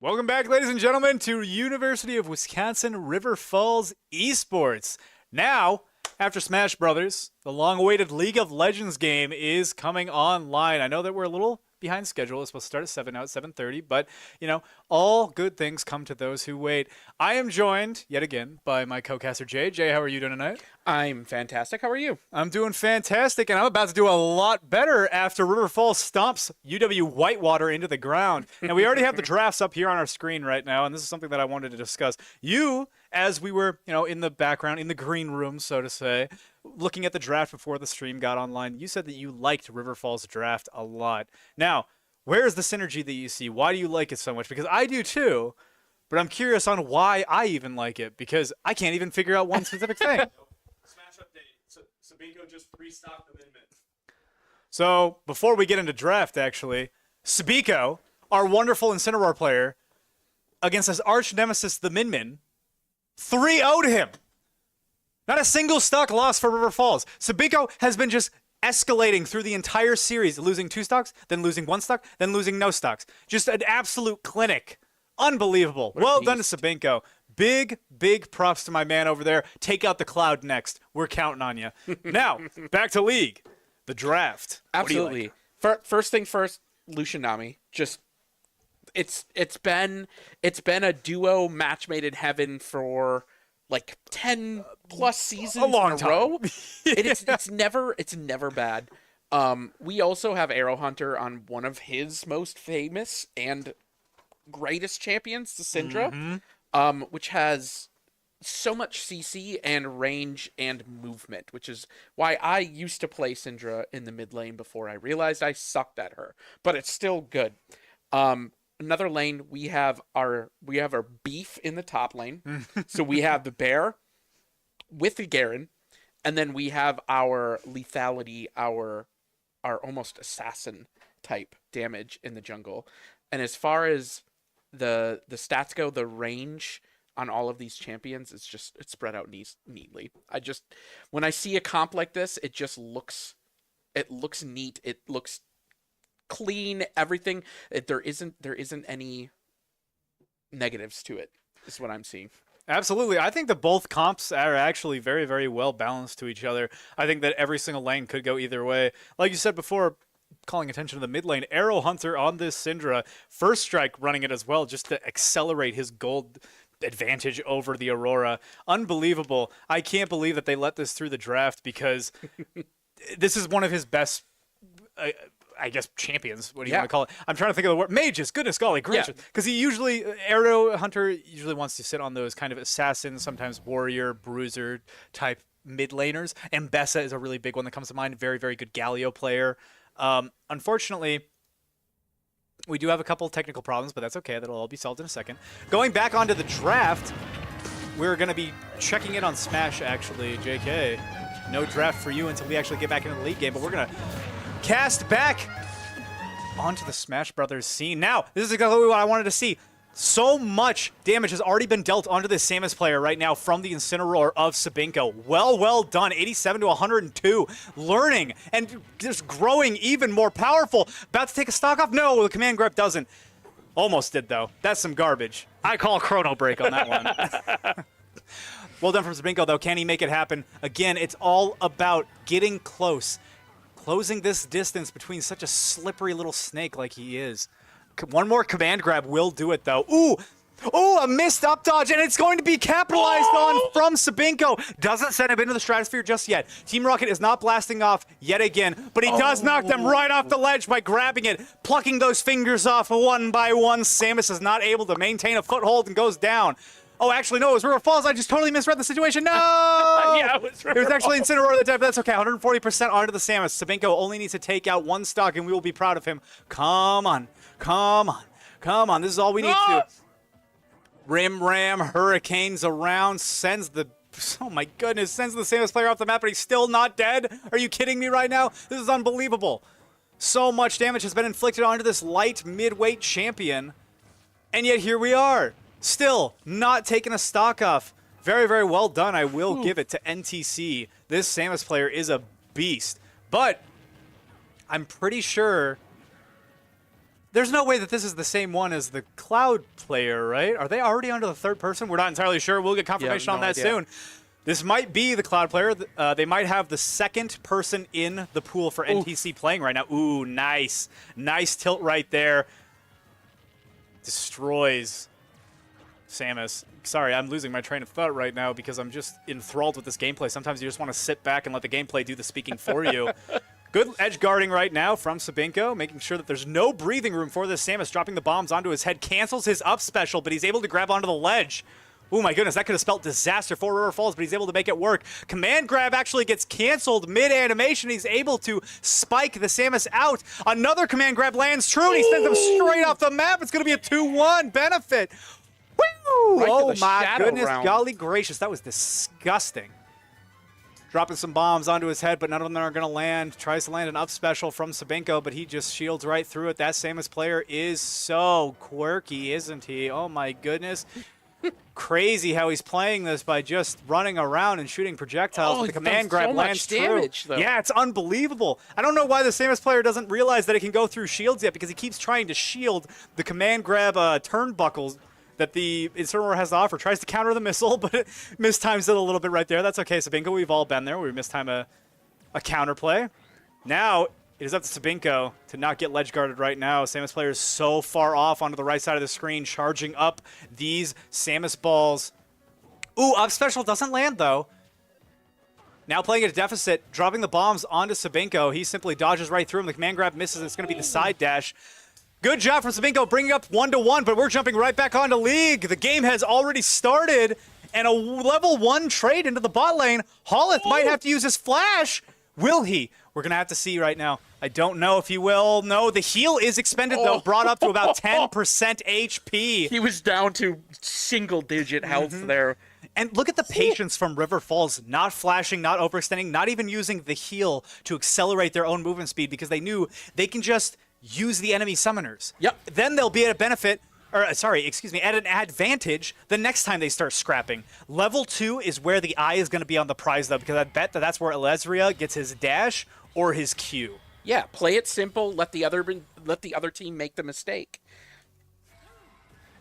Welcome back, ladies and gentlemen, to University of Wisconsin River Falls Esports. Now, after Smash Brothers, the long-awaited League of Legends game is coming online. I know that we're a little behind schedule. It's supposed to start at 7, now it's 7:30, but, you know, all good things come to those who wait. I am joined, yet again, by my co-caster, Jay. Jay, how are you doing tonight? I'm fantastic. How are you? I'm doing fantastic, and I'm about to do a lot better after River Falls stomps UW-Whitewater into the ground. And we already have the drafts up here on our screen right now, and this is something that I wanted to discuss. You, as we were, in the background, in the green room, so to say, looking at the draft before the stream got online, you said that you liked River Falls draft a lot. Now, where is the synergy that you see? Why do you like it so much? Because I do too, but I'm curious on why I even like it, because I can't even figure out one specific thing. Smash update. Sabingo just restocked the min-min. So, before we get into draft, actually, Sabiko, our wonderful Incineroar player, against his arch nemesis, the Min-Min, 3-0'd him. Not a single stock loss for River Falls. Sabiko has been just escalating through the entire series, losing 2 stocks, then losing 1 stock, then losing no stocks. Just an absolute clinic. Unbelievable. Well done to Sabinko. Big, big props to my man over there. Take out the cloud next. We're counting on you. Now, back to League. The draft. Absolutely. First thing first, Lucianami. Just it's been a duo match made in heaven for like 10 plus seasons a long in a time. row. It's never bad. We also have Arrow Hunter on one of his most famous and greatest champions, the Syndra, which has so much CC and range and movement, which is why I used to play Syndra in the mid lane before I realized I sucked at her, but it's still good. Another lane, we have our beef in the top lane. So we have the bear with the Garen, and then we have our lethality, our almost assassin type damage in the jungle. And as far as the stats go, the range on all of these champions, it's spread out neatly. When I see a comp like this, it looks neat. It looks clean. Everything. There isn't any negatives to it. Is what I'm seeing. Absolutely. I think that both comps are actually very, very well balanced to each other. I think that every single lane could go either way. Like you said before, calling attention to the mid lane, Arrow Hunter on this Syndra, first strike running it as well, just to accelerate his gold advantage over the Aurora. Unbelievable. I can't believe that they let this through the draft, because this is one of his best, I guess, champions. What do you want to call it? I'm trying to think of the word. Mages. Goodness golly gracious. Because Arrow Hunter usually wants to sit on those kind of assassin, sometimes warrior, bruiser type mid laners. And Bessa is a really big one that comes to mind. Very, very good Galio player. Unfortunately, we do have a couple of technical problems, but that's okay. That'll all be solved in a second. Going back onto the draft, we're going to be checking in on Smash, actually, JK. No draft for you until we actually get back into the league game, but we're going to cast back onto the Smash Brothers scene. Now, this is exactly what I wanted to see. So much damage has already been dealt onto this Samus player right now from the Incineroar of Sabinko. Well done. 87 to 102. Learning and just growing even more powerful. About to take a stock off? No, the command grab doesn't. Almost did, though. That's some garbage. I call a chrono break on that one. Well done from Sabinko, though. Can he make it happen? Again, it's all about getting close. Closing this distance between such a slippery little snake like he is. One more command grab will do it, though. Ooh, a missed up dodge, and it's going to be capitalized on from Sabinko. Doesn't send him into the stratosphere just yet. Team Rocket is not blasting off yet again, but he does knock them right off the ledge by grabbing it, plucking those fingers off one by one. Samus is not able to maintain a foothold and goes down. Oh, actually, no, it was River Falls. I just totally misread the situation. No! Yeah, it was River It was actually Incineroar that died, but that's okay. 140% onto the Samus. Sabinko only needs to take out 1 stock, and we will be proud of him. Come on. This is all we need to do. Ram hurricanes around, sends the Samus player off the map, but he's still not dead. Are you kidding me right now? This is unbelievable. So much damage has been inflicted onto this light midweight champion, and yet here we are. Still not taking a stock off. Very, very well done. I will give it to NTC. This Samus player is a beast. But I'm pretty sure There's no way that this is the same one as the Cloud player, right? Are they already onto the third person? We're not entirely sure. We'll get confirmation on that soon. This might be the Cloud player. They might have the second person in the pool for NTC playing right now. Ooh, nice. Nice tilt right there. Destroys Samus. Sorry, I'm losing my train of thought right now because I'm just enthralled with this gameplay. Sometimes you just want to sit back and let the gameplay do the speaking for you. Good edge guarding right now from Sabinko, making sure that there's no breathing room for this. Samus dropping the bombs onto his head, cancels his up special, but he's able to grab onto the ledge. Oh my goodness, that could have spelled disaster for River Falls, but he's able to make it work. Command grab actually gets canceled mid-animation. He's able to spike the Samus out. Another command grab lands true, and he sends him straight off the map. It's going to be a 2-1 benefit. Woo! Right Oh my goodness, realm. golly gracious, that was disgusting. Dropping some bombs onto his head, but none of them are going to land. Tries to land an up special from Sabinko, but he just shields right through it. That Samus player is so quirky, isn't he? Oh my goodness. Crazy how he's playing this by just running around and shooting projectiles. But the command grab lands damage, through. though. Yeah, it's unbelievable. I don't know why the Samus player doesn't realize that it can go through shields yet, because he keeps trying to shield the command grab turnbuckles that the Incineroar has to offer. Tries to counter the missile, but it mistimes it a little bit right there. That's okay, Sabinko. We've all been there. We mistime a counterplay. Now it is up to Sabinko to not get ledge guarded right now. Samus player is so far off onto the right side of the screen, charging up these Samus balls. Ooh, up special doesn't land, though. Now playing at a deficit, dropping the bombs onto Sabinko. He simply dodges right through him. The command grab misses. It's going to be the side dash. Good job from Sabinko bringing up 1-1, but we're jumping right back onto League. The game has already started, and a level 1 trade into the bot lane. Hollith might have to use his flash. Will he? We're going to have to see right now. I don't know if he will. No, the heal is expended, though, brought up to about 10% HP. He was down to single-digit health there. And look at the patience from River Falls, not flashing, not overextending, not even using the heal to accelerate their own movement speed, because they knew they can just use the enemy summoners. Yep. Then they'll be at a benefit, or sorry, excuse me, at an advantage the next time they start scrapping. Level 2 is where the eye is going to be on the prize, though, because I bet that that's where Elezria gets his dash or his Q. Yeah, play it simple. Let the other team make the mistake.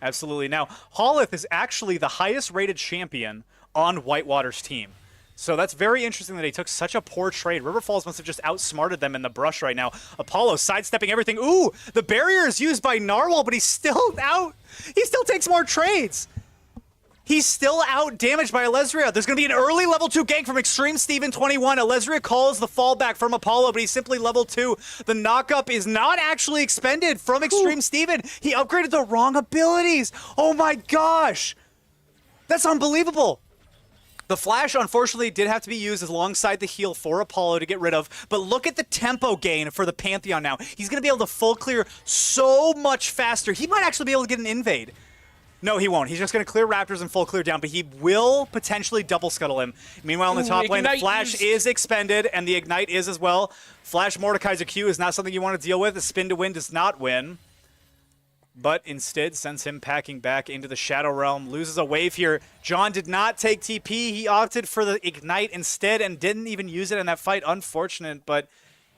Absolutely. Now, Hollith is actually the highest rated champion on Whitewater's team. So that's very interesting that he took such a poor trade. River Falls must have just outsmarted them in the brush right now. Apollo sidestepping everything. Ooh, the barrier is used by Narwhal, but he's still out. He still takes more trades. He's still out damaged by Elezria. There's going to be an early level 2 gank from Extreme Steven 21. Elezria calls the fallback from Apollo, but he's simply level 2. The knockup is not actually expended from Extreme Steven. He upgraded the wrong abilities. Oh my gosh. That's unbelievable. The flash, unfortunately, did have to be used alongside the heal for Apollo to get rid of, but look at the tempo gain for the Pantheon now. He's going to be able to full clear so much faster. He might actually be able to get an invade. No, he won't. He's just going to clear Raptors and full clear down, but he will potentially double scuttle him. Meanwhile, in the top lane, the flash is expended, and the ignite is as well. Flash Mordekaiser Q is not something you want to deal with. The spin to win does not win, but instead sends him packing back into the Shadow Realm. Loses a wave here. John did not take TP. He opted for the Ignite instead and didn't even use it in that fight. Unfortunate, but,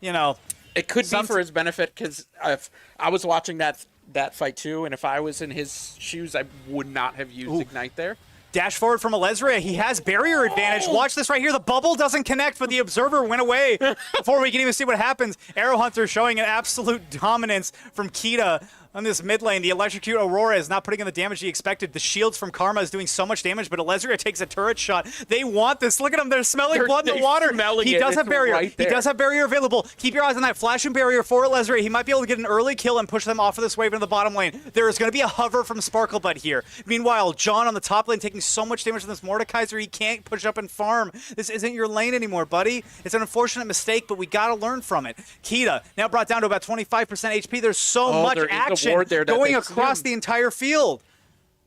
you know. It could be for his benefit, because I was watching that fight too, and if I was in his shoes, I would not have used Ignite there. Dash forward from Elezria. He has barrier advantage. Watch this right here. The bubble doesn't connect, but the Observer went away before we can even see what happens. Arrow Hunter showing an absolute dominance from Kita on this mid lane. The Electrocute Aurora is not putting in the damage he expected. The shields from Karma is doing so much damage, but Elezria takes a turret shot. They want this. Look at them. They're smelling blood in the water. He does have barrier. He does have barrier available. Keep your eyes on that flash and barrier for Elezria. He might be able to get an early kill and push them off of this wave into the bottom lane. There is going to be a hover from Sparklebutt here. Meanwhile, John on the top lane taking so much damage from this Mordekaiser, he can't push up and farm. This isn't your lane anymore, buddy. It's an unfortunate mistake, but we got to learn from it. Kita now brought down to about 25% HP. There's so much action going across the entire field.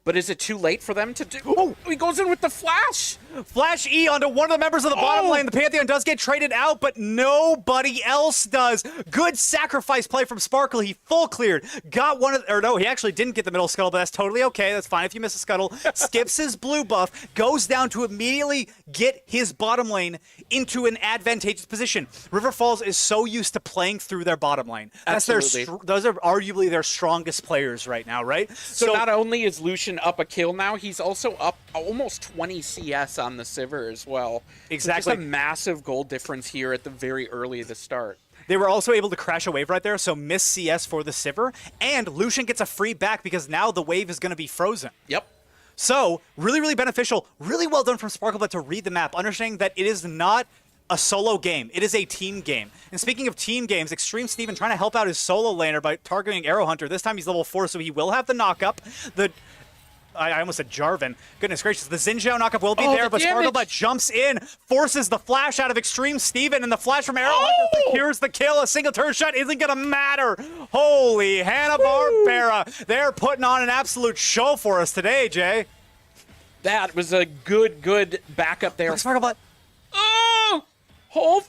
But is it too late for them to do? Oh, he goes in with the flash. Flash E onto one of the members of the bottom lane. The Pantheon does get traded out, but nobody else does. Good sacrifice play from Sparkle. He full cleared. Got one of, or no, he actually didn't get the middle scuttle, but that's totally okay. That's fine if you miss a scuttle. Skips his blue buff, goes down to immediately get his bottom lane into an advantageous position. River Falls is so used to playing through their bottom lane. That's Absolutely. those are arguably their strongest players right now, right? So not only is Lucian up a kill now, he's also up almost 20 CS on the Sivir as well. Exactly. So just a massive goal difference here at the very early of the start. They were also able to crash a wave right there, so miss CS for the Sivir, and Lucian gets a free back because now the wave is going to be frozen. Yep. So, really, really beneficial. Really well done from Sparkleblood to read the map, understanding that it is not a solo game. It is a team game. And speaking of team games, Extreme Steven trying to help out his solo laner by targeting Arrow Hunter. This time he's level 4, so he will have the knockup. I almost said Jarvan. Goodness gracious. The Xin Zhao knockup will be there, but Sparkleblood jumps in, forces the flash out of Extreme Steven, and the flash from Arrow Hunter secures the kill. A single turn shot isn't going to matter. Holy Hanna-Barbera. They're putting on an absolute show for us today, Jay. That was a good backup there. Sparkleblood. Oh! Hold.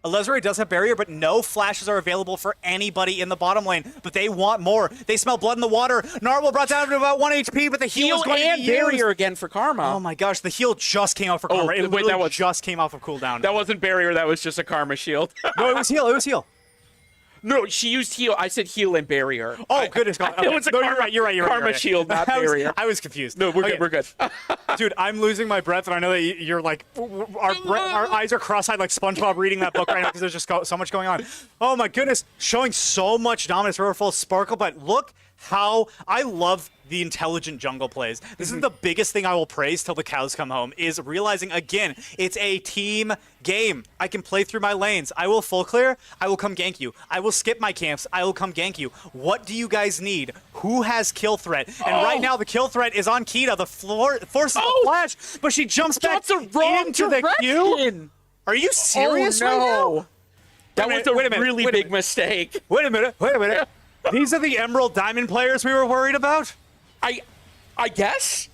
Elezare does have barrier, but no flashes are available for anybody in the bottom lane. But they want more. They smell blood in the water. Narwhal brought down to about 1 HP, but the heal is going to be barrier used. again for Karma. Oh my gosh, the heal just came out for Karma. It wait, really just came off of cooldown. That wasn't barrier, that was just a Karma shield. No, it was heal. It was heal. No, she used heal. I said heal and barrier. Oh, goodness God. Okay. It was a No, Karma, you're right. Karma shield, not barrier. I was confused. No, we're Okay. good. Dude, I'm losing my breath, and I know that you're like, our eyes are cross-eyed like SpongeBob reading that book right now because there's just so much going on. Oh my goodness, showing so much dominance, Riverfall Sparkle, but look how I love the intelligent jungle plays. This is the biggest thing I will praise till the cows come home, is realizing, again, it's a team game. I can play through my lanes. I will full clear. I will come gank you. I will skip my camps. I will come gank you. What do you guys need? Who has kill threat? And right now, the kill threat is on Kita. The floor forces the flash, but she jumps back into the queue. Are you serious right now? That was a really big mistake. Wait a minute. These are the Emerald Diamond players we were worried about? I guess?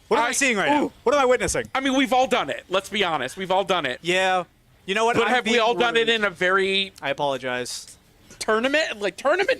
What am I seeing right now? What am I witnessing? I mean, we've all done it. Let's be honest. We've all done it. Yeah. You know what? But have we all done it in a very I apologize. tournament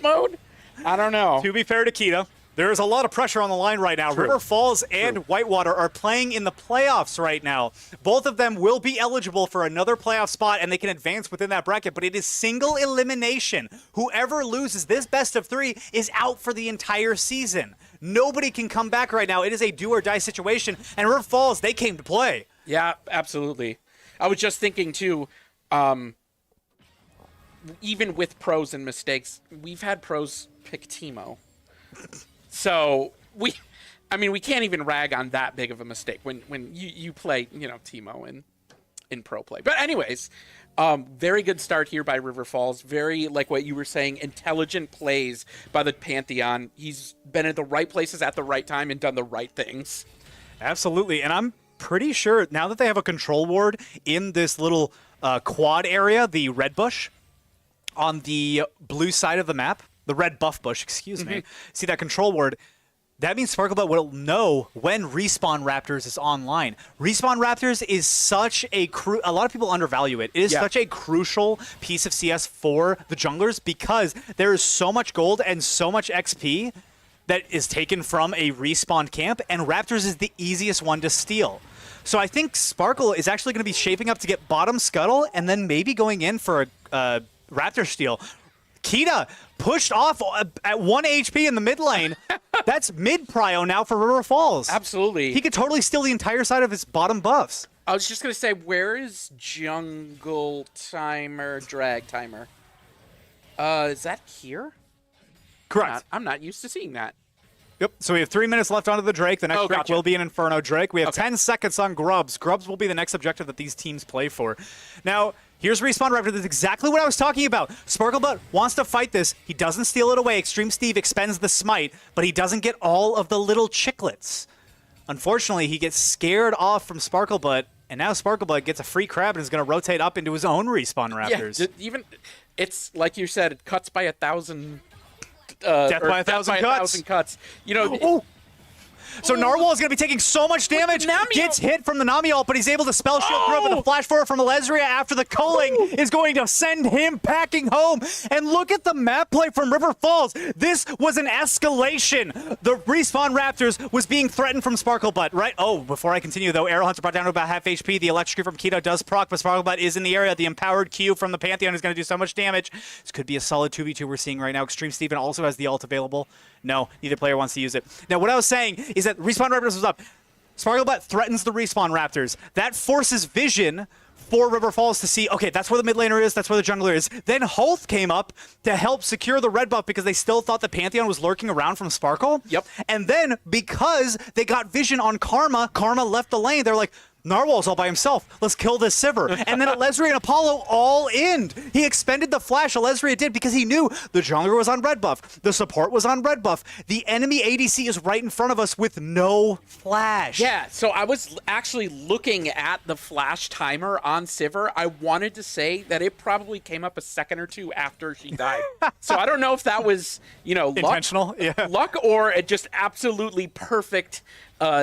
mode? I don't know. To be fair to Kita, there is a lot of pressure on the line right now. True. River Falls and Whitewater are playing in the playoffs right now. Both of them will be eligible for another playoff spot, and they can advance within that bracket, but it is single elimination. Whoever loses this best of 3 is out for the entire season. Nobody can come back right now. It is a do-or-die situation, and River Falls, they came to play. Yeah, absolutely. I was just thinking, too, even with pros and mistakes, we've had pros pick Teemo. So we can't even rag on that big of a mistake when you play, Teemo in pro play. But anyways, very good start here by River Falls. Very, like what you were saying, intelligent plays by the Pantheon. He's been at the right places at the right time and done the right things. Absolutely, and I'm pretty sure now that they have a control ward in this little quad area, the red bush on the blue side of the map, the red buff bush, excuse me. See that control ward? That means Sparkleblood will know when Respawn Raptors is online. Respawn Raptors is such a a lot of people undervalue it. It is such a crucial piece of CS for the junglers because there is so much gold and so much XP that is taken from a respawn camp, and Raptors is the easiest one to steal. So I think Sparkle is actually going to be shaping up to get bottom scuttle and then maybe going in for a Raptor steal. Kita pushed off at 1 HP in the mid lane. That's mid prio now for River Falls. Absolutely. He could totally steal the entire side of his bottom buffs. I was just going to say, where is jungle timer, drag timer? Is that here? Correct. I'm not used to seeing that. Yep. So we have 3 minutes left onto the Drake. The next Drake gotcha. will be an Inferno Drake. We have 10 seconds on Grubs. Grubs will be the next objective that these teams play for. Now, here's Respawn Raptor. That's exactly what I was talking about. Sparkleblood wants to fight this. He doesn't steal it away. Extreme Steve expends the smite, but he doesn't get all of the little chiclets. Unfortunately, he gets scared off from Sparkleblood, and now Sparkleblood gets a free crab and is going to rotate up into his own Respawn Raptors. Yeah, even it's like you said, it cuts by 1,000. Death by a thousand cuts. You know. So Narwhal is going to be taking so much damage. Gets hit from the Nami ult, but he's able to spell shield through it. But the flash forward from Alezria after the culling is going to send him packing home. And look at the map play from River Falls. This was an escalation. The respawn Raptors was being threatened from Sparklebutt, right? Oh, before I continue, though, Arrow Hunter brought down to about half HP. The electric from Keto does proc, but Sparklebutt is in the area. The empowered Q from the Pantheon is going to do so much damage. This could be a solid 2v2 we're seeing right now. Extreme Steven also has the ult available. No, neither player wants to use it. Now, what I was saying is that Respawn Raptors was up. Sparklebutt threatens the Respawn Raptors. That forces vision for River Falls to see, okay, that's where the mid laner is, that's where the jungler is. Then Hoth came up to help secure the red buff because they still thought the Pantheon was lurking around from Sparkle. Yep. And then, because they got vision on Karma, Karma left the lane. They're like, Narwhal's all by himself. Let's kill this Sivir. And then Alezria and Apollo all in. He expended the flash, Alezria did, because he knew the jungler was on red buff. The support was on red buff. The enemy ADC is right in front of us with no flash. Yeah, so I was actually looking at the flash timer on Sivir. I wanted to say that it probably came up a second or two after she died. So I don't know if that was, Intentional? luck or it just absolutely perfect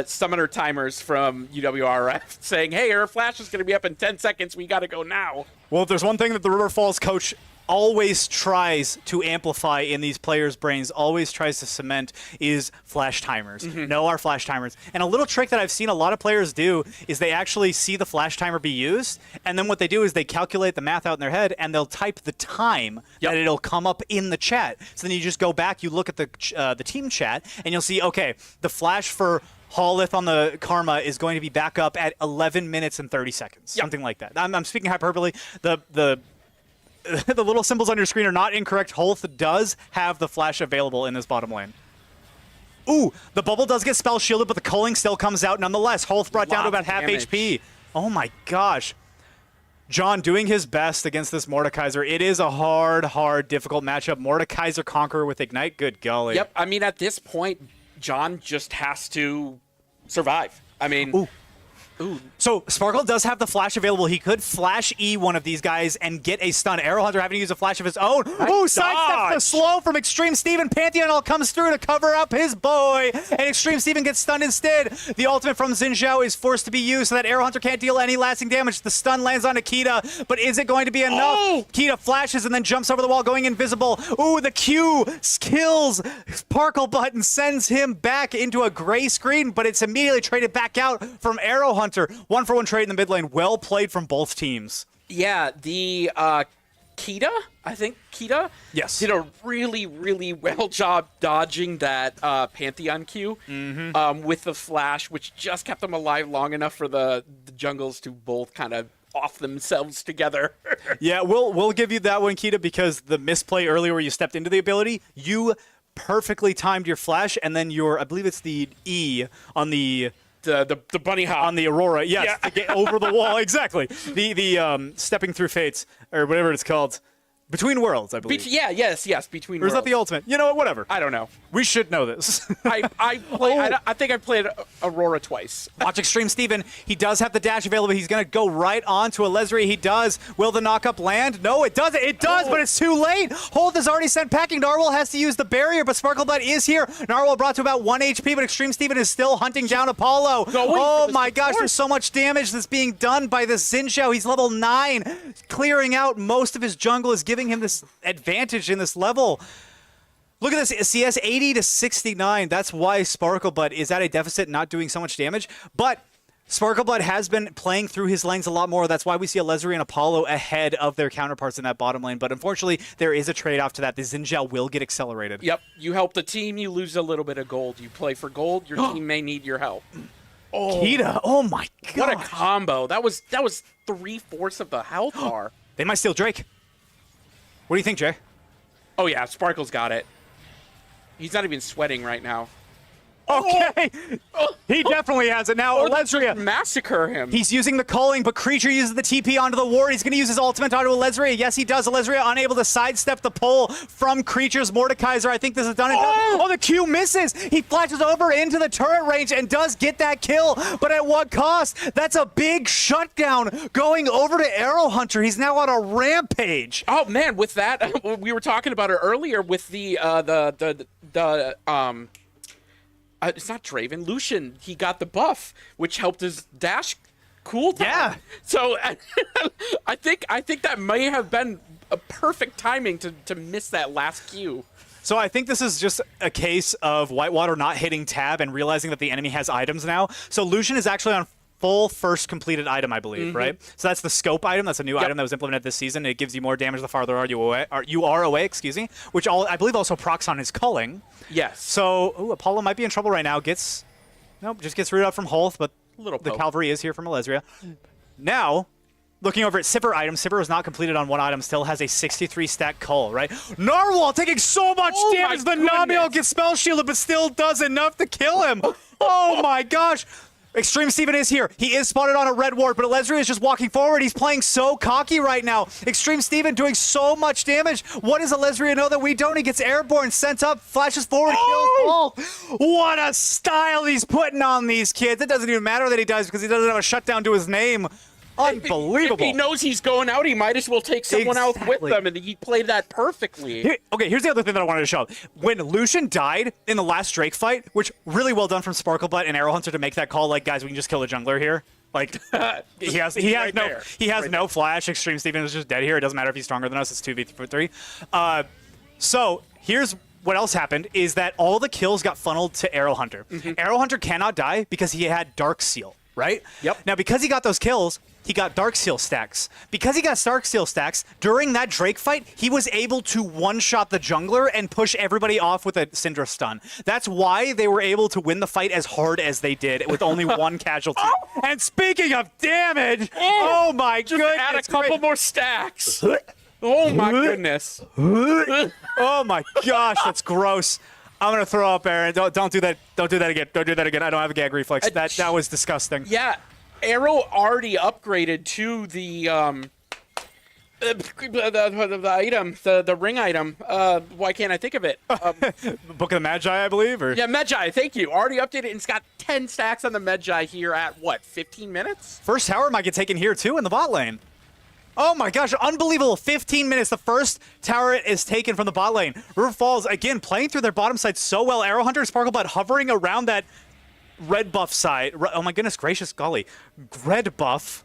summoner timers from UWRF saying, hey, our flash is going to be up in 10 seconds. We got to go now. Well, if there's one thing that the River Falls coach always tries to amplify in these players' brains, always tries to cement, is flash timers. Know our flash timers. And a little trick that I've seen a lot of players do is they actually see the flash timer be used, and then what they do is they calculate the math out in their head, and they'll type the time that it'll come up in the chat. So then you just go back, you look at the team chat, and you'll see, okay, the flash for Hallith on the Karma is going to be back up at 11 minutes and 30 seconds, something like that. I'm speaking hyperbole. The little symbols on your screen are not incorrect. Hoth does have the flash available in this bottom lane. Ooh, the bubble does get spell shielded, but the culling still comes out nonetheless. Hoth brought down to about half HP. Oh my gosh. John doing his best against this Mordekaiser. It is a hard, difficult matchup. Mordekaiser Conqueror with Ignite. Good golly. Yep, I mean, at this point, John just has to survive. I mean... Ooh. So Sparkle does have the flash available. He could flash E one of these guys and get a stun. Arrow Hunter having to use a flash of his own. Ooh, sidesteps the slow from Extreme Steven. Pantheon all comes through to cover up his boy. And Extreme Steven gets stunned instead. The ultimate from Xin Zhao is forced to be used so that Arrow Hunter can't deal any lasting damage. The stun lands on Akita, but is it going to be enough? Akita flashes and then jumps over the wall, going invisible. Ooh, the Q kills Sparkle Button, sends him back into a gray screen, but it's immediately traded back out from Arrow Hunter. 1-for-1 trade in the mid lane. Well played from both teams. Yeah, the Kita, I think Kita, yes, did a really well job dodging that Pantheon Q with the flash, which just kept them alive long enough for the jungles to both kind of off themselves together. Yeah, we'll give you that one, Kita, because the misplay earlier where you stepped into the ability, you perfectly timed your flash, and then your, I believe it's the E on the bunny hop on the Aurora, yes, to get over the wall. Exactly. The stepping through fates, or whatever it's called. Between Worlds, I believe. Yes, Between Worlds. Or is that the ultimate? You know what? Whatever. I don't know. We should know this. I think I played Aurora twice. Watch Extreme Steven. He does have the dash available. He's going to go right on to Alezria. He does. Will the knock-up land? No, it doesn't. It does, but it's too late. Holt has already sent packing. Narwhal has to use the barrier, but Sparklebutt is here. Narwhal brought to about 1 HP, but Extreme Steven is still hunting down Apollo. Oh my gosh, there's so much damage that's being done by this Xin Zhao. He's level 9. Clearing out most of his jungle is giving him this advantage in this level. Look at this, CS 80 to 69. That's why Sparklebutt is at a deficit, not doing so much damage. But Sparklebutt has been playing through his lanes a lot more. That's why we see Alezria and Apollo ahead of their counterparts in that bottom lane. But unfortunately, there is a trade-off to that. The Xin Zhao will get accelerated. Yep, you help the team, you lose a little bit of gold. You play for gold, your team may need your help. Kita, oh my god. What a combo. That was 3/4 of the health bar. They might steal Drake. What do you think, Jay? Oh yeah, Sparkle's got it. He's not even sweating right now. Okay. He definitely has it now. Alezria. Massacre him. He's using the culling, but Creature uses the TP onto the ward. He's going to use his ultimate onto Alezria. Yes, he does. Alezria unable to sidestep the pull from Creature's Mordekaiser. I think this is done. Oh, the Q misses. He flashes over into the turret range and does get that kill, but at what cost? That's a big shutdown going over to Arrow Hunter. He's now on a rampage. Oh man, with that, we were talking about it earlier with the It's not Draven. Lucian, he got the buff, which helped his dash cooldown. Yeah. So I think that may have been a perfect timing to miss that last Q. So I think this is just a case of Whitewater not hitting tab and realizing that the enemy has items now. So Lucian is actually on full first completed item, I believe, right? So that's the scope item. That's a new item that was implemented this season. It gives you more damage the farther you are away, excuse me, which I believe also procs on his culling. Yes. So Apollo might be in trouble right now. Just gets rooted out from Holth, but Little the poke. cavalry is here from Alesria. Now, looking over at Sivir items, Sivir is not completed on one item, still has a 63 stack cull, right? Narwhal taking so much Oh my damage, the Namiel goodness. gets spell shielded, but still does enough to kill him. Oh my gosh. Extreme Steven is here. He is spotted on a red ward, but Alesria is just walking forward. He's playing so cocky right now. Extreme Steven doing so much damage. What does Alesria know that we don't? He gets airborne, sent up, flashes forward, kills all. What a style he's putting on these kids. It doesn't even matter that he dies because he doesn't have a shutdown to his name. Unbelievable. If he knows he's going out, he might as well take someone out with Exactly. them, and he played that perfectly. Here's the other thing that I wanted to show. When Lucian died in the last Drake fight, which really well done from Sparklebutt and Arrowhunter to make that call, like, guys, we can just kill the jungler here. Like, he has right there. no flash. Extreme Steven is just dead here. It doesn't matter if he's stronger than us. It's 2v3. So here's what else happened is that all the kills got funneled to Arrowhunter. Arrowhunter cannot die because he had Dark Seal, right? Yep. Now, because he got those kills, he got Dark Seal stacks. Because he got Dark Seal stacks, during that Drake fight, he was able to one-shot the jungler and push everybody off with a Syndra stun. That's why they were able to win the fight as hard as they did with only one casualty. And speaking of damage, oh my goodness. Add a couple more stacks. Oh my goodness. Oh my gosh, that's gross. I'm gonna throw up, Aaron. Don't do that. Don't do that again. Don't do that again. I don't have a gag reflex. That was disgusting. Yeah, Arrow already upgraded to the item, the ring item. Why can't I think of it? Book of the Magi, I believe, or Yeah, Magi. Thank you. Already updated, and it's got 10 stacks on the Magi here at what? 15 minutes? first tower might get taken here too in the bot lane. Oh my gosh, unbelievable. 15 minutes. The first tower is taken from the bot lane. River Falls, again, playing through their bottom side so well. Arrowhunter and Sparklebutt hovering around that red buff side. Oh my goodness gracious, golly. Red buff.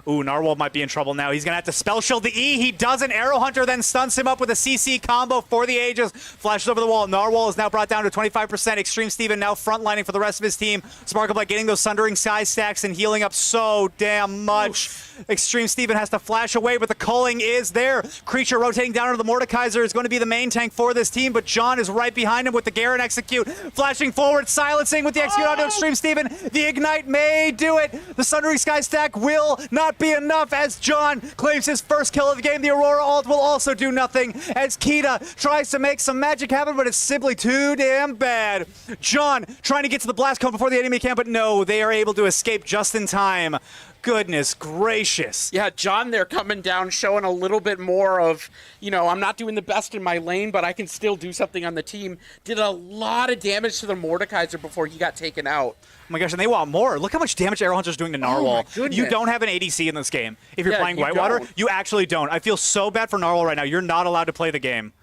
Ooh, Narwhal might be in trouble now. He's going to have to spell shield the E. He doesn't. Arrowhunter then stuns him up with a CC combo for the ages. Flashes over the wall. Narwhal is now brought down to 25%. Extreme Steven now frontlining for the rest of his team. Sparklebutt getting those Sundering Sky stacks and healing up so damn much. Oof. Extreme Steven has to flash away, but the culling is there. Creature rotating down into the Mordekaiser is going to be the main tank for this team, but John is right behind him with the Garen execute. Flashing forward, silencing with the execute onto Extreme Steven. The Ignite may do it. The Sundering Sky stack will not be enough as John claims his first kill of the game. The Aurora ult will also do nothing as Kita tries to make some magic happen, but it's simply too damn bad. John trying to get to the blast cone before the enemy can, but no, they are able to escape just in time. Goodness gracious. Yeah, John there coming down, showing a little bit more of, I'm not doing the best in my lane, but I can still do something on the team. Did a lot of damage to the Mordekaiser before he got taken out. Oh my gosh, and they want more. Look how much damage Arrowhunter's doing to Narwhal. goodness. You don't have an ADC in this game. If you're playing you Whitewater, don't. you actually don't. I feel so bad for Narwhal right now. You're not allowed to play the game.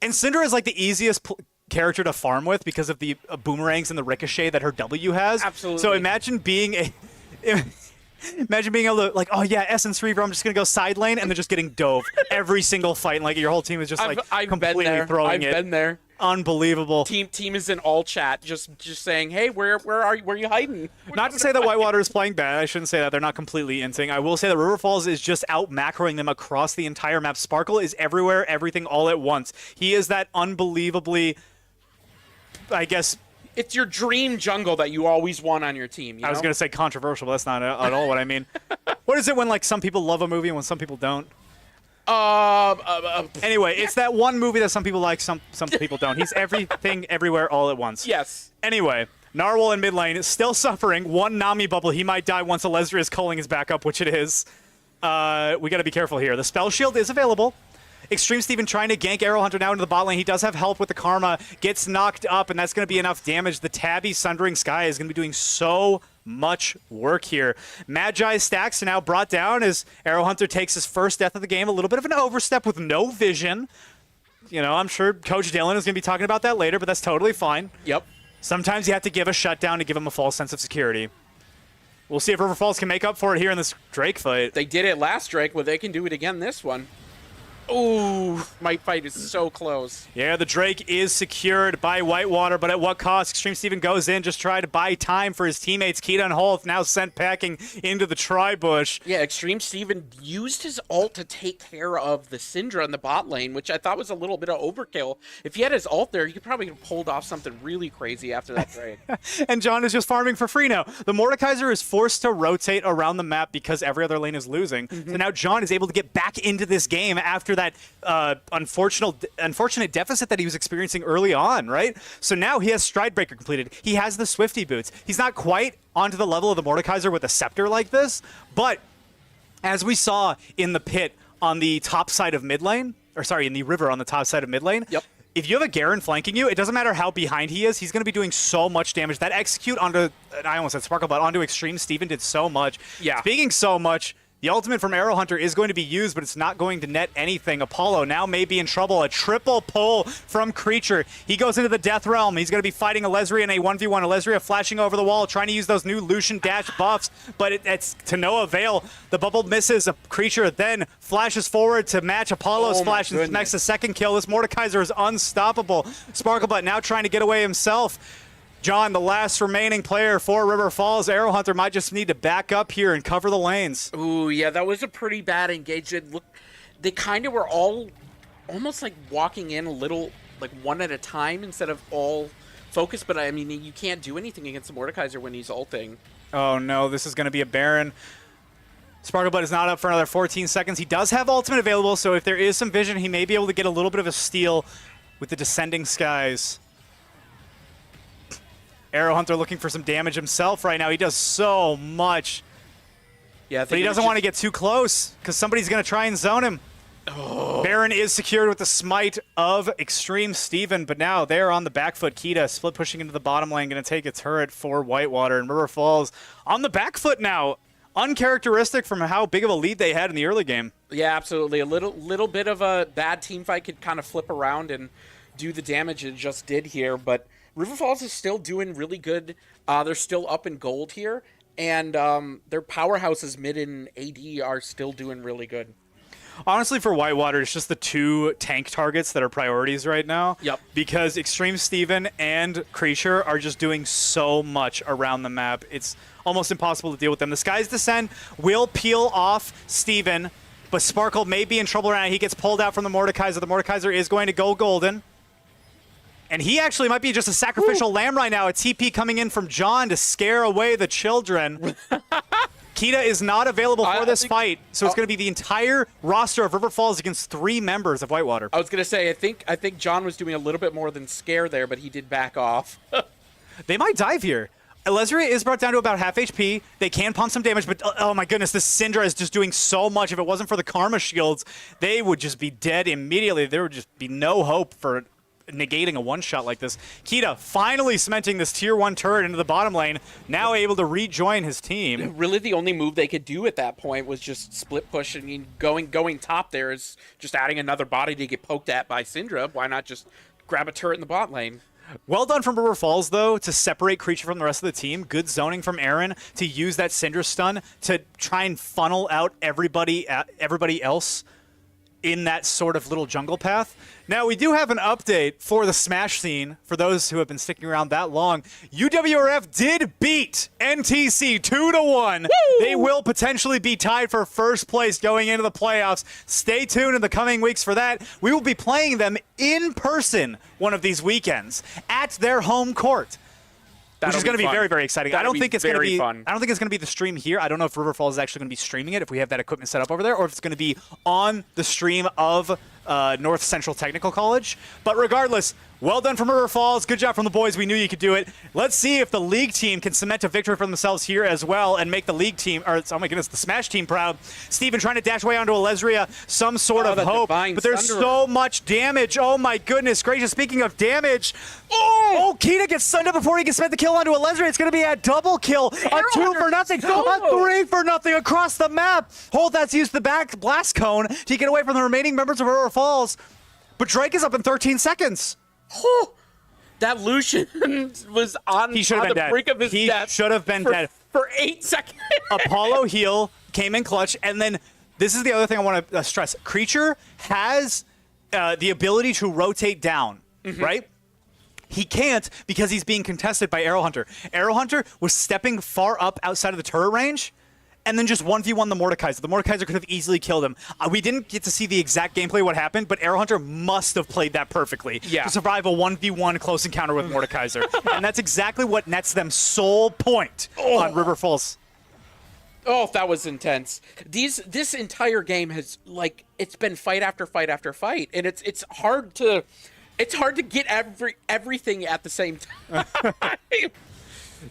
And Syndra is like the easiest character to farm with because of the boomerangs and the ricochet that her W has. Absolutely. So imagine being Imagine being able to, like, oh yeah, Essence Reaver, I'm just going to go side lane, and then just getting dove every single fight. And, like, your whole team is just, I've completely been there. throwing I've it. been there. Unbelievable. Team is in all chat, just saying, hey, where are you hiding? Not to say that Whitewater is playing bad. I shouldn't say that. They're not completely inting. I will say that River Falls is just out macroing them across the entire map. Sparkle is everywhere, everything all at once. He is that unbelievably, I guess... It's your dream jungle that you always want on your team. You I was know? going to say controversial, but that's not at all what I mean. What is it when, like, some people love a movie and when some people don't? Anyway, it's that one movie that some people like, some people don't. He's everything, everywhere, all at once. Yes. Anyway, Narwhal in mid lane is still suffering. One Nami bubble. He might die once Alesria's culling is back up, which it is. We got to be careful here. The spell shield is available. Extreme Steven trying to gank Arrowhunter now into the bot lane. He does have help with the Karma. Gets knocked up, and that's going to be enough damage. The Tabby Sundering Sky is going to be doing so much work here. Magi's stacks are now brought down as Arrowhunter takes his first death of the game. A little bit of an overstep with no vision. I'm sure Coach Dylan is going to be talking about that later, but that's totally fine. Yep. Sometimes you have to give a shutdown to give them a false sense of security. We'll see if River Falls can make up for it here in this Drake fight. They did it last Drake, well, they can do it again this one. Ooh, my fight is so close. Yeah, the Drake is secured by Whitewater, but at what cost? Extreme Steven goes in, just try to buy time for his teammates. Keita and Holth now sent packing into the tri-bush. Yeah, Extreme Steven used his ult to take care of the Syndra in the bot lane, which I thought was a little bit of overkill. If he had his ult there, he could probably have pulled off something really crazy after that trade. And John is just farming for free now. The Mordekaiser is forced to rotate around the map because every other lane is losing. So now John is able to get back into this game after that unfortunate deficit that he was experiencing early on, right? So now he has Stridebreaker completed. He has the Swifty boots. He's not quite onto the level of the Mordekaiser with a scepter like this, but as we saw in the pit on the top side of mid lane, or sorry, in the river on the top side of mid lane, Yep. If you have a Garen flanking you, it doesn't matter how behind he is, he's going to be doing so much damage. That execute onto, I almost said Sparkle, but onto Extreme Steven did so much. Yeah. Speaking so much, the ultimate from Arrow Hunter is going to be used, but it's not going to net anything. Apollo now may be in trouble. A triple pull from Creature. He goes into the Death Realm. He's going to be fighting Alesria in a 1v1. Alesria flashing over the wall, trying to use those new Lucian dash buffs, but it's to no avail. The bubble misses. A Creature then flashes forward to match Apollo's Oh my flash and goodness. connects the second kill. This Mordekaiser is unstoppable. Sparklebutt now trying to get away himself. John, the last remaining player for River Falls, Arrow Hunter might just need to back up here and cover the lanes. Ooh, yeah, that was a pretty bad engagement. Look, they kind of were all almost like walking in a little, like one at a time instead of all focused. But I mean, you can't do anything against the Mordekaiser when he's ulting. Oh no, this is going to be a Baron. Sparklebutt is not up for another 14 seconds. He does have ultimate available, so if there is some vision, he may be able to get a little bit of a steal with the Descending Skies. Arrow Hunter looking for some damage himself right now. He does so much. Yeah, But he doesn't want to get too close because somebody's going to try and zone him. Oh. Baron is secured with the smite of Extreme Steven, but now they're on the back foot. Keita split pushing into the bottom lane, going to take a turret for Whitewater. And River Falls on the back foot now. Uncharacteristic from how big of a lead they had in the early game. Yeah, absolutely. A little bit of a bad team fight could kind of flip around and do the damage it just did here, but River Falls is still doing really good. They're still up in gold here, and their powerhouses mid and AD are still doing really good. Honestly, for Whitewater, it's just the two tank targets that are priorities right now. Yep. Because Extreme Steven and Creature are just doing so much around the map. It's almost impossible to deal with them. The Sky's Descent will peel off Steven, but Sparkle may be in trouble right now. He gets pulled out from the Mordekaiser. The Mordekaiser is going to go golden. And he actually might be just a sacrificial lamb right now. A TP coming in from John to scare away the children. Keita is not available for this fight, so it's going to be the entire roster of River Falls against 3 members of Whitewater. I was gonna say, I think John was doing a little bit more than scare there, but he did back off. They might dive here. Elezria is brought down to about half HP. They can pump some damage, but oh my goodness, this Syndra is just doing so much. If it wasn't for the Karma shields, they would just be dead immediately. There would just be no hope for negating a one-shot like this. Keita finally cementing this tier 1 turret into the bottom lane, now able to rejoin his team. Really, the only move they could do at that point was just split push. I mean, going top there is just adding another body to get poked at by Syndra. Why not just grab a turret in the bot lane? Well done from River Falls, though, to separate Creature from the rest of the team. Good zoning from Aaron to use that Syndra stun to try and funnel out everybody else in that sort of little jungle path. Now, we do have an update for the Smash scene, for those who have been sticking around that long. UWRF did beat NTC 2-1. They will potentially be tied for first place going into the playoffs. Stay tuned in the coming weeks for that. We will be playing them in person one of these weekends at their home court. Which is going to be very, very exciting. I don't think it's going to be fun. I don't think it's going to be the stream here. I don't know if River Falls is actually going to be streaming it, if we have that equipment set up over there, or if it's going to be on the stream of North Central Technical College. But regardless, well done from River Falls. Good job from the boys. We knew you could do it. Let's see if the league team can cement a victory for themselves here as well and make the league team, or oh my goodness, the Smash team proud. Steven trying to dash away onto Alesria, some sort of hope, but there's so much damage. Oh my goodness gracious. Speaking of damage, oh, Keita gets stunned up before he can cement the kill onto Alesria. It's going to be a double kill, a 2-for-0, a 3-for-0 across the map. Hold that's used the back blast cone to get away from the remaining members of River Falls, but Drake is up in 13 seconds. That Lucian was on, He should have on been the dead. brink of his He death. should have been dead. For 8 seconds. Apollo heal came in clutch, and then this is the other thing I want to stress. Creature has the ability to rotate down, right? He can't because he's being contested by Arrow Hunter. Arrow Hunter was stepping far up outside of the turret range, and then just 1v1 the Mordekaiser. The Mordekaiser could have easily killed him. We didn't get to see the exact gameplay what happened, but Arrow Hunter must have played that perfectly to survive a 1v1 close encounter with Mordekaiser. And that's exactly what nets them sole point on River Falls. Oh, that was intense. This entire game has, like, it's been fight after fight after fight, and it's hard to get everything at the same time.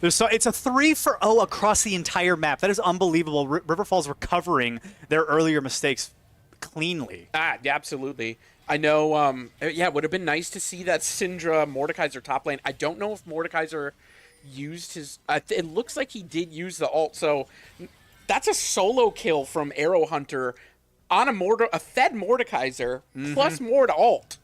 It's a 3-for-0 across the entire map. That is unbelievable. River Falls recovering their earlier mistakes cleanly. Yeah, absolutely. I know, it would have been nice to see that Syndra Mordekaiser top lane. I don't know if Mordekaiser used his... it looks like he did use the ult, so that's a solo kill from Arrow Hunter on a fed Mordekaiser plus Mord ult.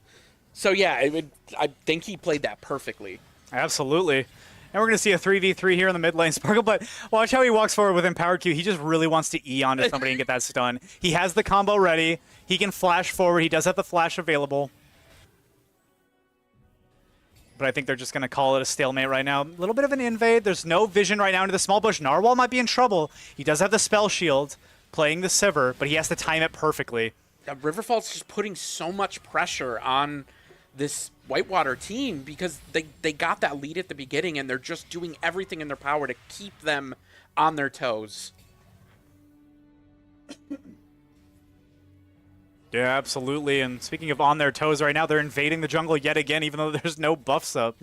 So yeah, I think he played that perfectly. Absolutely. And we're going to see a 3v3 here in the mid lane. Sparkle, but watch how he walks forward with Empowered Q. He just really wants to E onto somebody and get that stun. He has the combo ready. He can flash forward. He does have the flash available. But I think they're just going to call it a stalemate right now. A little bit of an invade. There's no vision right now into the small bush. Narwhal might be in trouble. He does have the spell shield playing the Sivir, but he has to time it perfectly. River Falls just putting so much pressure on this Whitewater team because they got that lead at the beginning and they're just doing everything in their power to keep them on their toes. Yeah, absolutely. And speaking of on their toes right now, they're invading the jungle yet again, even though there's no buffs up.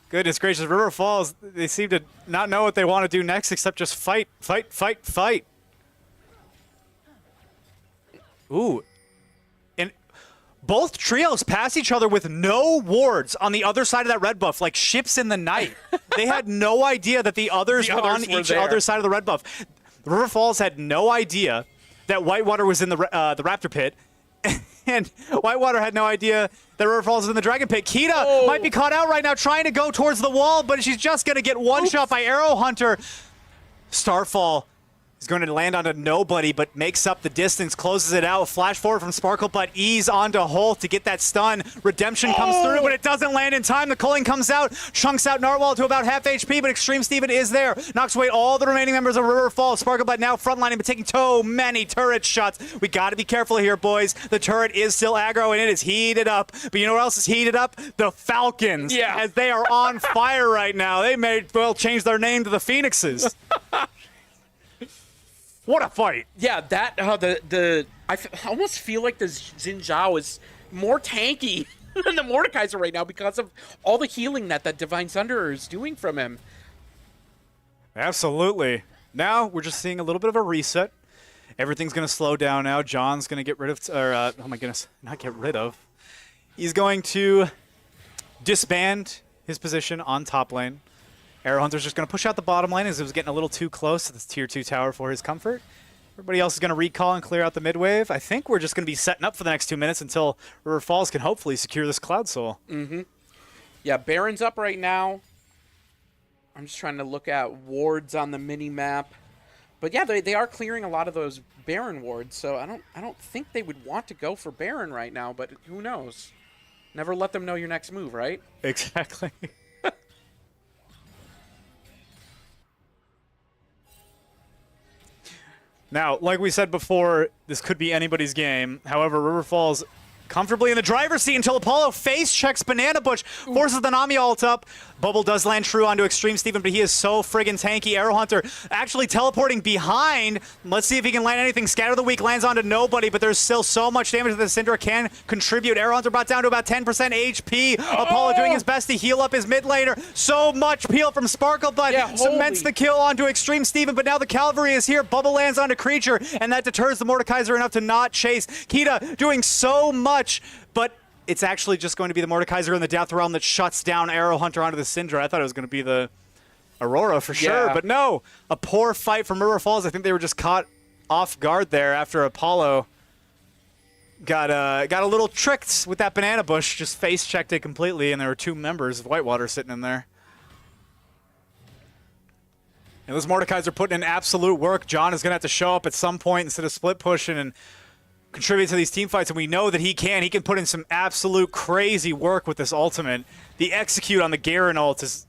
Goodness gracious, River Falls, they seem to not know what they want to do next except just fight, fight, fight, fight. Ooh. And both trios pass each other with no wards on the other side of that red buff, like ships in the night. They had no idea that the others were on each other side of the red buff. River Falls had no idea that Whitewater was in the Raptor Pit, and Whitewater had no idea that River Falls was in the Dragon Pit. Kita might be caught out right now trying to go towards the wall, but she's just going to get one-shot by Arrow Hunter. Starfall is going to land onto nobody, but makes up the distance, closes it out. Flash forward from Sparkle, but ease onto Holt to get that stun. Redemption comes through, but it doesn't land in time. The culling comes out, chunks out Narwhal to about half HP, but Extreme Steven is there. Knocks away all the remaining members of River Falls. Sparkle, but now frontlining, but taking so many turret shots. We got to be careful here, boys. The turret is still aggro, and it is heated up. But you know what else is heated up? The Falcons, as they are on fire right now. They may well change their name to the Phoenixes. What a fight! Yeah, that I almost feel like the Xin Zhao is more tanky than the Mordekaiser right now because of all the healing that Divine Thunderer is doing from him. Absolutely. Now we're just seeing a little bit of a reset. Everything's going to slow down now. John's going to get rid of, oh my goodness, not get rid of. He's going to disband his position on top lane. Arrow Hunter's just going to push out the bottom lane as it was getting a little too close to this tier 2 tower for his comfort. Everybody else is going to recall and clear out the mid wave. I think we're just going to be setting up for the next 2 minutes until River Falls can hopefully secure this Cloud Soul. Yeah, Baron's up right now. I'm just trying to look at wards on the mini map. But yeah, they are clearing a lot of those Baron wards, so I don't think they would want to go for Baron right now, but who knows? Never let them know your next move, right? Exactly. Now, like we said before, this could be anybody's game. However, River Falls comfortably in the driver's seat until Apollo face checks Banana Bush, forces the Nami ult up. Bubble does land true onto Extreme Steven, but he is so friggin' tanky. Arrow Hunter actually teleporting behind. Let's see if he can land anything. Scatter the Weak lands onto nobody, but there's still so much damage that the Syndra can contribute. Arrow Hunter brought down to about 10% HP. Apollo doing his best to heal up his mid laner. So much peel from Sparkle, but cements the kill onto Extreme Steven, but now the Cavalry is here. Bubble lands onto Creature, and that deters the Mordekaiser enough to not chase. Kita doing so much, but it's actually just going to be the Mordekaiser in the Death Realm that shuts down Arrow Hunter onto the Syndra. I thought it was going to be the Aurora for sure, but no. A poor fight from River Falls. I think they were just caught off guard there after Apollo got a little tricked with that banana bush, just face checked it completely, and there were 2 members of Whitewater sitting in there. And those Mordekaiser are putting in absolute work. John is going to have to show up at some point instead of split pushing and contribute to these team fights, and we know that he can. He can put in some absolute crazy work with this ultimate. The execute on the Garen ult is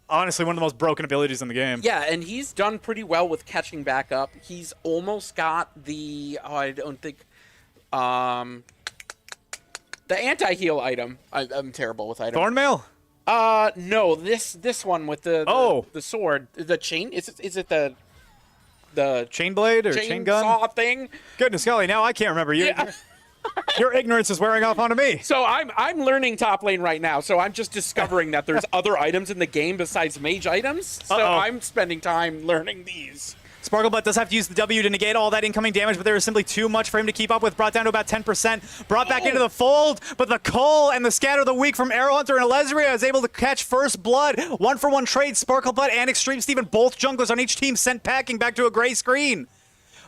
honestly one of the most broken abilities in the game. Yeah, and he's done pretty well with catching back up. He's almost got the, I don't think, the anti-heal item. I'm terrible with items. Thornmail? No, this one with the sword, the chain. Is it the Chain blade or chain gun? Saw thing? Goodness golly, now I can't remember. Your ignorance is wearing off onto me. So I'm learning top lane right now. So I'm just discovering that there's other items in the game besides mage items. So I'm spending time learning these. Sparklebutt does have to use the W to negate all that incoming damage, but there is simply too much for him to keep up with. Brought down to about 10%. Brought back into the fold, but the Cull and the Scatter of the Weak from Arrow Hunter and Alezria is able to catch first blood. 1-for-1 trade. Sparklebutt and Extreme Steven, both junglers on each team, sent packing back to a gray screen.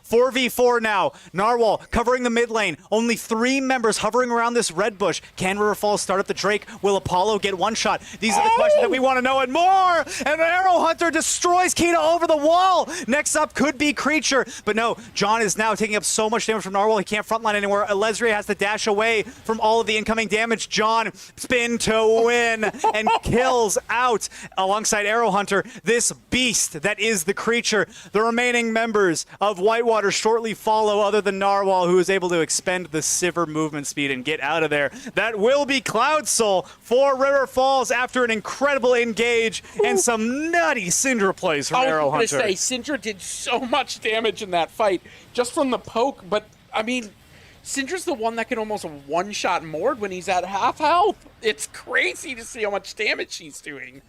4v4 now. Narwhal covering the mid lane. Only 3 members hovering around this red bush. Can River Falls start up the Drake? Will Apollo get one shot? These are the questions that we want to know and more. And Arrow Hunter destroys Kita over the wall. Next up could be Creature. But no, John is now taking up so much damage from Narwhal. He can't frontline anywhere. Alezria has to dash away from all of the incoming damage. John spin to win and kills out alongside Arrow Hunter this beast that is the Creature. The remaining members of Whitewater shortly follow, other than Narwhal, who is able to expend the Sivir movement speed and get out of there. That will be Cloud Soul for River Falls after an incredible engage and some nutty Syndra plays from Arrow Hunter. I was going to say, Syndra did so much damage in that fight just from the poke, but I mean, Syndra's the one that can almost one-shot Mord when he's at half health. It's crazy to see how much damage she's doing.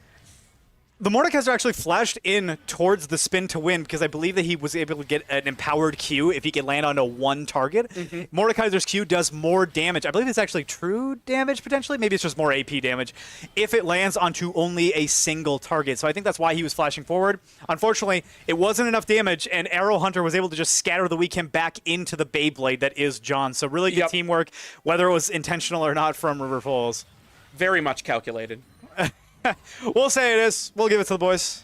The Mordekaiser actually flashed in towards the spin to win because I believe that he was able to get an empowered Q if he could land onto one target. Mordekaiser's Q does more damage. I believe it's actually true damage, potentially. Maybe it's just more AP damage if it lands onto only a single target. So I think that's why he was flashing forward. Unfortunately, it wasn't enough damage, and Arrow Hunter was able to just scatter the Weak him back into the Beyblade that is John. So really good teamwork, whether it was intentional or not from River Falls. Very much calculated. We'll say it is. We'll give it to the boys.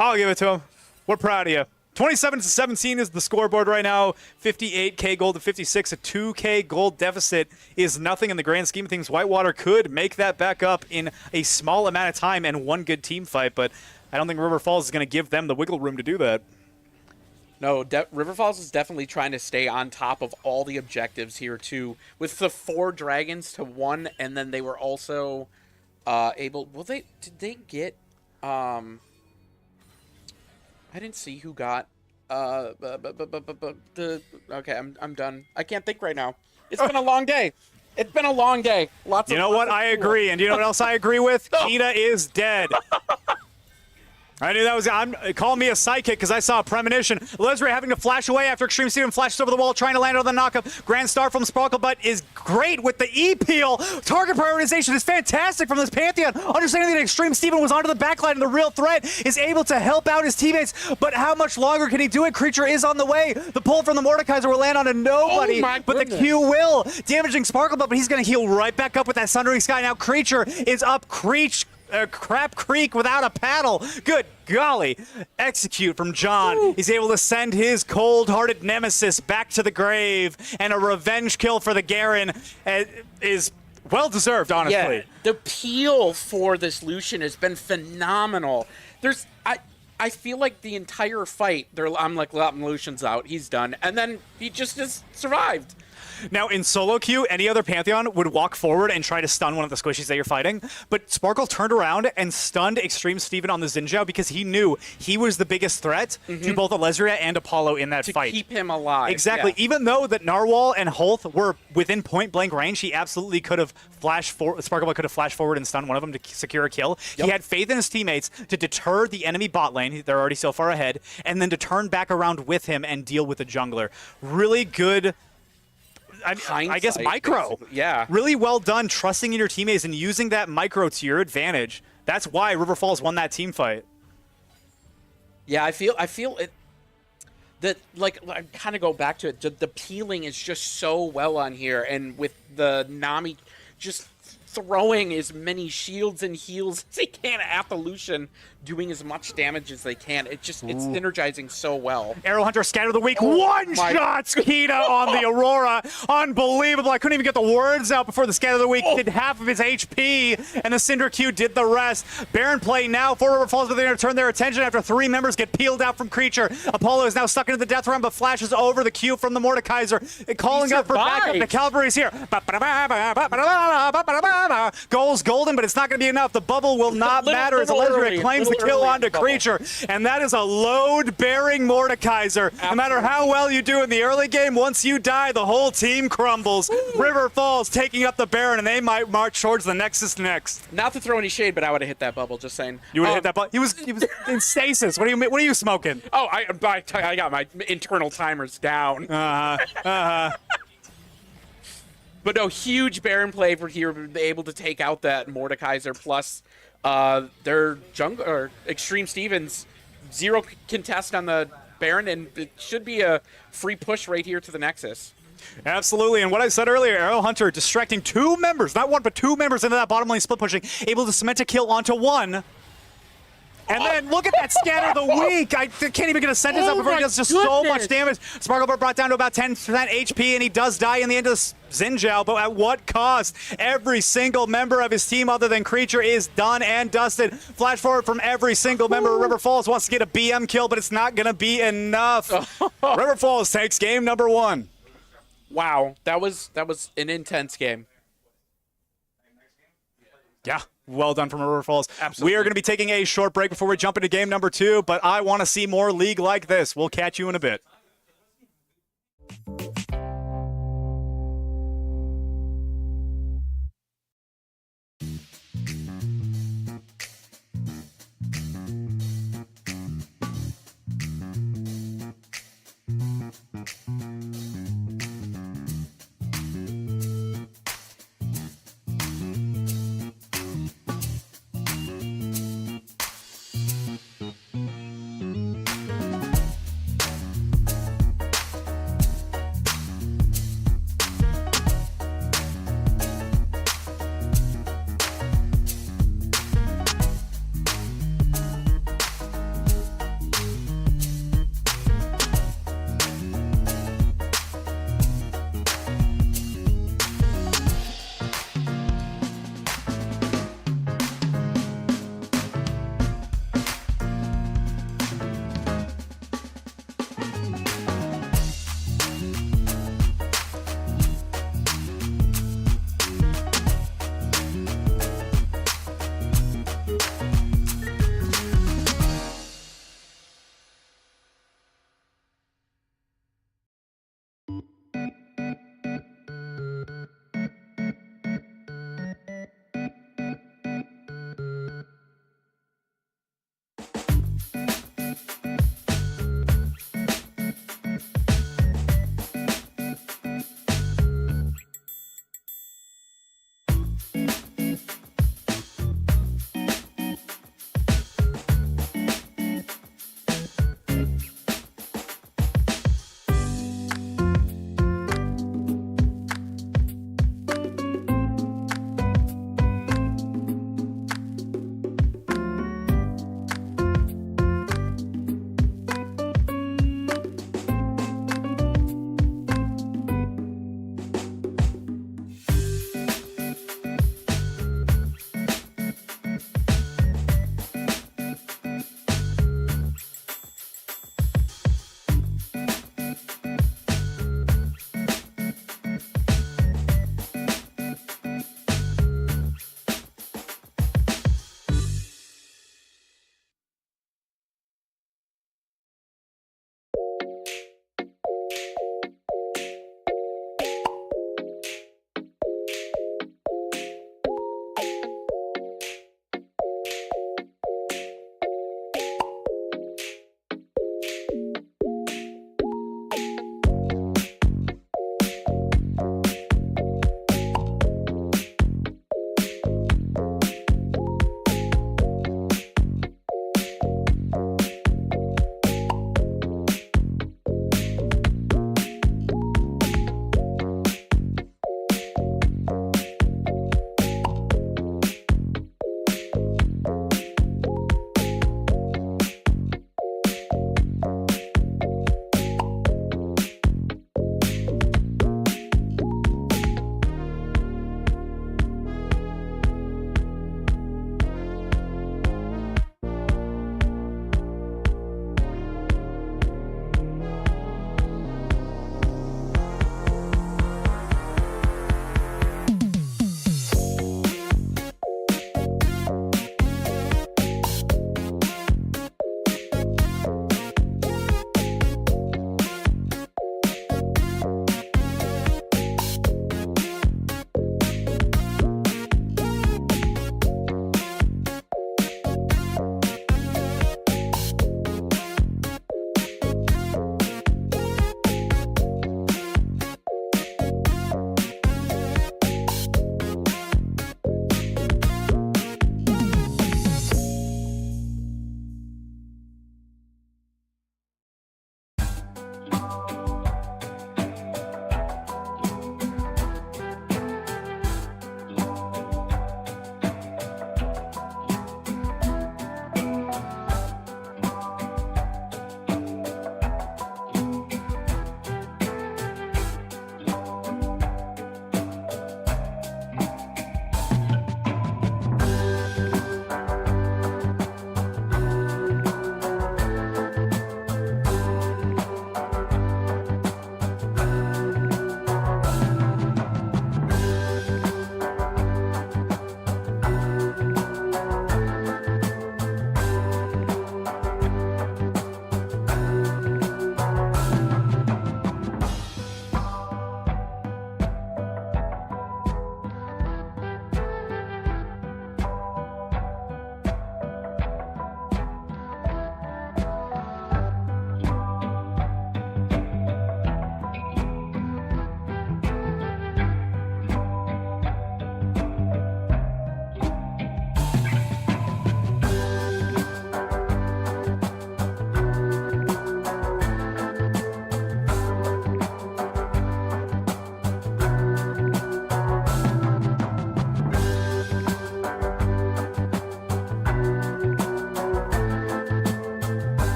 I'll give it to them. We're proud of you. 27-17 is the scoreboard right now. 58K gold to 56. A 2K gold deficit is nothing in the grand scheme of things. Whitewater could make that back up in a small amount of time and one good team fight, but I don't think River Falls is going to give them the wiggle room to do that. No, River Falls is definitely trying to stay on top of all the objectives here, too. With the 4 dragons to 1, and then they were also... able. Well, did they get? I didn't see who got. Okay, I'm done. I can't think right now. It's been a long day. It's been a long day. Lots. You know what? I agree, and you know what else I agree with? Kita is dead. I knew that was. Call me a psychic because I saw a premonition. Alezria having to flash away after Extreme Steven flashes over the wall, trying to land on the knockup. Grand Star from Sparklebutt is great with the E-peel. Target prioritization is fantastic from this Pantheon. Understanding that Extreme Steven was onto the backline and the real threat is able to help out his teammates. But how much longer can he do it? Creature is on the way. The pull from the Mordekaiser will land onto nobody, but the Q will. Damaging Sparklebutt, but he's going to heal right back up with that Sundering Sky. Now Creature is up. Crap Creek without a paddle. Good golly. Execute from John. He's able to send his cold-hearted nemesis back to the grave, and a revenge kill for the Garen is well-desered, honestly. Yeah, the peel for this Lucian has been phenomenal. I feel like the entire fight, I'm like, Lucian's out. He's done. And then he just has survived. Now, in solo queue, any other Pantheon would walk forward and try to stun one of the squishies that you're fighting, but Sparkle turned around and stunned Extreme Steven on the Xin Zhao because he knew he was the biggest threat to both Alezria and Apollo in that fight. To keep him alive. Exactly. Yeah. Even though that Narwhal and Hulth were within point-blank range, he absolutely could have Sparklebutt could have flashed forward and stunned one of them to secure a kill. Yep. He had faith in his teammates to deter the enemy bot lane, they're already so far ahead, and then to turn back around with him and deal with the jungler. Really good... I guess micro. Basically. Yeah. Really well done trusting in your teammates and using that micro to your advantage. That's why River Falls won that team fight. Yeah, I feel it. that like I kind of go back to it. The peeling is just so well on here, and with the Nami just throwing as many shields and heals as they can at the Lucian, doing as much damage as they can. It's synergizing so well. Arrow Hunter Scatter of the Week, one-shots Kita on the Aurora. Unbelievable. I couldn't even get the words out before the Scatter of the Week did half of his HP, and the Cinder Q did the rest. Baron play now for River Falls, but they're going to turn their attention after 3 members get peeled out from Creature. Apollo is now stuck into the death realm, but flashes over the Q from the Mordekaiser, calling up for backup. The Cavalry's here. Goal's golden, but it's not going to be enough. The bubble will not matter as Elizabeth claims the kill onto Creature, and that is a load-bearing Mordekaiser. Absolutely. No matter how well you do in the early game, once you die, the whole team crumbles. River Falls taking up the Baron, and they might march towards the Nexus next. Not to throw any shade, but I would have hit that bubble. Just saying. You would have hit that bubble. He was in stasis. What are you smoking? Oh, I got my internal timers down. But no, huge Baron play for here, able to take out that Mordekaiser, plus their jungle or Extreme Stevens, 0 contest on the Baron, and it should be a free push right here to the Nexus. Absolutely, and what I said earlier, Arrow Hunter distracting 2 members, not 1, but 2 members into that bottom lane split pushing, able to cement a kill onto 1. And then look at that Scatter of the Week. I can't even get a sentence out before he does just so much damage. Sparklebear brought down to about 10% HP, and he does die in the end of the Xinjiao, but at what cost? Every single member of his team other than Creature is done and dusted. Flash forward from every single member of River Falls wants to get a BM kill, but it's not going to be enough. River Falls takes game number 1. Wow, that was an intense game. Yeah. Well done from River Falls. Absolutely. We are going to be taking a short break before we jump into game number 2, but I want to see more League like this. We'll catch you in a bit.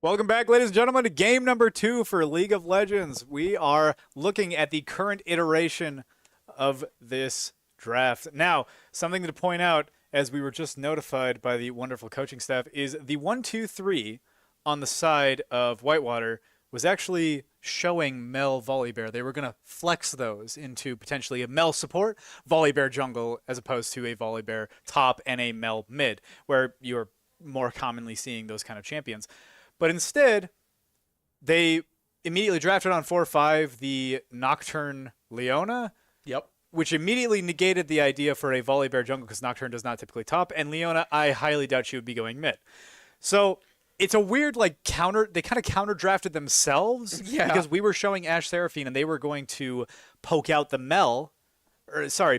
Welcome back, ladies and gentlemen, to game number 2 for League of Legends. We are looking at the current iteration of this draft. Now, something to point out, as we were just notified by the wonderful coaching staff, is the 1-2-3 on the side of Whitewater was actually showing Mel Volibear. They were going to flex those into potentially a Mel support, Volibear jungle, as opposed to a Volibear top and a Mel mid, where you're more commonly seeing those kind of champions. But instead, they immediately drafted on 4-5 the Nocturne Leona. Yep. Which immediately negated the idea for a Volibear jungle because Nocturne does not typically top, and Leona, I highly doubt she would be going mid. So it's a weird counter. They kind of counter drafted themselves because we were showing Ashe Seraphine and they were going to poke out the Mel,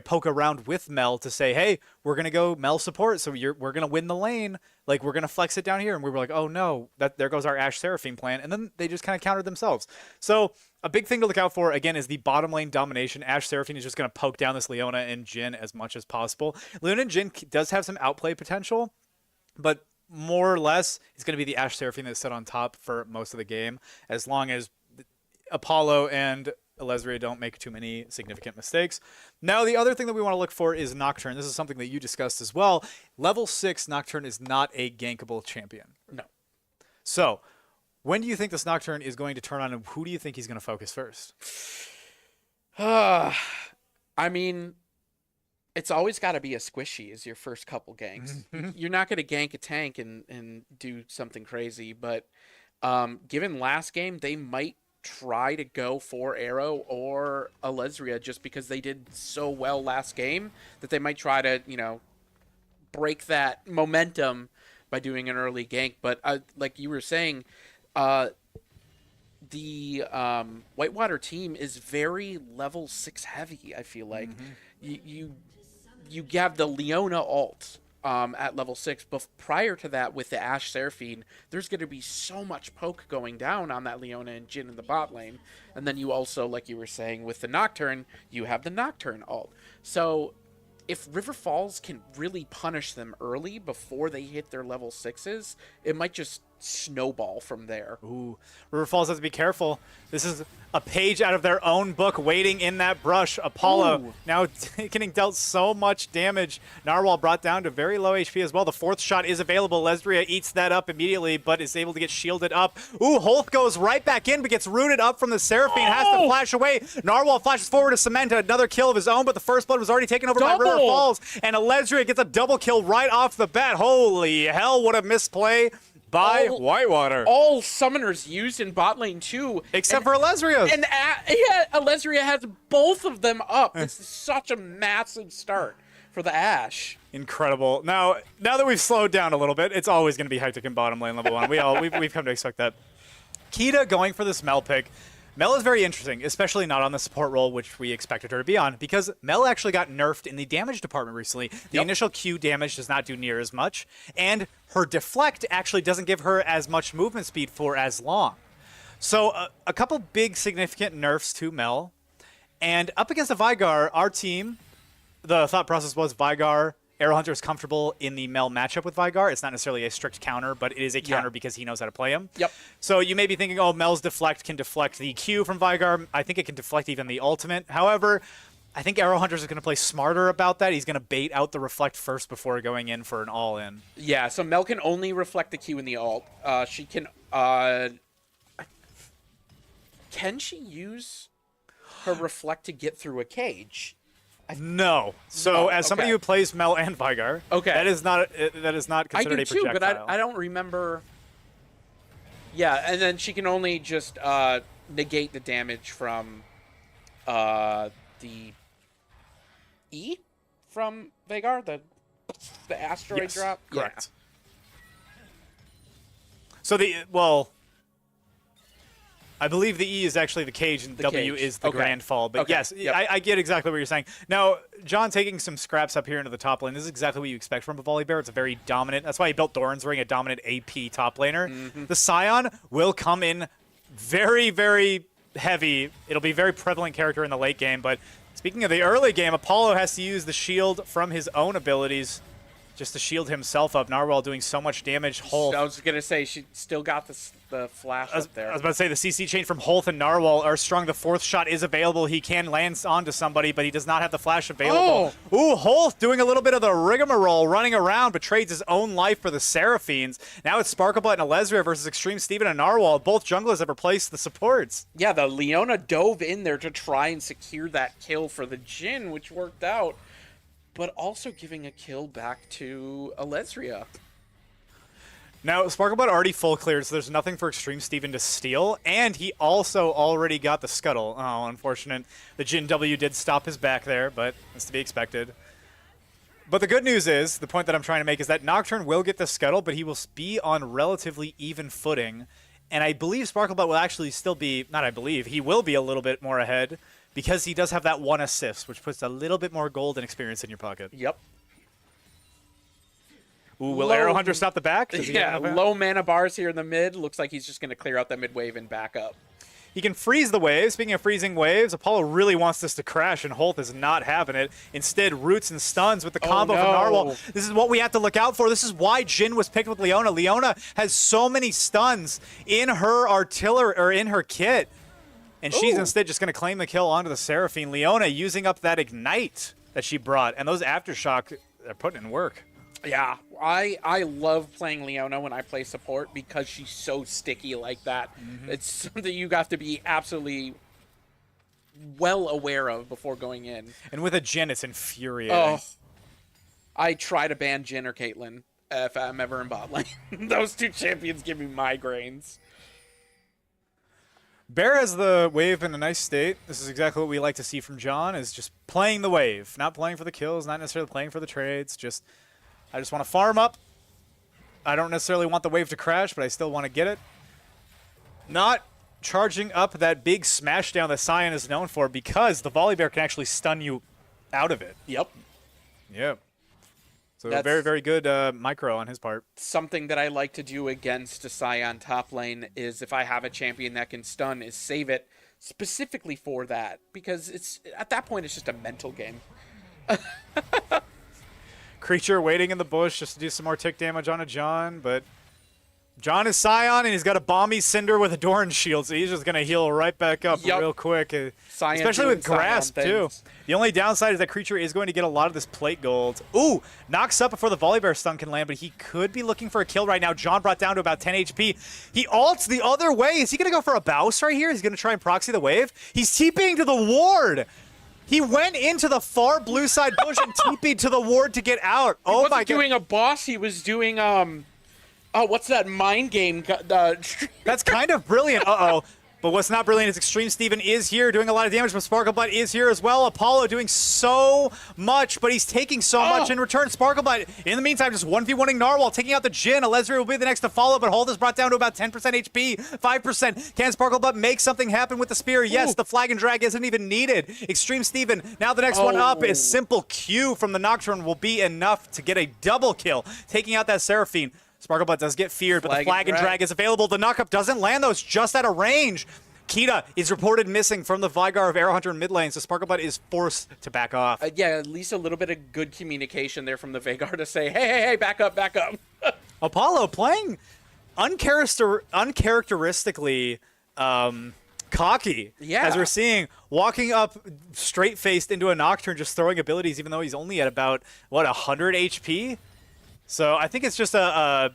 poke around with Mel to say, hey, we're gonna go Mel support, so we're gonna win the lane. Like, we're gonna flex it down here, and we were like, oh no, there goes our Ashe Seraphine plan, and then they just kind of countered themselves. So a big thing to look out for, again, is the bottom lane domination. Ashe Seraphine is just going to poke down this Leona and Jhin as much as possible. Leona and Jhin does have some outplay potential, but more or less, it's going to be the Ashe Seraphine that's set on top for most of the game, as long as Apollo and Alesria don't make too many significant mistakes. Now, the other thing that we want to look for is Nocturne. This is something that you discussed as well. Level 6 Nocturne is not a gankable champion. No. So, when do you think this Nocturne is going to turn on, and who do you think he's going to focus first? I mean, it's always got to be a squishy as your first couple ganks. You're not going to gank a tank and do something crazy, but given last game, they might try to go for Arrow or Alesria just because they did so well last game that they might try to, break that momentum by doing an early gank. But like you were saying, the Whitewater team is very level 6 heavy. I feel like you have the Leona ult at level 6, but prior to that with the Ashe Seraphine, there's going to be so much poke going down on that Leona and Jhin in the bot lane, and then you also, like you were saying, with the Nocturne, you have the Nocturne ult. So if River Falls can really punish them early before they hit their level 6s, it might just snowball from there. Ooh, River Falls has to be careful. This is a page out of their own book waiting in that brush. Apollo now getting dealt so much damage. Narwhal brought down to very low HP as well. The 4th shot is available. Lesdria eats that up immediately, but is able to get shielded up. Ooh, Holt goes right back in, but gets rooted up from the Seraphine. Has to flash away. Narwhal flashes forward to cement another kill of his own, but the first blood was already taken over by River Falls, and Lesdria gets a double kill right off the bat. Holy hell, what a misplay by Whitewater. All summoners used in bot lane too. Except for Alesria. And Alesria has both of them up. This is such a massive start for the Ashe. Incredible. Now that we've slowed down a little bit, it's always going to be hectic in bottom lane level 1. We've come to expect that. Kita going for this Mel pick. Mel is very interesting, especially not on the support role, which we expected her to be on, because Mel actually got nerfed in the damage department recently. The initial Q damage does not do near as much, and her deflect actually doesn't give her as much movement speed for as long. So a couple big significant nerfs to Mel, and up against a Vygar, our team, the thought process was Vygar, Arrow Hunter is comfortable in the Mel matchup with Vygar. It's not necessarily a strict counter, but it is a counter because he knows how to play him. Yep. So you may be thinking, oh, Mel's deflect can deflect the Q from Vygar. I think it can deflect even the ultimate. However, I think Arrow Hunter is going to play smarter about that. He's going to bait out the reflect first before going in for an all-in. Yeah, so Mel can only reflect the Q in the ult. She can... can she use her reflect to get through a cage? No. So as somebody who plays Mel and Vygar, that is not considered a projectile. But I don't remember. Yeah, and then she can only just negate the damage from the E from Vygar, the asteroid drop. Correct. Yeah. So I believe the E is actually the cage and W is the grand fall. But yes, I get exactly what you're saying. Now, John taking some scraps up here into the top lane. This is exactly what you expect from a Volibear. It's a very dominant. That's why he built Doran's Ring, a dominant AP top laner. The Scion will come in very, very heavy. It'll be a very prevalent character in the late game. But speaking of the early game, Apollo has to use the shield from his own abilities just to shield himself up. Narwhal doing so much damage. I was going to say, she still got the flash I was up there. about to say the CC chain from Holt and Narwhal are strong. The fourth shot is available. He can land onto somebody, but he does not have the flash available. Ooh, Holt doing a little bit of the rigmarole, running around, but trades his own life for the Seraphines. Now it's Sparklebutt and Alezria versus Extreme Steven and Narwhal. Both junglers have replaced the supports. Yeah, the Leona dove in there to try and secure that kill for the Jhin, which worked out, but also giving a kill back to Alezria. Now, Sparklebutt already full cleared, so there's nothing for Extreme Steven to steal, and he also already got the Scuttle. Oh, unfortunate. The Jhin W did stop his back there, but that's to be expected. But the good news is, the point that I'm trying to make is that Nocturne will get the Scuttle, but he will be on relatively even footing. And I believe Sparklebutt will actually still be, not I believe, he will be a little bit more ahead because he does have that 1 assist, which puts a little bit more gold and experience in your pocket. Yep. Ooh, will Arrow Hunter stop the back? Yeah, low mana bars here in the mid. Looks like he's just going to clear out that mid wave and back up. He can freeze the waves. Speaking of freezing waves, Apollo really wants this to crash, and Holt is not having it. Instead, roots and stuns with the combo from Narwhal. This is what we have to look out for. This is why Jhin was picked with Leona. Leona has so many stuns in her artillery, or in her kit, and she's instead just going to claim the kill onto the Seraphine. Leona using up that Ignite that she brought, and those Aftershock, they're putting in work. Yeah, I love playing Leona when I play support because she's so sticky like that. It's something you have to be absolutely well aware of before going in. And with a Jhin, it's infuriating. Oh, I try to ban Jhin or Caitlyn if I'm ever in bot lane. Those two champions give me migraines. Bear has the wave in a nice state. This is exactly what we like to see from John, is just playing the wave. Not playing for the kills, not necessarily playing for the trades, I just want to farm up. I don't necessarily want the wave to crash, but I still want to get it. Not charging up that big smash down that Sion is known for because the Volley Bear can actually stun you out of it. Yep. Yep. So That's very, very good micro on his part. Something that I like to do against a Sion top lane is if I have a champion that can stun is save it specifically for that because it's at that point it's just a mental game. Creature waiting in the bush just to do some more tick damage on a John, but John is Sion, and he's got a Bomby Cinder with a Doran Shield, so he's just going to heal right back up real quick. Especially with Grasp, too. The only downside is that Creature is going to get a lot of this plate gold. Ooh, knocks up before the Volley Bear stun can land, but he could be looking for a kill right now. John brought down to about 10 HP. He ults the other way. Is he going to go for a Bouse right here? He's going to try and proxy the wave. He's TPing to the ward. He went into the far blue side bush and TP'd to the ward to get out. He wasn't doing a boss. He was doing, what's that mind game? That's kind of brilliant. Uh-oh. But what's not brilliant is Extreme Steven is here doing a lot of damage, but Sparklebutt is here as well. Apollo doing so much, but he's taking so much in return. Sparklebutt, in the meantime, just 1v1ing Narwhal, taking out the Jhin. Alezria will be the next to follow, but Holt is brought down to about 10% HP, 5%. Can Sparklebutt make something happen with the spear? Yes, the flag and drag isn't even needed. Extreme Steven, now the next one up is Simple Q from the Nocturne will be enough to get a double kill, taking out that Seraphine. Sparklebutt does get feared, but the flag and drag is available. The knockup doesn't land, though. It's just out of range. Kita is reported missing from the Vygar of Arrow Hunter in mid lane, so Sparklebutt is forced to back off. Yeah, at least a little bit of good communication there from the Vygar to say, hey, back up, back up. Apollo playing uncharacteristically cocky, as we're seeing, walking up straight-faced into a Nocturne, just throwing abilities, even though he's only at about, 100 HP? So I think it's just a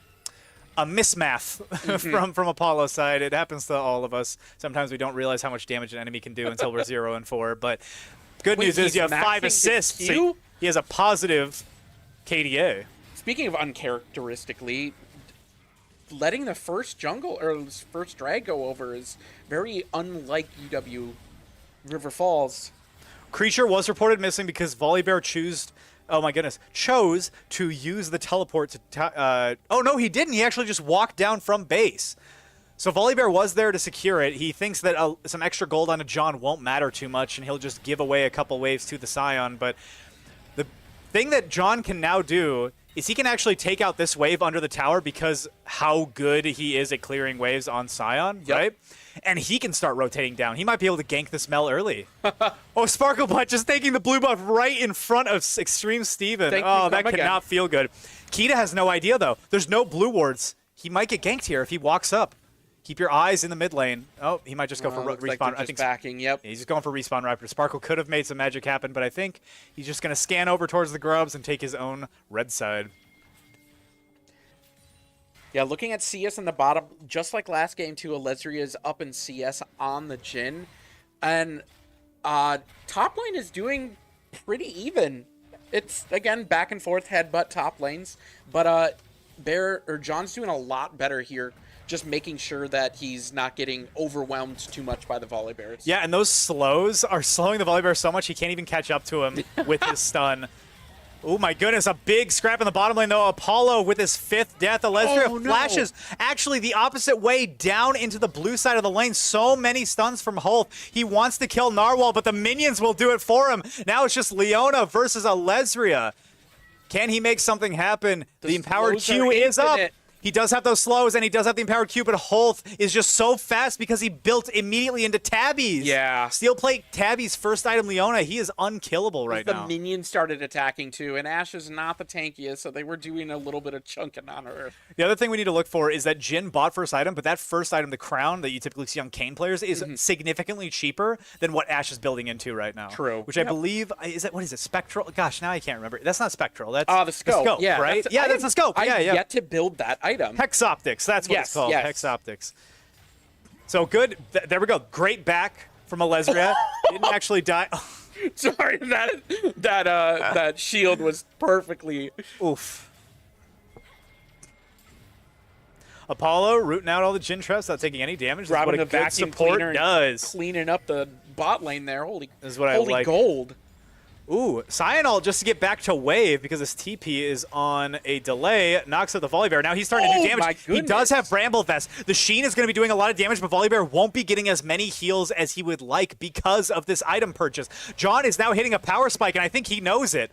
mismath from Apollo's side. It happens to all of us. Sometimes we don't realize how much damage an enemy can do until we're 0-4. But good news is you have 5 assists. So he has a positive KDA. Speaking of uncharacteristically, letting the first jungle or first drag go over is very unlike UW River Falls. Creature was reported missing because Volleybear chose to use the teleport to... oh, no, he didn't. He actually just walked down from base. So Volleybear was there to secure it. He thinks that some extra gold on a John won't matter too much, and he'll just give away a couple waves to the Sion. But the thing that John can now do is he can actually take out this wave under the tower because how good he is at clearing waves on Sion, right? And he can start rotating down. He might be able to gank the smell early. Oh, Sparklebutt just taking the blue buff right in front of Extreme Steven. That could not feel good. Kita has no idea, though. There's no blue wards. He might get ganked here if he walks up. Keep your eyes in the mid lane. Oh, he might just go for Looks respawn. like they're I just think backing. Yep. he's just going for respawn Raptor. Sparkle could have made some magic happen, but I think he's just going to scan over towards the grubs and take his own red side. Yeah, looking at CS in the bottom, just like last game too, Alesria is up in CS on the Jhin. And top lane is doing pretty even. It's, again, back and forth headbutt top lanes. But John's doing a lot better here, just making sure that he's not getting overwhelmed too much by the volley bears. Yeah, and those slows are slowing the volley bear so much he can't even catch up to him with his stun. Oh my goodness, a big scrap in the bottom lane though. Apollo with his 5th death. Alesria flashes actually the opposite way down into the blue side of the lane. So many stuns from Holt. He wants to kill Narwhal, but the minions will do it for him. Now it's just Leona versus Alesria. Can he make something happen? The empowered Q is up. He does have those slows, and he does have the empowered Q, but Holt is just so fast because he built immediately into Tabbies. Yeah. Steel Plate Tabby's first item, Leona, he is unkillable right now. The minions started attacking too, and Ashe is not the tankiest, so they were doing a little bit of chunking on her. The other thing we need to look for is that Jhin bought first item, but that first item, the crown that you typically see on Kayn players, is significantly cheaper than what Ashe is building into right now. True. Which I believe, what is it, Spectral? Gosh, now I can't remember. That's not Spectral. That's the scope. Yeah, right? That's the scope. I've yet to build that item. Hex Optics, that's what it's called. Yes. Hex Optics. So good. There we go. Great back from Alesria. Didn't actually die. Sorry, that shield was perfectly. Oof. Apollo rooting out all the Jhin traps, not taking any damage. This is what a the good vacuum support cleaner does. Cleaning up the bot lane there. Holy, this is what holy I like. Gold. Ooh, Cyanol just to get back to wave because his TP is on a delay, knocks out the Volley Bear. Now he's starting to do damage. My goodness. He does have Bramble Vest. The Sheen is going to be doing a lot of damage, but Volley Bear won't be getting as many heals as he would like because of this item purchase. John is now hitting a power spike, and I think he knows it.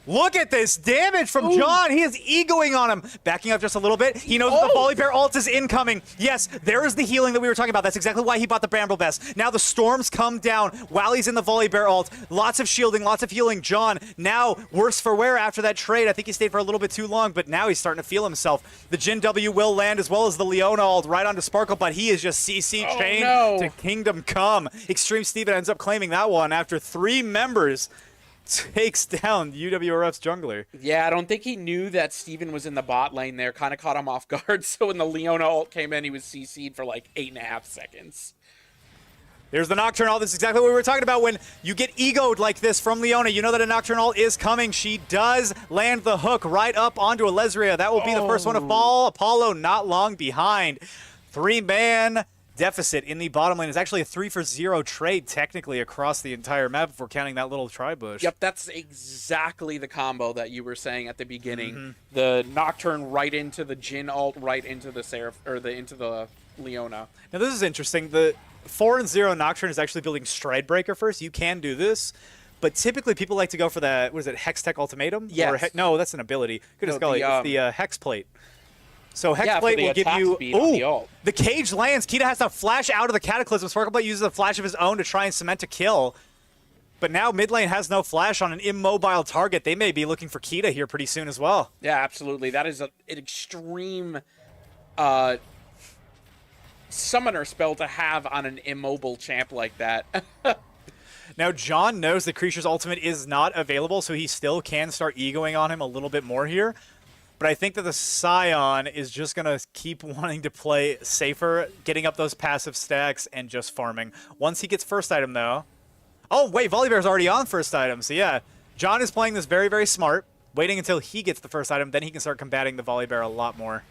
Look at this damage from John. He is egoing on him. Backing up just a little bit. He knows that the Volley Bear ult is incoming. Yes, there is the healing that we were talking about. That's exactly why he bought the Bramble Vest. Now the storms come down while he's in the Volley Bear ult. Lots of shielding, lots of healing. John, now worse for wear after that trade. I think he stayed for a little bit too long, but now he's starting to feel himself. The Jhin W will land as well as the Leona ult right onto Sparkle, but he is just CC chained to Kingdom Come. Extreme Steven ends up claiming that one after 3 members takes down UWRF's jungler. Yeah, I don't think he knew that Steven was in the bot lane there. Kind of caught him off guard. So when the Leona ult came in, he was CC'd for like 8.5 seconds. There's the Nocturne ult. This is exactly what we were talking about. When you get egoed like this from Leona, you know that a Nocturne ult is coming. She does land the hook right up onto Alesria. That will be the first one to fall. Apollo not long behind. 3-man deficit in the bottom lane. Is actually a 3-for-0 trade technically across the entire map if we're counting that little tri-bush. Yep, that's exactly the combo that you were saying at the beginning. The Nocturne right into the Jhin ult, right into the into the Leona. Now this is interesting. The 4-0 Nocturne is actually building Stridebreaker first. You can do this, but typically people like to go for the, what is it, Hextech Ultimatum? Yes. Or no, that's an ability. Goodness golly, it's the Hex Plate. So Yeah, Hexblade will give you. The cage lands. Kita has to flash out of the Cataclysm. Sparkleblade uses a flash of his own to try and cement a kill. But now mid lane has no flash on an immobile target. They may be looking for Kita here pretty soon as well. Yeah, absolutely. That is an extreme summoner spell to have on an immobile champ like that. Now, John knows that Creature's ultimate is not available, so he still can start egoing on him a little bit more here. But I think that the Scion is just going to keep wanting to play safer, getting up those passive stacks, and just farming. Once he gets first item, though... Oh, wait, Volley Bear's already on first item. So, yeah, John is playing this very, very smart, waiting until he gets the first item. Then he can start combating the Volley Bear a lot more.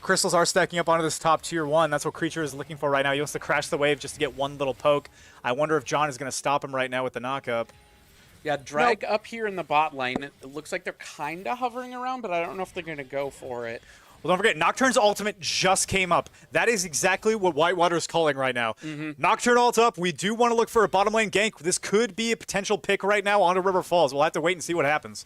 Crystals are stacking up onto this top tier 1. That's what Creature is looking for right now. He wants to crash the wave just to get one little poke. I wonder if John is going to stop him right now with the knockup. Yeah, drag up here in the bot lane. It looks like they're kind of hovering around, but I don't know if they're going to go for it. Well, don't forget, Nocturne's ultimate just came up. That is exactly what Whitewater is calling right now. Nocturne ult up. We do want to look for a bottom lane gank. This could be a potential pick right now onto River Falls. We'll have to wait and see what happens.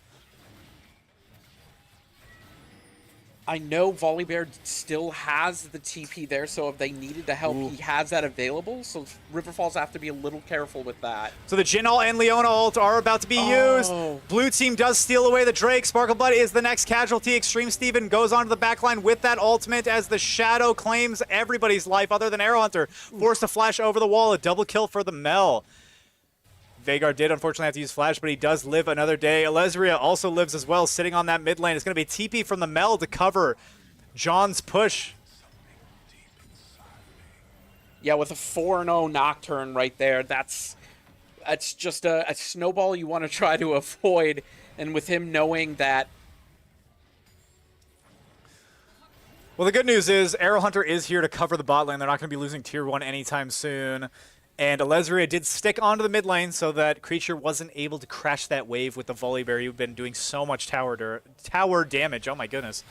I know Volibear still has the TP there, so if they needed to help, he has that available. So River Falls have to be a little careful with that. So the Jhin ult and Leona ult are about to be used. Blue team does steal away the Drake. Sparkleblood is the next casualty. Extreme Steven goes onto the backline with that ultimate as the Shadow claims everybody's life other than Arrow Hunter. Forced to flash over the wall. A double kill for the Mel. Vhagar did unfortunately have to use Flash, but he does live another day. Alezria also lives as well, sitting on that mid lane. It's going to be TP from the Mel to cover John's push. Yeah, with a 4-0 Nocturne right there, that's just a snowball you want to try to avoid. And with him knowing that... Well, the good news is Arrow Hunter is here to cover the bot lane. They're not going to be losing tier 1 anytime soon. And Alezria did stick onto the mid lane so that Creature wasn't able to crash that wave with the Volibear. You've been doing so much tower damage. Oh my goodness.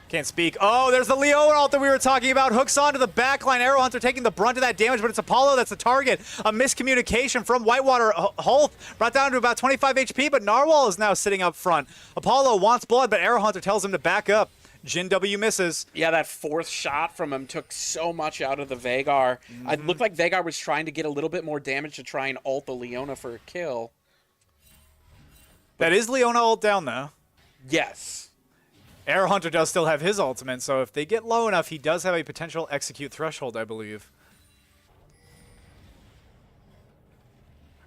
Can't speak. Oh, there's the Leona ult that we were talking about. Hooks onto the backline. Arrow Hunter taking the brunt of that damage, but it's Apollo that's the target. A miscommunication from Whitewater. Hulth brought down to about 25 HP, but Narwhal is now sitting up front. Apollo wants blood, but Arrow Hunter tells him to back up. Jhin W misses. Yeah, that fourth shot from him took so much out of the Vhagar. It looked like Vhagar was trying to get a little bit more damage to try and ult the Leona for a kill. That is Leona ult down, though. Yes. Arrow Hunter does still have his ultimate, so if they get low enough, he does have a potential execute threshold, I believe.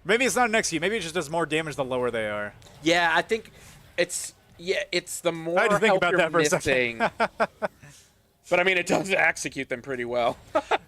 Maybe it's not an execute. Maybe it just does more damage the lower they are. Yeah, I think it's... Yeah, it's the more I had to think help about you're that for a second. missing. But, I mean, it does execute them pretty well.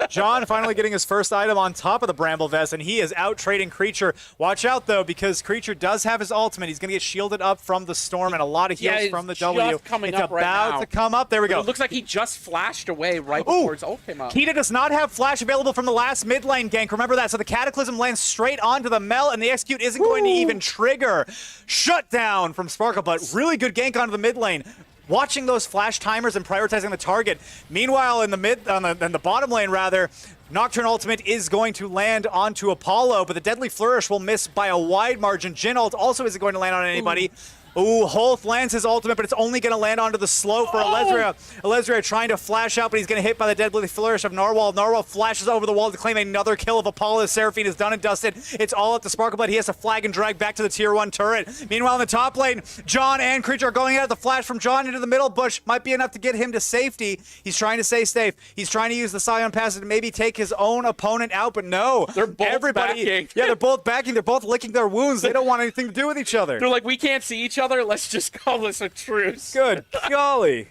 John finally getting his first item on top of the Bramble Vest, and he is out trading Creature. Watch out, though, because Creature does have his ultimate. He's going to get shielded up from the Storm and a lot of heals from the W. Coming it's up right about now. to come up. There we go. It looks like he just flashed away right before his ult came up. Kita does not have Flash available from the last mid lane gank. Remember that. So the Cataclysm lands straight onto the Mel, and the execute isn't going to even trigger. Shutdown from Sparkleblood. Really good gank onto the mid lane. Watching those flash timers and prioritizing the target. Meanwhile, in the bottom lane, rather, Nocturne ultimate is going to land onto Apollo, but the Deadly Flourish will miss by a wide margin. Jhin ult also isn't going to land on anybody. Ooh, Hulth lands his ultimate, but it's only going to land onto the slow for Alezria. Alezria trying to flash out, but he's going to hit by the Deadly Flourish of Narwhal. Narwhal flashes over the wall to claim another kill of Apollo. Seraphine is done and dusted. It's all up to Sparkleblood. He has to flag and drag back to the tier 1 turret. Meanwhile, in the top lane, John and Creature are going at the flash from John into the middle bush. Might be enough to get him to safety. He's trying to stay safe. He's trying to use the Scion passive to maybe take his own opponent out, but no. They're both backing. Yeah, they're both backing. They're both licking their wounds. They don't want anything to do with each other. They're like, we can't see each other. Let's just call this a truce. Good golly.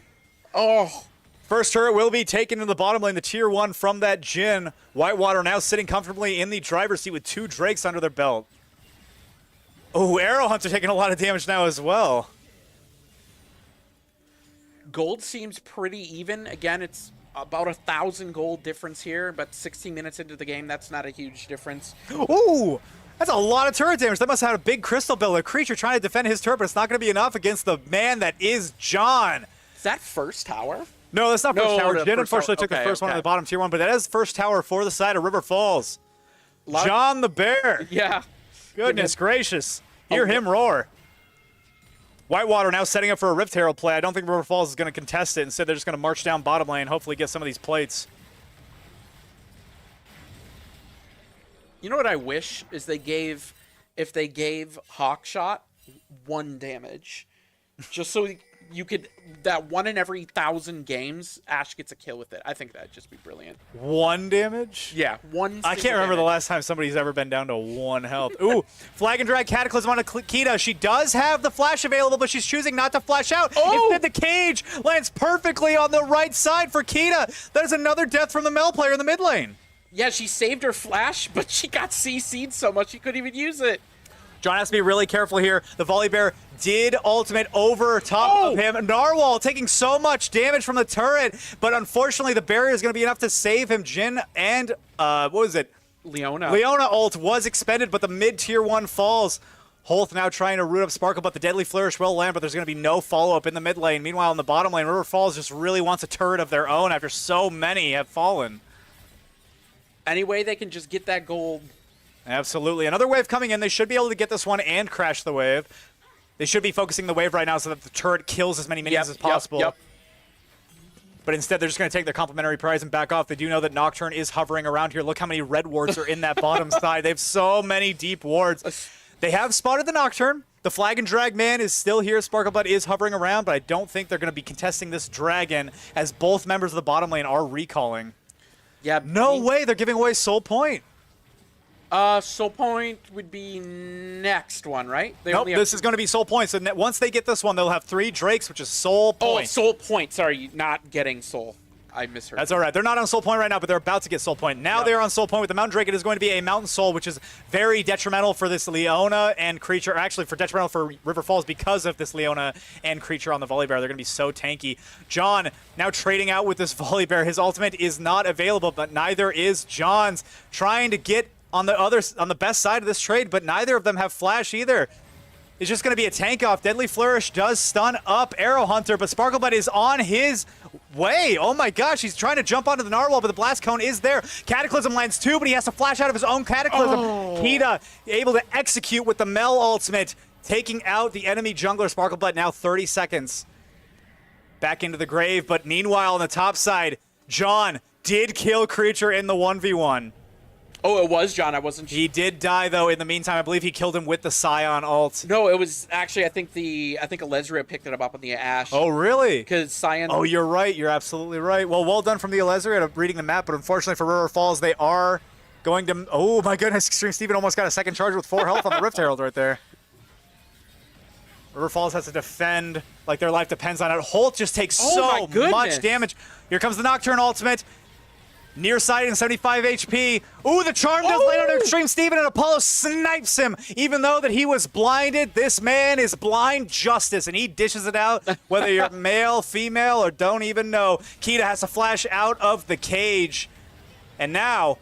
Oh. First turret will be taken in the bottom lane, the tier 1 from that Jhin. Whitewater now sitting comfortably in the driver's seat with 2 Drakes under their belt. Oh, Arrow Hunter taking a lot of damage now as well. Gold seems pretty even. Again, it's about 1,000 gold difference here, but 16 minutes into the game, that's not a huge difference. Ooh, that's a lot of turret damage. That must have had a big crystal build. A Creature trying to defend his turret, but it's not going to be enough against the man that is John. Is that first tower? No, that's not first tower. Jhin unfortunately took the first one on the bottom tier 1, but that is first tower for the side of River Falls. John the Bear. Yeah. Goodness gracious. Hear him roar. Whitewater now setting up for a Rift Herald play. I don't think River Falls is going to contest it. Instead, they're just going to march down bottom lane, hopefully get some of these plates. You know what I wish is if they gave Hawkshot 1 damage, just so you could, that 1 in every 1,000 games, Ashe gets a kill with it. I think that'd just be brilliant. 1 damage? Yeah, 1. I can't remember the last time somebody's ever been down to 1 health. Ooh, flag and drag Cataclysm on Kita. She does have the flash available, but she's choosing not to flash out. Instead, the cage lands perfectly on the right side for Kita. That is another death from the Mel player in the mid lane. Yeah, she saved her flash, but she got CC'd so much she couldn't even use it. John has to be really careful here. The Volibear did ultimate over top of him. Narwhal taking so much damage from the turret, but unfortunately the barrier is going to be enough to save him. Jhin and, what was it? Leona ult was expended, but the mid-tier 1 falls. Hulth now trying to root up Sparkle, but the Deadly Flourish will land, but there's going to be no follow-up in the mid lane. Meanwhile, in the bottom lane, River Falls just really wants a turret of their own after so many have fallen. Any way they can just get that gold. Absolutely. Another wave coming in. They should be able to get this one and crash the wave. They should be focusing the wave right now so that the turret kills as many minions as possible. Yep. But instead, they're just going to take their complimentary prize and back off. They do know that Nocturne is hovering around here. Look how many red wards are in that bottom side. They have so many deep wards. They have spotted the Nocturne. The Flag and Drag man is still here. Sparkleblood is hovering around, but I don't think they're going to be contesting this Dragon as both members of the bottom lane are recalling. Yeah. No way they're giving away Soul Point. Soul Point would be next one, right? Nope, this is going to be Soul Point. So once they get this one, they'll have 3 Drakes, which is Soul Point. Oh, Soul Point. Sorry, not getting Soul. I misheard. That's all right. They're not on Soul Point right now, but they're about to get Soul Point. Now they're on Soul Point with the Mountain Drake. It is going to be a Mountain Soul, which is very detrimental for this Leona and Creature. Actually, for detrimental for River Falls because of this Leona and Creature on the Volibear. They're going to be so tanky. John now trading out with this Volibear. His ultimate is not available, but neither is John's. Trying to get on the best side of this trade, but neither of them have flash either. It's just going to be a tank off. Deadly Flourish does stun up Arrow Hunter, but Sparkleblood is on his way. Oh my gosh, he's trying to jump onto the Narwhal, but the Blast Cone is there. Cataclysm lands too, but he has to flash out of his own Cataclysm. Kita able to execute with the Mel ultimate, taking out the enemy jungler. Sparkleblood now 30 seconds. Back into the grave, but meanwhile on the top side, John did kill Creature in the 1v1. Oh, it was John. I wasn't sure. He did die, though, in the meantime. I believe he killed him with the Scion ult. No, it was actually, I think Alezria picked it up on the Ashe. Oh, really? Because Scion... Oh, you're right. You're absolutely right. Well done from the Alezria at reading the map, but unfortunately for River Falls, they are going to... Oh, my goodness. Extreme Steven almost got a second charge with 4 health on the Rift Herald right there. River Falls has to defend like their life depends on it. Holt just takes so much damage. Here comes the Nocturne ultimate. Near side and 75 HP. Ooh, the charm does land on Extreme Steven, and Apollo snipes him. Even though that he was blinded, this man is blind justice, and he dishes it out, whether you're male, female, or don't even know. Kita has to flash out of the cage. And now,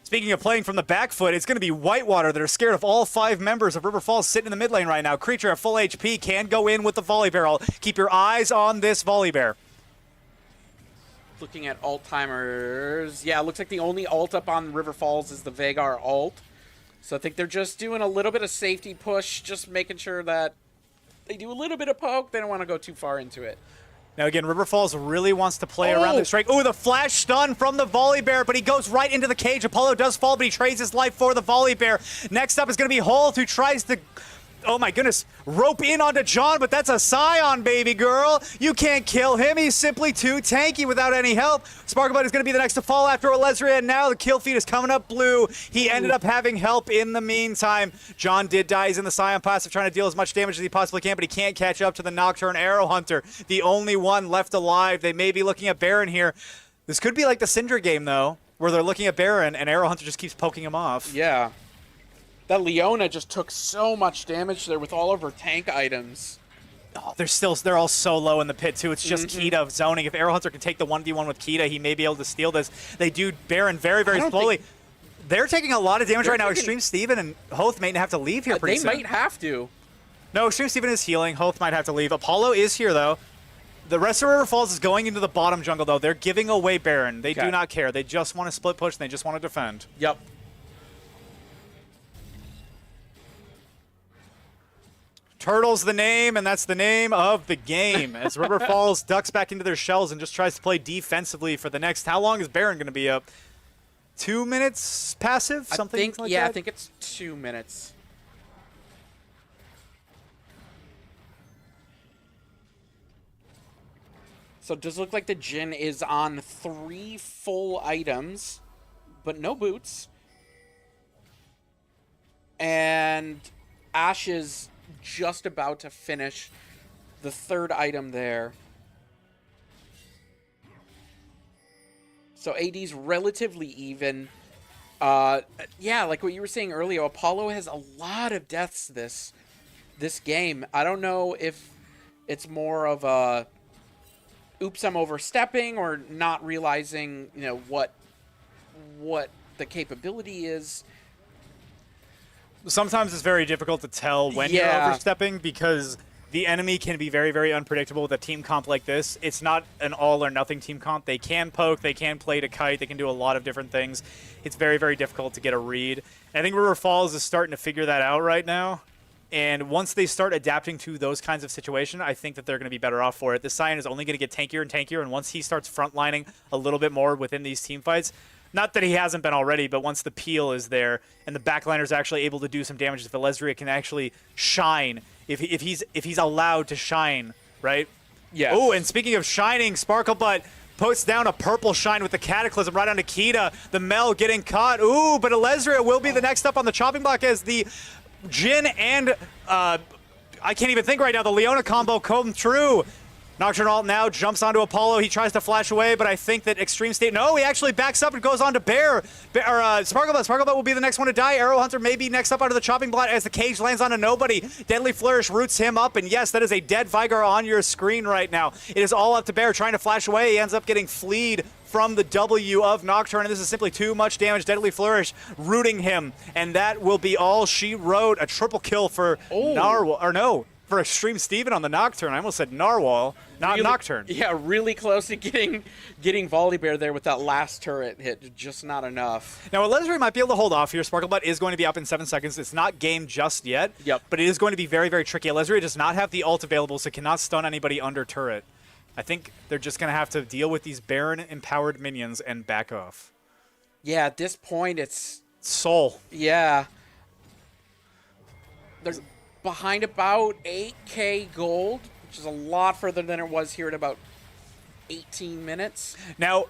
speaking of playing from the back foot, it's going to be Whitewater that are scared of all 5 members of River Falls sitting in the mid lane right now. Creature at full HP can go in with the Volibear ult. Keep your eyes on this Volibear. Looking at alt timers, yeah, it looks like the only ult up on River Falls is the Veigar ult. So I think they're just doing a little bit of safety push, just making sure that they do a little bit of poke. They don't want to go too far into it. Now again, River Falls really wants to play around the strike. Ooh, the flash stun from the Volibear, but he goes right into the cage. Apollo does fall, but he trades his life for the Volibear. Next up is going to be Holt, who tries to... Oh my goodness, rope in onto John, but that's a Scion, baby girl. You can't kill him. He's simply too tanky without any help. Sparkleblood is going to be the next to fall after Alezria, and now the kill feed is coming up blue. He ended up having help in the meantime. John did die. He's in the Scion passive, trying to deal as much damage as he possibly can, but he can't catch up to the Nocturne Arrow Hunter, the only one left alive. They may be looking at Baron here. This could be like the Syndra game, though, where they're looking at Baron, and Arrow Hunter just keeps poking him off. Yeah. That Leona just took so much damage there with all of her tank items. Oh, they're all so low in the pit, too. It's just Kita zoning. If Arrow Hunter can take the 1v1 with Kita, he may be able to steal this. They do Baron very, very slowly. They're taking a lot of damage right now. Extreme Steven and Hoth may have to leave here pretty soon. They might have to. No, Extreme Steven is healing. Hoth might have to leave. Apollo is here, though. The rest of River Falls is going into the bottom jungle, though. They're giving away Baron. They do not care. They just want to split push, and they just want to defend. Yep. Turtle's the name, and that's the name of the game. As River Falls ducks back into their shells and just tries to play defensively for the next... How long is Baron going to be up? 2 minutes passive? Something like that? Yeah, I think it's 2 minutes. So it does look like the Jhin is on 3 full items, but no boots. And Ashe is just about to finish the 3rd item there. So AD's relatively even. Yeah, like what you were saying earlier, Apollo has a lot of deaths this game. I don't know if it's more of a oops, I'm overstepping, or not realizing, you know, what the capability is. Sometimes it's very difficult to tell when you're overstepping because the enemy can be very, very unpredictable with a team comp like this. It's not an all or nothing team comp. They can poke, they can play to kite, they can do a lot of different things. It's very, very difficult to get a read. And I think River Falls is starting to figure that out right now. And once they start adapting to those kinds of situations, I think that they're going to be better off for it. The Cyan is only going to get tankier and tankier, and once he starts frontlining a little bit more within these team fights, not that he hasn't been already, but once the peel is there and the backliner is actually able to do some damage, if Alesria can actually shine, if he's allowed to shine, right? Yeah. Oh, and speaking of shining, Sparklebutt puts down a purple shine with the Cataclysm right onto Kita. The Mel getting caught. Ooh, but Alesria will be the next up on the chopping block as the Jin and I can't even think right now. The Leona combo come true. Nocturne Alt now jumps onto Apollo. He tries to flash away, but I think that Extreme State... No, he actually backs up and goes on to Sparklebutt. Sparklebutt will be the next one to die. Arrow Hunter may be next up onto the chopping block as the cage lands onto nobody. Deadly Flourish roots him up, and yes, that is a dead Vigar on your screen right now. It is all up to Bear trying to flash away. He ends up getting fleed from the W of Nocturne, and this is simply too much damage. Deadly Flourish rooting him, and that will be all she wrote. A triple kill for Narwhal, or no, for Extreme Steven on the Nocturne. I almost said Narwhal, not really, Nocturne. Yeah, really close to getting Volley Bear there with that last turret hit. Just not enough. Now, Alesria might be able to hold off here. Sparklebutt is going to be up in 7 seconds. It's not game just yet, but it is going to be very, very tricky. Alesria does not have the ult available, so cannot stun anybody under turret. I think they're just going to have to deal with these Baron-empowered minions and back off. Yeah, at this point, it's... Soul. Yeah. They're behind about 8k gold, which is a lot further than it was here in about 18 minutes. Now,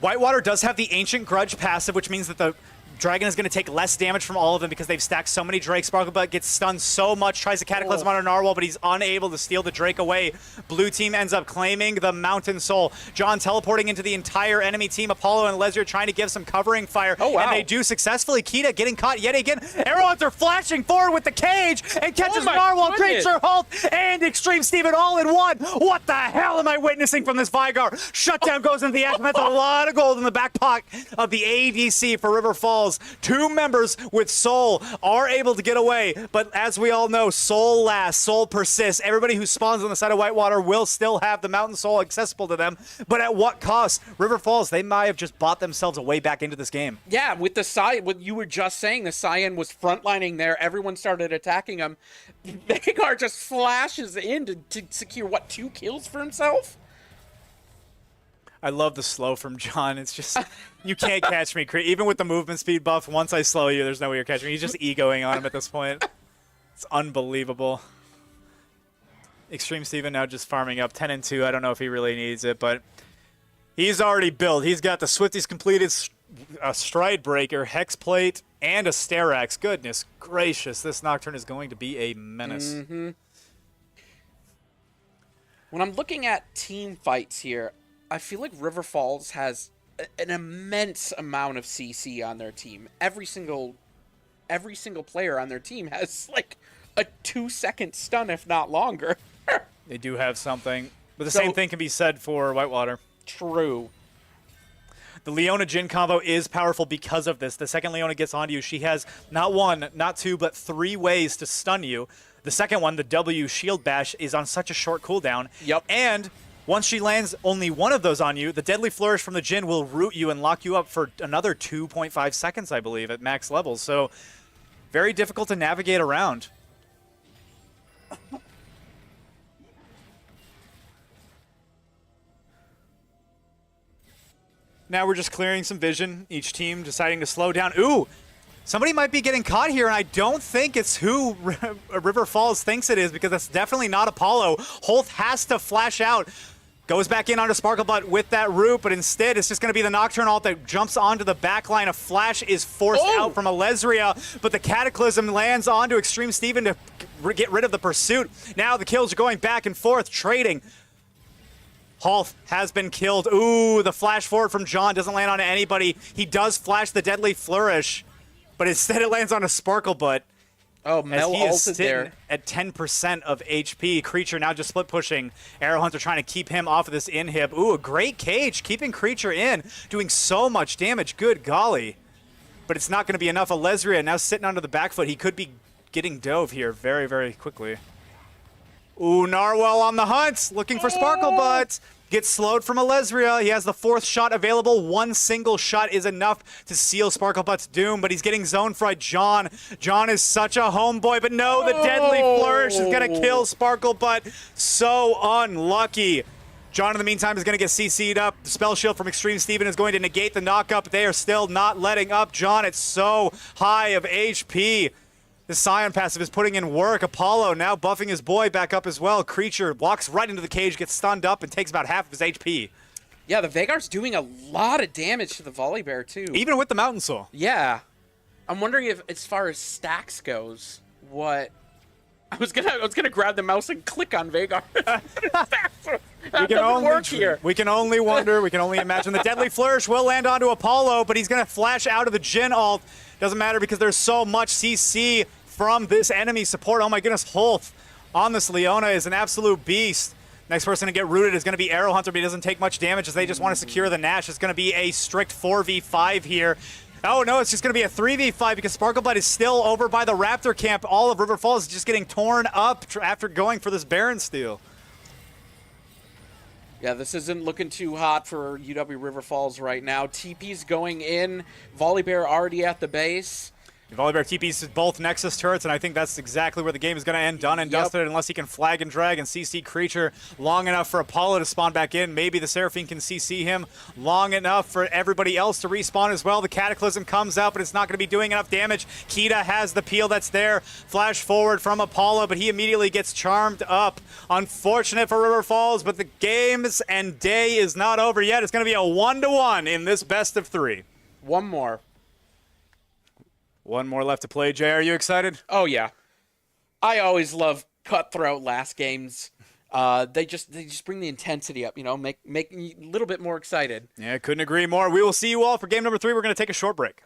Whitewater does have the Ancient Grudge passive, which means that the Dragon is going to take less damage from all of them because they've stacked so many Drakes. Sparklebutt gets stunned so much, tries to Cataclysm on a Narwhal, but he's unable to steal the Drake away. Blue team ends up claiming the Mountain Soul. John teleporting into the entire enemy team. Apollo and Lesrier trying to give some covering fire, and they do successfully. Kita getting caught yet again. Arrow Hunter flashing forward with the cage and catches Narwhal, Creature Halt, and Extreme Steven all in one. What the hell am I witnessing from this Vigar? Shutdown goes into the action. That's a lot of gold in the back pocket of the ADC for River Falls. Two members with Soul are able to get away, but as we all know, Soul lasts, Soul persists. Everybody who spawns on the side of Whitewater will still have the Mountain Soul accessible to them, but at what cost? River Falls, they might have just bought themselves a way back into this game. Yeah, with the Cyan, what you were just saying, the Cyan was frontlining there. Everyone started attacking him. Vagar just flashes in to secure, what, 2 kills for himself? I love the slow from John. It's just, you can't catch me. Even with the movement speed buff, once I slow you, there's no way you're catching me. He's just egoing on him at this point. It's unbelievable. Extreme Steven now just farming up 10 and 2. I don't know if he really needs it, but he's already built. He's got the Swifties completed, a Stride Breaker, Hex Plate, and a Sterax. Goodness gracious, this Nocturne is going to be a menace. Mm-hmm. When I'm looking at team fights here, I feel like River Falls has an immense amount of CC on their team. Every single player on their team has like a 2-second stun, if not longer. They do have something, but the same thing can be said for Whitewater. True. The Leona Jin combo is powerful because of this. The second Leona gets onto you, she has not 1, not 2, but 3 ways to stun you. The second one, the W Shield Bash, is on such a short cooldown. And once she lands only one of those on you, the Deadly Flourish from the Jin will root you and lock you up for another 2.5 seconds, I believe, at max levels. So very difficult to navigate around. Now we're just clearing some vision. Each team deciding to slow down. Ooh! Somebody might be getting caught here, and I don't think it's who River Falls thinks it is, because that's definitely not Apollo. Holt has to flash out. Goes back in onto Sparklebutt with that root, but instead it's just going to be the Nocturne ult that jumps onto the back line. A flash is forced out from Alesria, but the Cataclysm lands onto Extreme Steven to get rid of the pursuit. Now the kills are going back and forth, trading. Halth has been killed. Ooh, the flash forward from John doesn't land on anybody. He does flash the Deadly Flourish, but instead it lands on a Sparklebutt. Oh, Mel ulted there. At 10% of HP. Creature now just split pushing. Arrow Hunter trying to keep him off of this inhib. Ooh, a great cage. Keeping Creature in. Doing so much damage. Good golly. But it's not going to be enough. Alesria now sitting onto the back foot. He could be getting dove here very, very quickly. Ooh, Narwhal on the hunt, looking for Sparkle Butt. Gets slowed from Alesria. He has the 4th shot available. One single shot is enough to seal Sparkle Butt's doom, but he's getting zone fried. John is such a homeboy, but no, the deadly flourish is going to kill Sparkle Butt. So unlucky. John, in the meantime, is going to get CC'd up. The spell shield from Extreme Steven is going to negate the knock-up. They are still not letting up John. It's so high of HP. The Scion passive is putting in work. Apollo now buffing his boy back up as well. Creature walks right into the cage, gets stunned up, and takes about half of his HP. Yeah, the Veigar's doing a lot of damage to the Volibear, too. Even with the Mountain Soul. Yeah. I'm wondering if, as far as stacks goes, what... I was gonna grab the mouse and click on Veigar. That doesn't work here. We can only wonder. We can only imagine. The Deadly Flourish will land onto Apollo, but he's going to flash out of the Jhin ult. Doesn't matter because there's so much CC from this enemy support. Oh my goodness, Hulth on this Leona is an absolute beast. Next person to get rooted is going to be Arrow Hunter, but he doesn't take much damage as they just want to secure the Nash. It's going to be a strict 4v5 here. Oh no, it's just going to be a 3v5 because Sparkleblight is still over by the Raptor camp. All of River Falls is just getting torn up after going for this Baron steal. Yeah, this isn't looking too hot for UW River Falls right now. TP's going in. Volibear already at the base. Volibear TPs both Nexus turrets, and I think that's exactly where the game is going to end. Done and dusted unless he can flag and drag and CC Creature long enough for Apollo to spawn back in. Maybe the Seraphine can CC him long enough for everybody else to respawn as well. The Cataclysm comes out, but it's not going to be doing enough damage. Kita has the peel that's there. Flash forward from Apollo, but he immediately gets charmed up. Unfortunate for River Falls, but the games and day is not over yet. It's going to be a 1-1 in this best of 3. One more. One more left to play. Jay, are you excited? Oh yeah, I always love cutthroat last games. They just bring the intensity up, you know, make me a little bit more excited. Yeah, couldn't agree more. We will see you all for game number 3. We're going to take a short break.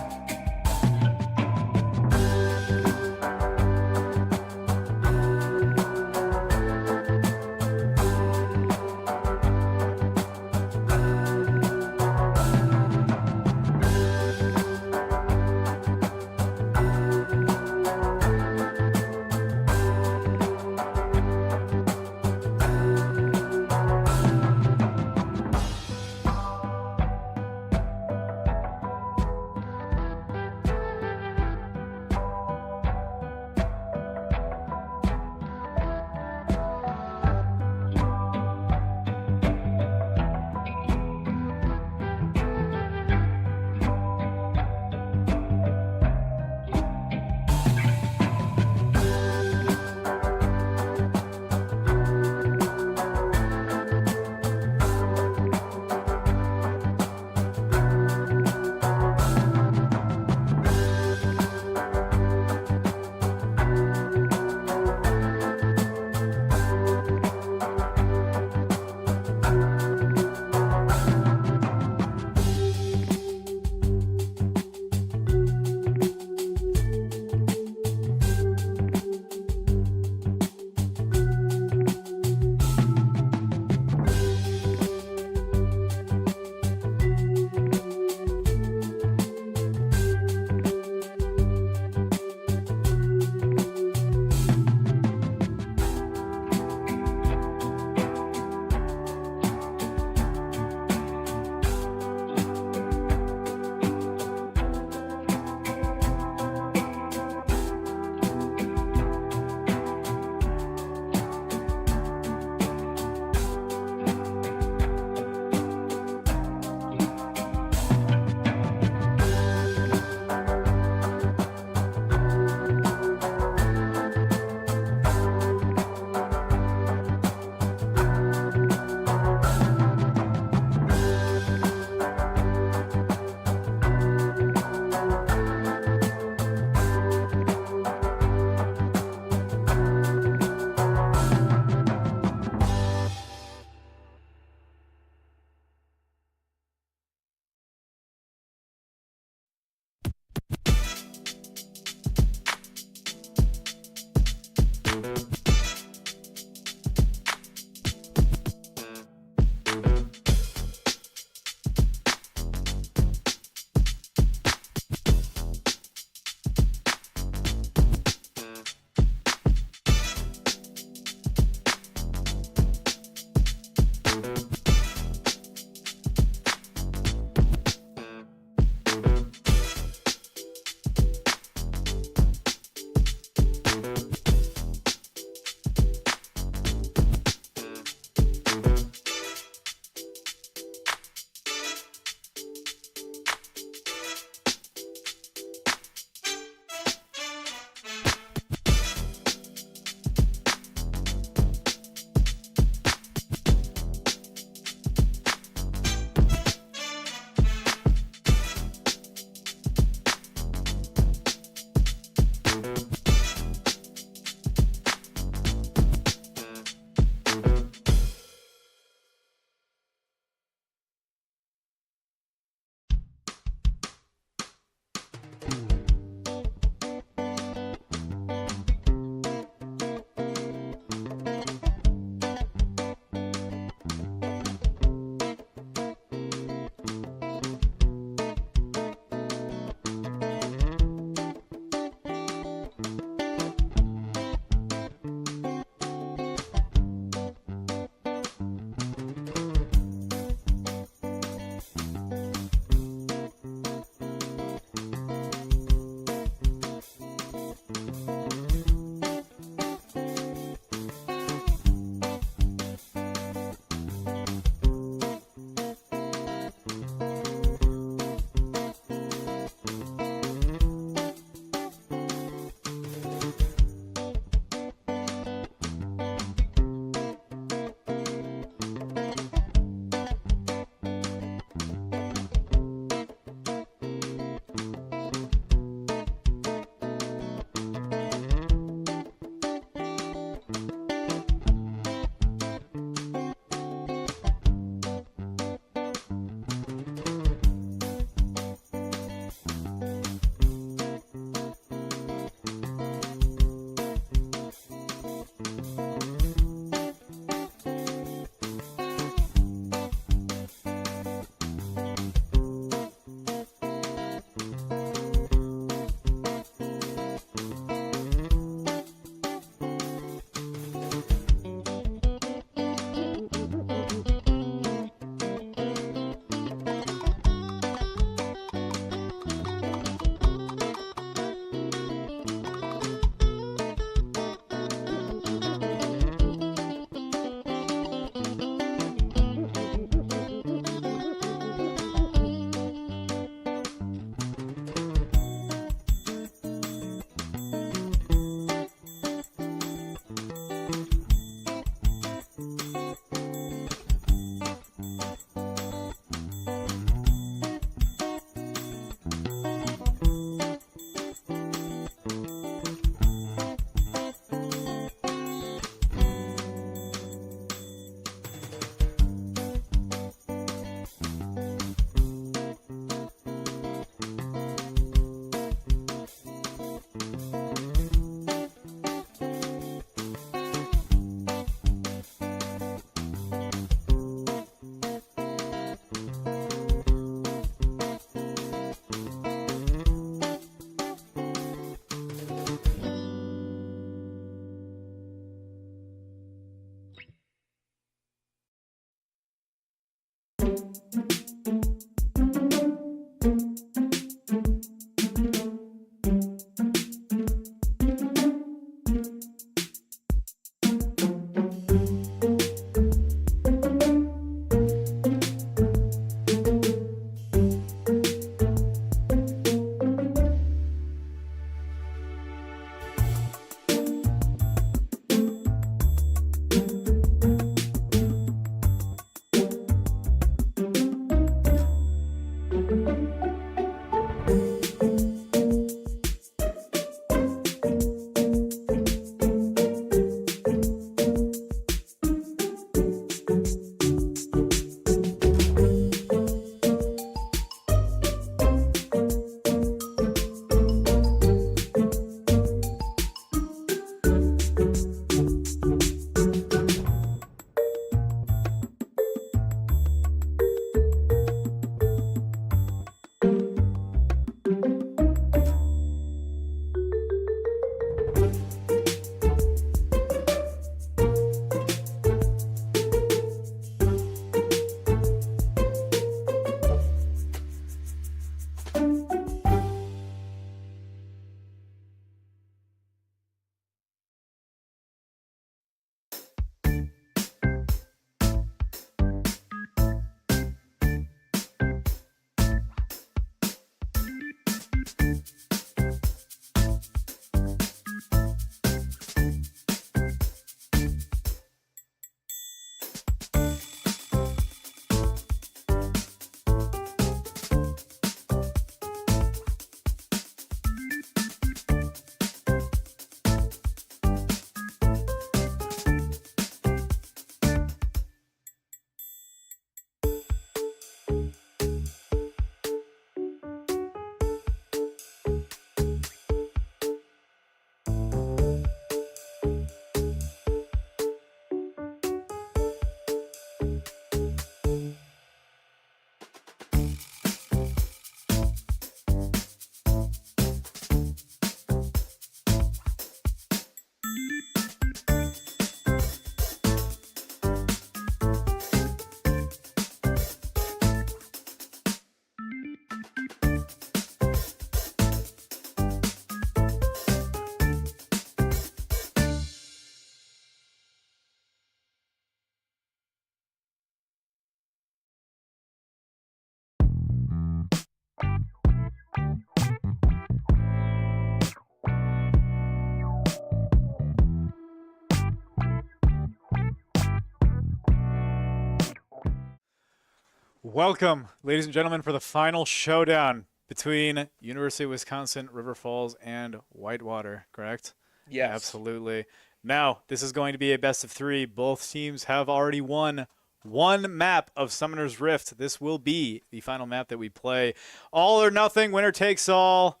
Welcome, ladies and gentlemen, for the final showdown between University of Wisconsin, River Falls, and Whitewater, correct? Yes. Absolutely. Now, this is going to be a best of 3. Both teams have already won one map of Summoner's Rift. This will be the final map that we play. All or nothing, winner takes all.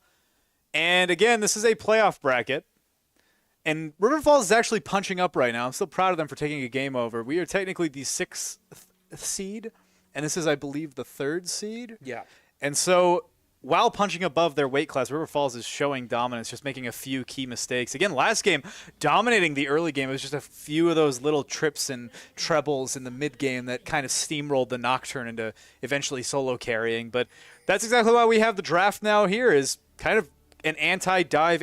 And again, this is a playoff bracket. And River Falls is actually punching up right now. I'm still proud of them for taking a game over. We are technically the 6th seed. And this is, I believe, the 3rd seed. Yeah. And so, while punching above their weight class, River Falls is showing dominance, just making a few key mistakes. Again, last game, dominating the early game. It was just a few of those little trips and trebles in the mid game that kind of steamrolled the Nocturne into eventually solo carrying. But that's exactly why we have the draft now here, is kind of an anti-dive,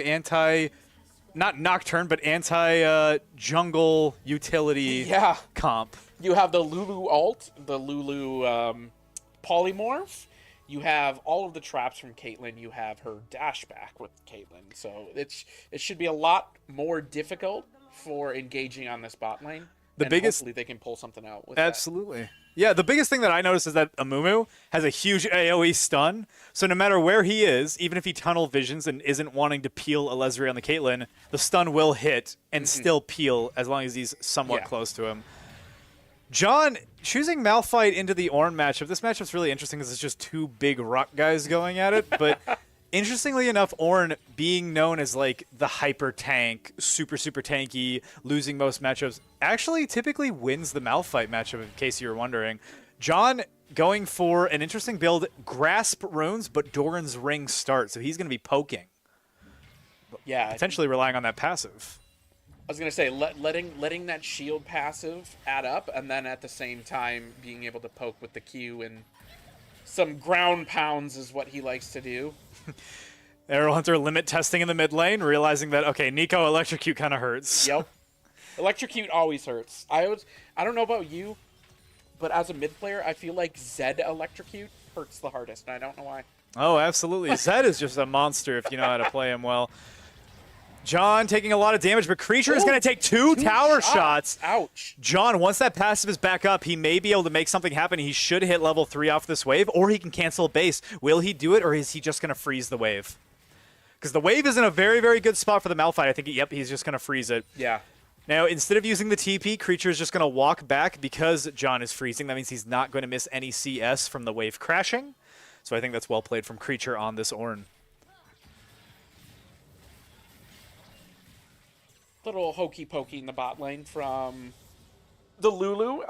not Nocturne, but anti-jungle utility comp. You have the Lulu ult, the Lulu polymorph. You have all of the traps from Caitlyn. You have her dash back with Caitlyn. So it should be a lot more difficult for engaging on this bot lane. Hopefully they can pull something out with Absolutely. Yeah, the biggest thing that I noticed is that Amumu has a huge AoE stun. So no matter where he is, even if he tunnel visions and isn't wanting to peel Alesri on the Caitlyn, the stun will hit and still peel as long as he's somewhat close to him. John, choosing Malphite into the Ornn matchup. This matchup's really interesting because it's just 2 big rock guys going at it. But interestingly enough, Ornn, being known as like the hyper tank, super tanky, losing most matchups, actually typically wins the Malphite matchup, in case you were wondering. John going for an interesting build, Grasp Runes, but Doran's Ring start. So he's going to be poking. Yeah. Potentially relying on that passive. I was going to say, letting that shield passive add up, and then at the same time being able to poke with the Q, and some ground pounds is what he likes to do. Arrow Hunter limit testing in the mid lane, realizing that, okay, Nico Electrocute kind of hurts. Yep. Electrocute always hurts. I don't know about you, but as a mid player, I feel like Zed Electrocute hurts the hardest, and I don't know why. Oh, absolutely. Zed is just a monster if you know how to play him well. John taking a lot of damage, but Creature is going to take two tower shots. Ouch. John, once that passive is back up, he may be able to make something happen. He should hit level 3 off this wave, or he can cancel a base. Will he do it, or is he just going to freeze the wave? Because the wave is in a very, very good spot for the Malphite. I think, yep, he's just going to freeze it. Yeah. Now, instead of using the TP, Creature is just going to walk back because John is freezing. That means he's not going to miss any CS from the wave crashing. So I think that's well played from Creature on this Ornn. Little hokey pokey in the bot lane from the Lulu.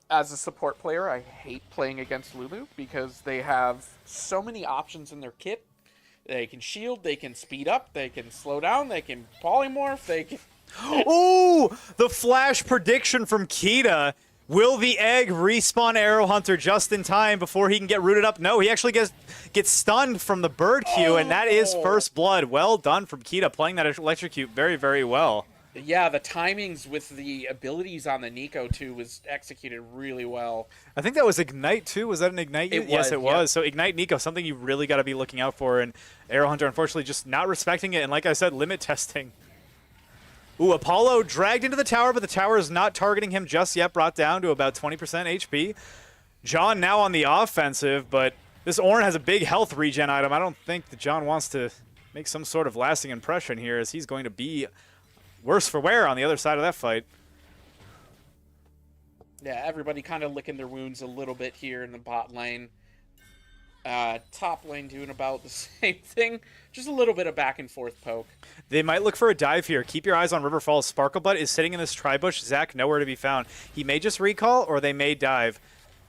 As a support player, I hate playing against Lulu because they have so many options in their kit. They can shield, they can speed up, they can slow down, they can polymorph, they can... Ooh! The flash prediction from Kita. Will the egg respawn Arrow Hunter just in time before he can get rooted up? No, he actually gets stunned from the bird Q, and that is first blood. Well done from Kita, playing that electrocute very, very well. Yeah, the timings with the abilities on the Nico, too, was executed really well. I think that was Ignite, too. Was that an Ignite? Yes, it was. So Ignite Nico, something you really got to be looking out for, and Arrow Hunter, unfortunately, just not respecting it, and like I said, limit testing. Ooh, Apollo dragged into the tower, but the tower is not targeting him just yet, brought down to about 20% HP. John now on the offensive, but this Ornn has a big health regen item. I don't think that John wants to make some sort of lasting impression here, as he's going to be worse for wear on the other side of that fight. Yeah, everybody kind of licking their wounds a little bit here in the bot lane. Top lane doing about the same thing. Just a little bit of back and forth poke. They might look for a dive here. Keep your eyes on River Falls. Sparklebutt is sitting in this tri-bush. Zach nowhere to be found. He may just recall, or they may dive.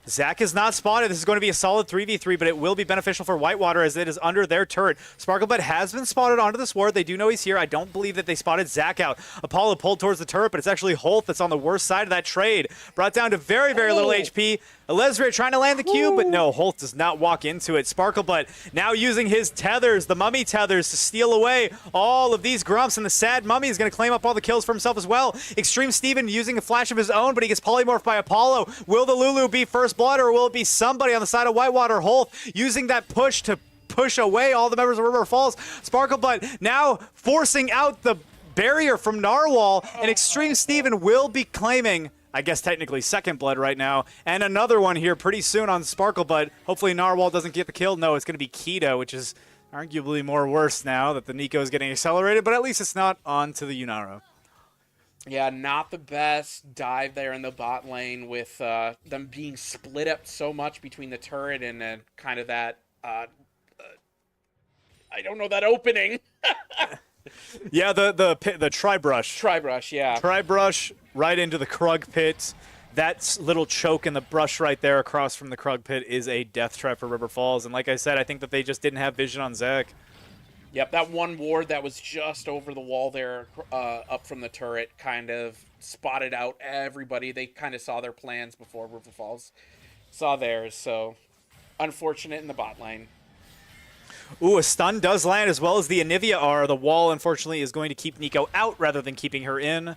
Zach is not spotted. This is going to be a solid 3v3, but it will be beneficial for Whitewater as it is under their turret. Sparklebutt has been spotted onto this ward. They do know he's here. I don't believe that they spotted Zach out. Apollo pulled towards the turret, but it's actually Holt that's on the worst side of that trade. Brought down to very, very little HP. Elezra trying to land the Q, but no, Holt does not walk into it. Sparklebutt now using his tethers, the mummy tethers, to steal away all of these grumps, and the sad mummy is going to claim up all the kills for himself as well. Extreme Steven using a flash of his own, but he gets polymorphed by Apollo. Will the Lulu be first blood, or will it be somebody on the side of Whitewater? Holt using that push to push away all the members of River Falls. Sparklebutt now forcing out the barrier from Narwhal, and Extreme Steven will be claiming, I guess technically second blood right now, and another one here pretty soon on Sparklebutt. Hopefully Narwhal doesn't get the kill. No, it's going to be Keto, which is arguably more worse now that the Nico is getting accelerated, but at least it's not on to the Yunara. Yeah, not the best dive there in the bot lane with them being split up so much between the turret and kind of that, I don't know, that opening. Yeah, the tri-brush. Tri-brush, yeah. Tri-brush right into the Krug pit. That little choke in the brush right there across from the Krug pit is a death trap for River Falls. And like I said, I think that they just didn't have vision on Zach. Yep, that one ward that was just over the wall there, up from the turret, kind of spotted out everybody. They kind of saw their plans before River Falls saw theirs. So, unfortunate in the bot lane. Ooh, a stun does land as well as the Anivia R. The wall, unfortunately, is going to keep Nico out rather than keeping her in.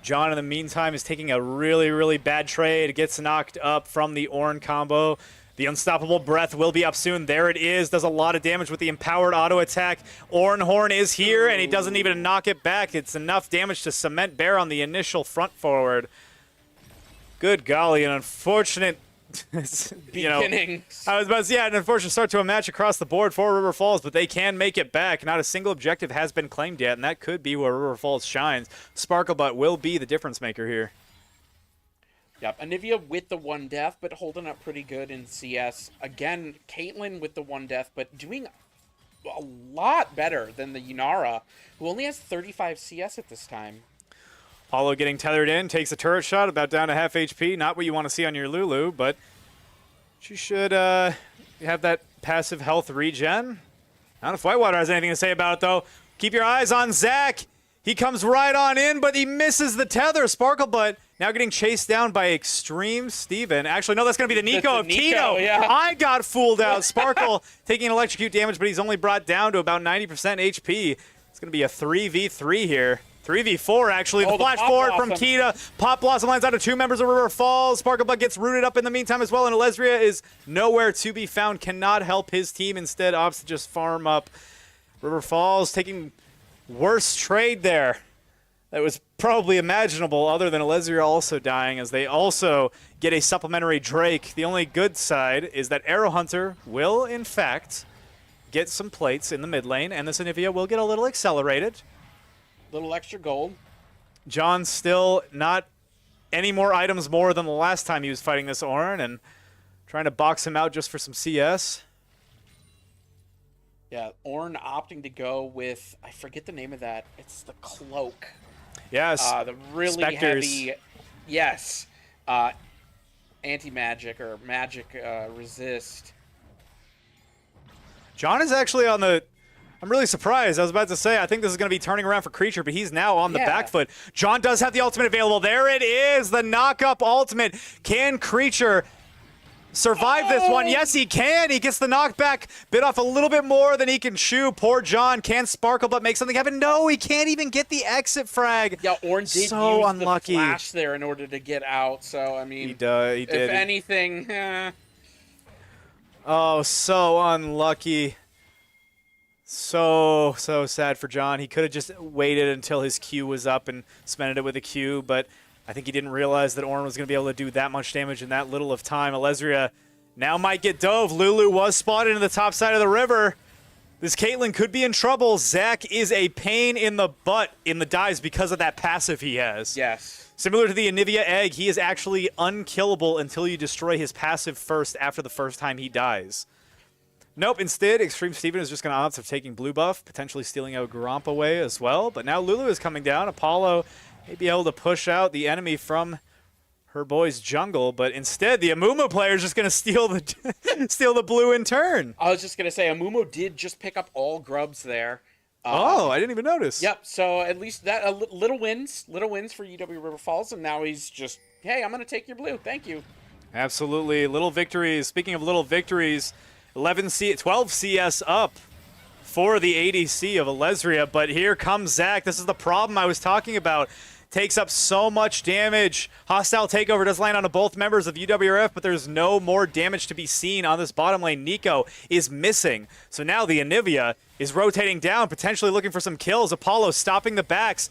John, in the meantime, is taking a really, really bad trade. Gets knocked up from the Ornn combo. The Unstoppable Breath will be up soon. There it is. Does a lot of damage with the Empowered Auto Attack. Ornn Horn is here, and he doesn't even knock it back. It's enough damage to cement Bear on the initial front forward. Good golly, an unfortunate... Beginning. I was about to say, yeah, an unfortunate start to a match across the board for River Falls, but they can make it back. Not a single objective has been claimed yet, and that could be where River Falls shines. Sparklebutt will be the difference maker here. Yep, Anivia with the 1 death, but holding up pretty good in CS. Again, Caitlyn with the 1 death, but doing a lot better than the Yunara, who only has 35 CS at this time. Apollo getting tethered in, takes a turret shot, about down to half HP. Not what you want to see on your Lulu, but she should have that passive health regen. I don't know if Whitewater has anything to say about it, though. Keep your eyes on Zach. He comes right on in, but he misses the tether. Sparklebutt now getting chased down by Extreme Steven. Actually, no, that's going to be the Nico of Tito. Yeah. I got fooled out. Sparkle taking electrocute damage, but he's only brought down to about 90% HP. It's going to be a 3v3 here. 3v4, actually. The flash forward from Kita. Pop Blossom lands out of 2 members of River Falls. Sparklebutt gets rooted up in the meantime as well, and Alesria is nowhere to be found. Cannot help his team. Instead, opts to just farm up. River Falls taking worst trade there that was probably imaginable, other than Alesria also dying, as they also get a supplementary Drake. The only good side is that Arrow Hunter will, in fact, get some plates in the mid lane, and this Anivia will get a little accelerated. Little extra gold. John's still not any more items more than the last time he was fighting this Ornn, and trying to box him out just for some CS. Yeah, Ornn opting to go with, I forget the name of that. It's the cloak. Yes. The really Spectres. heavy, yes, anti-magic or magic resist. John is actually on the... I'm really surprised. I was about to say, I think this is going to be turning around for Creature, but he's now on the back foot. John does have the ultimate available. There it is, the knock-up ultimate. Can Creature survive this one? Yes, he can. He gets the knockback. Bit off a little bit more than he can chew. Poor John. Can Sparklebutt make something happen? No, he can't even get the exit frag. Yeah, Ornn did so use unlucky. the flash there in order to get out. So, I mean, He did. if anything, Oh, so unlucky. So sad for John. He could have just waited until his Q was up and cemented it with a Q, but I think he didn't realize that Ornn was going to be able to do that much damage in that little of time. Alesria now might get dove. Lulu was spotted in the top side of the river. This Caitlyn could be in trouble. Zach is a pain in the butt in the dives because of that passive he has. yes. Similar to the Anivia Egg, he is actually unkillable until you destroy his passive first after the first time he dies. Nope, instead, Extreme Steven is just going to opt of taking blue buff, potentially stealing out Gromp away as well. But now Lulu is coming down. Apollo may be able to push out the enemy from her boy's jungle, but instead the Amumu player is just going to steal the blue in turn. I was just going to say, Amumu did just pick up all grubs there. Oh, I didn't even notice. Yep, so at least that little wins for UW River Falls, and now he's just, hey, I'm going to take your blue. Thank you. Absolutely. Little victories. Speaking of little victories, 12 CS up for the ADC of Alesria, but here comes Zach. This is the problem I was talking about. takes up so much damage. Hostile takeover does land on both members of UWRF, but there's no more damage to be seen on this bottom lane. Nico is missing. So now the Anivia is rotating down, potentially looking for some kills. Apollo stopping the backs.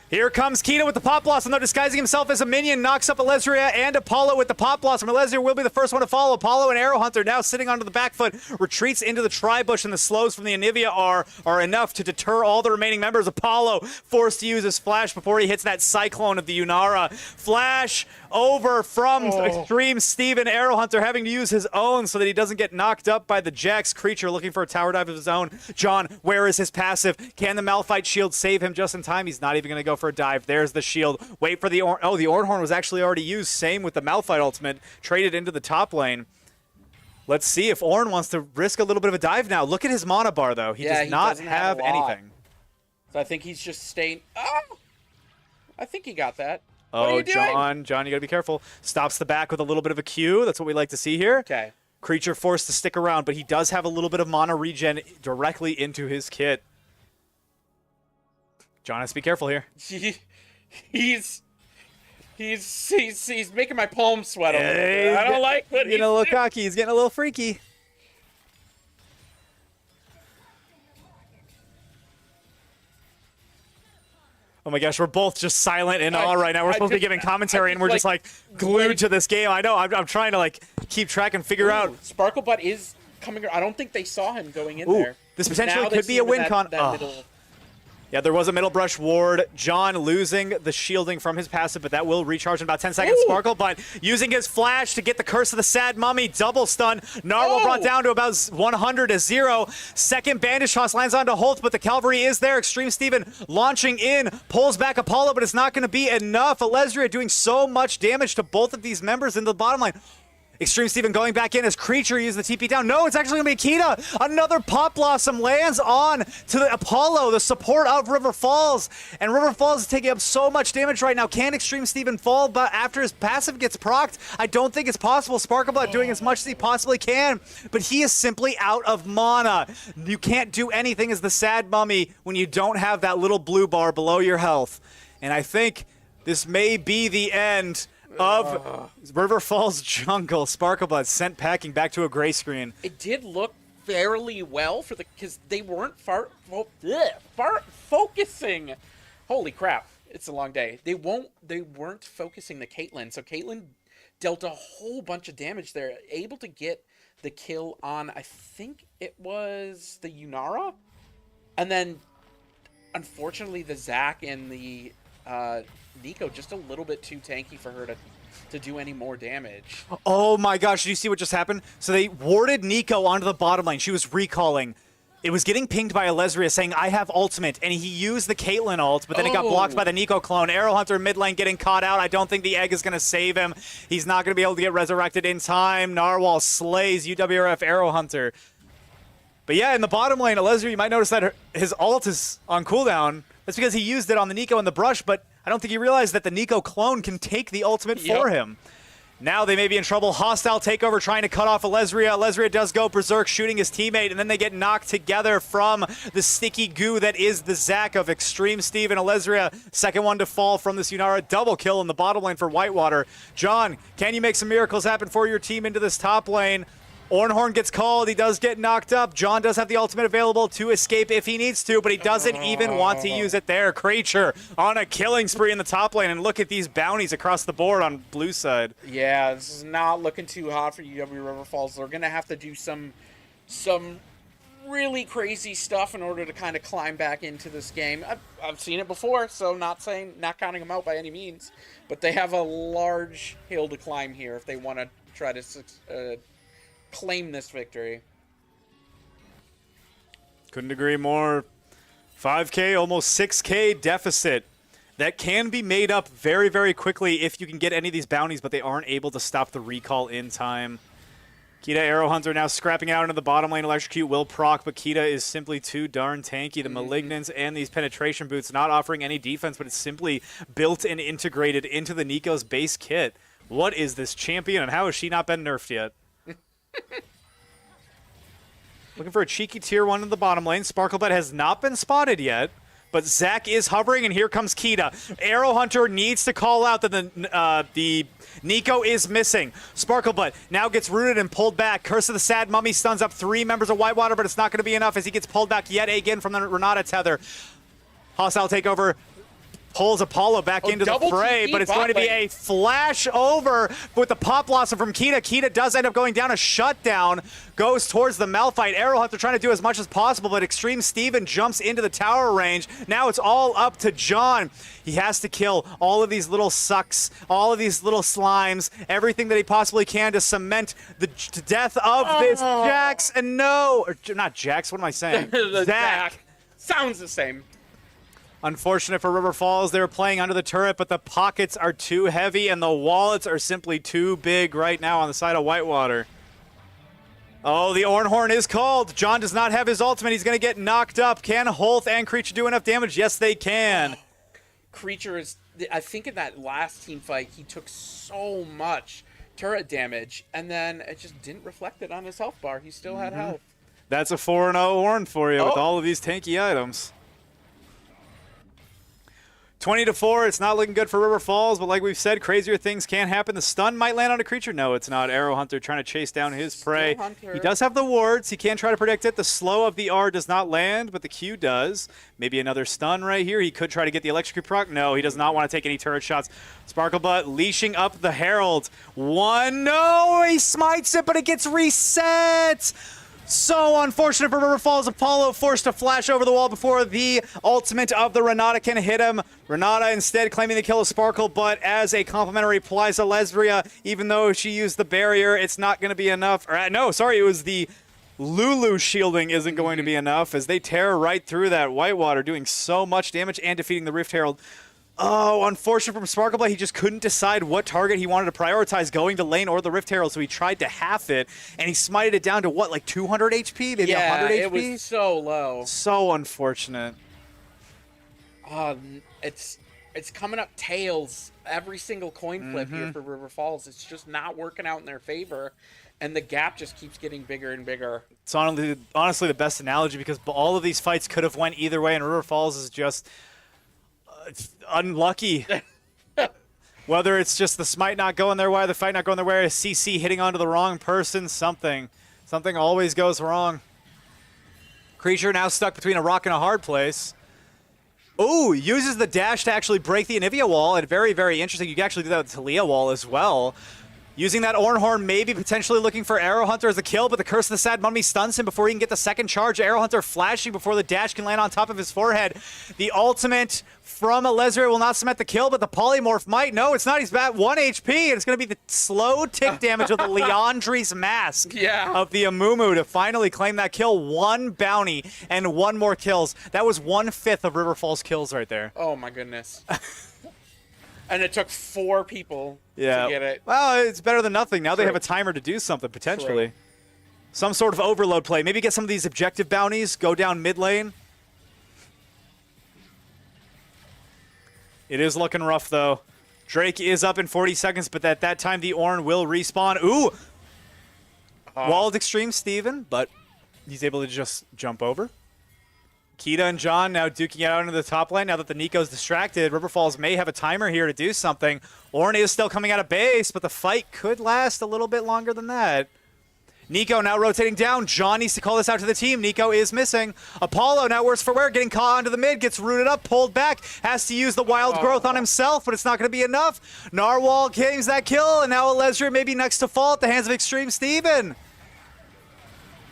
Here comes Kita with the Pop Blossom, though, disguising himself as a minion, knocks up Alesria and Apollo with the Pop Blossom. Alesria will be the first one to follow. Apollo and Arrow Hunter now sitting onto the back foot, retreats into the Tri-Bush, and the slows from the Anivia are enough to deter all the remaining members. Apollo forced to use his flash before he hits that Cyclone of the Yunara. Flash over from Extreme Steven. Arrow Hunter having to use his own so that he doesn't get knocked up by the Jax. Creature looking for a tower dive of his own. John, where is his passive? Can the Malphite shield save him just in time? He's not even going to go for a dive. There's the shield. Wait for the the Ornhorn was actually already used. Same with the Malphite ultimate. Traded into the top lane. Let's see if Ornn wants to risk a little bit of a dive now. Look at his mana bar, though. He does not have anything. So I think he's just staying... Oh! I think he got that. Oh, John, you gotta be careful. Stops the back with a little bit of a Q. That's what we like to see here. Okay. Creature forced to stick around, but he does have a little bit of mana regen directly into his kit. John has to be careful here. He's making my palms sweat a little bit. I don't like what he's getting a little cocky. He's getting a little freaky. Oh my gosh, we're both just silent in awe right now. We're supposed to be giving commentary, and we're just like glued to this game. I know. I'm trying to like keep track and figure out. Sparklebutt is coming. I don't think they saw him going in there. This potentially could be a win con. Yeah, there was a middle brush ward. John losing the shielding from his passive, but that will recharge in about 10 seconds. Sparkle, but using his flash to get the Curse of the Sad Mummy. Double stun. Narwhal brought down to about 100 to 0. Second bandage toss lands onto Holt, but the cavalry is there. Extreme Steven launching in. Pulls back Apollo, but it's not going to be enough. Alesria doing so much damage to both of these members in the bottom line. Extreme Steven going back in as Creature uses the TP down. No, it's actually going to be Kita. Another Pop Blossom lands on to the Apollo, the support of River Falls. And River Falls is taking up so much damage right now. Can Extreme Steven fall? But after his passive gets procced, I don't think it's possible. Sparklebutt doing as much as he possibly can. But he is simply out of mana. You can't do anything as the Sad Mummy when you don't have that little blue bar below your health. And I think this may be the end of River Falls Jungle. Sparklebutt sent packing back to a gray screen. It did look fairly well for the because they weren't focusing. Holy crap! It's a long day. They weren't focusing the Caitlyn. So Caitlyn dealt a whole bunch of damage there, able to get the kill on. I think it was the Yunara, and then unfortunately the Zac and the Nico just a little bit too tanky for her to do any more damage. Oh my gosh, did you see what just happened? So they warded Nico onto the bottom lane. She was recalling. It was getting pinged by Alesria saying, I have ultimate, and he used the Caitlyn ult, but then it got blocked by the Nico clone. Arrow Hunter mid lane getting caught out. I don't think the egg is going to save him. He's not going to be able to get resurrected in time. Narwhal slays UWRF Arrow Hunter. But yeah, in the bottom lane, Alesria, you might notice that his ult is on cooldown. That's because he used it on the Nico and the brush, but I don't think he realized that the Nico clone can take the ultimate for him. Now they may be in trouble. Hostile takeover trying to cut off Alesria. Alesria does go berserk, shooting his teammate, and then they get knocked together from the sticky goo that is the Zac of Extreme Steve and Alesria. Second one to fall from this Yunara. Double kill in the bottom lane for Whitewater. John, can you make some miracles happen for your team into this top lane? Ornhorn gets called. He does get knocked up. John does have the ultimate available to escape if he needs to, but he doesn't even want to use it there. Creature on a killing spree in the top lane, and look at these bounties across the board on blue side. Yeah, this is not looking too hot for UW River Falls. They're going to have to do some really crazy stuff in order to kind of climb back into this game. I've seen it before, so not counting them out by any means, but they have a large hill to climb here if they want to try to claim this victory. Couldn't agree more. 5K, almost 6K deficit. That can be made up very, very quickly if you can get any of these bounties, but they aren't able to stop the recall in time. Kita Arrow Hunter now scrapping out into the bottom lane. Electrocute will proc, but Kita is simply too darn tanky. The Malignants and these penetration boots not offering any defense, but it's simply built and integrated into the Nico's base kit. What is this champion, and how has she not been nerfed yet? Looking for a cheeky tier 1 in the bottom lane. Sparklebutt has not been spotted yet. But Zach is hovering, and here comes Kita. Arrow Hunter needs to call out that the Nico is missing. Sparklebutt now gets rooted and pulled back. Curse of the Sad Mummy stuns up 3 members of Whitewater, but it's not going to be enough as he gets pulled back yet again from the Renata tether. Hostile takeover pulls Apollo back into the fray, but it's going to be a flash over with the pop blossom from Kita. Kita does end up going down. A shutdown goes towards the Malphite. Arrow Hunter trying to do as much as possible, but Extreme Steven jumps into the tower range. Now it's all up to John. He has to kill all of these little sucks, all of these little slimes, everything that he possibly can to cement the death of this Jax. And no, or not Jax, what am I saying? Zach. Sounds the same. Unfortunate for River Falls, they were playing under the turret, but the pockets are too heavy and the wallets are simply too big right now on the side of Whitewater. Oh, the Ornhorn is called. John does not have his ultimate. He's going to get knocked up. Can Holth and Creature do enough damage? Yes, they can. Creature is, I think in that last team fight, he took so much turret damage, and then it just didn't reflect it on his health bar. He still had health. That's a 4-0 Orn for you with all of these tanky items. 20-4, it's not looking good for River Falls, but like we've said, crazier things can happen. The stun might land on a creature. No, it's not. Arrow Hunter trying to chase down his prey. He does have the wards. He can try to predict it. The slow of the R does not land, but the Q does. Maybe another stun right here. He could try to get the electric proc. No, he does not want to take any turret shots. Sparklebutt leashing up the Herald. No, he smites it, but it gets reset. So unfortunate for River Falls. Apollo forced to flash over the wall before the ultimate of the Renata can hit him. Renata instead claiming the kill of Sparkle, but as a complimentary Plyza Lesbria, even though she used the barrier, it's not going to be enough. Or, no, sorry, it was the Lulu shielding isn't going to be enough as they tear right through that Whitewater, doing so much damage and defeating the Rift Herald. Oh, unfortunate from Sparklebutt. He just couldn't decide what target he wanted to prioritize, going to lane or the Rift Herald, so he tried to half it, and he smited it down to, what, like 200 HP? Maybe 100 HP? Yeah, it was so low. So unfortunate. It's coming up tails every single coin flip here for River Falls. It's just not working out in their favor, and the gap just keeps getting bigger and bigger. It's honestly the best analogy because all of these fights could have went either way, and River Falls is just unlucky. Whether it's just the smite not going their way, the fight not going their way, a CC hitting onto the wrong person, something always goes wrong. Creature now stuck between a rock and a hard place. Ooh, uses the dash to actually break the Anivia wall, and very, very interesting. You can actually do that with the Talia wall as well. Using that Ornhorn, maybe potentially looking for Arrow Hunter as a kill, but the Curse of the Sad Mummy stuns him before he can get the second charge. Arrow Hunter flashing before the dash can land on top of his forehead. The ultimate from Lesria will not cement the kill, but the Polymorph might. No, it's not. He's at 1 HP, and it's going to be the slow tick damage of the Leandri's Mask of the Amumu to finally claim that kill. 1 bounty and 1 more kills. That was 1/5 of River Falls kills right there. Oh, my goodness. And it took 4 people to get it. Well, it's better than nothing. Now they have a timer to do something, potentially. Some sort of overload play. Maybe get some of these objective bounties, go down mid lane. It is looking rough, though. Drake is up in 40 seconds, but at that time, the Ornn will respawn. Ooh! Walled Extreme Steven, but he's able to just jump over. Kita and John now duking it out into the top lane. Now that the Nico's distracted, River Falls may have a timer here to do something. Ornn is still coming out of base, but the fight could last a little bit longer than that. Nico now rotating down. John needs to call this out to the team. Nico is missing. Apollo now worse for wear, getting caught onto the mid, gets rooted up, pulled back, has to use the wild growth on himself, but it's not going to be enough. Narwhal gains that kill, and now Alesria may be next to fall at the hands of Extreme Steven.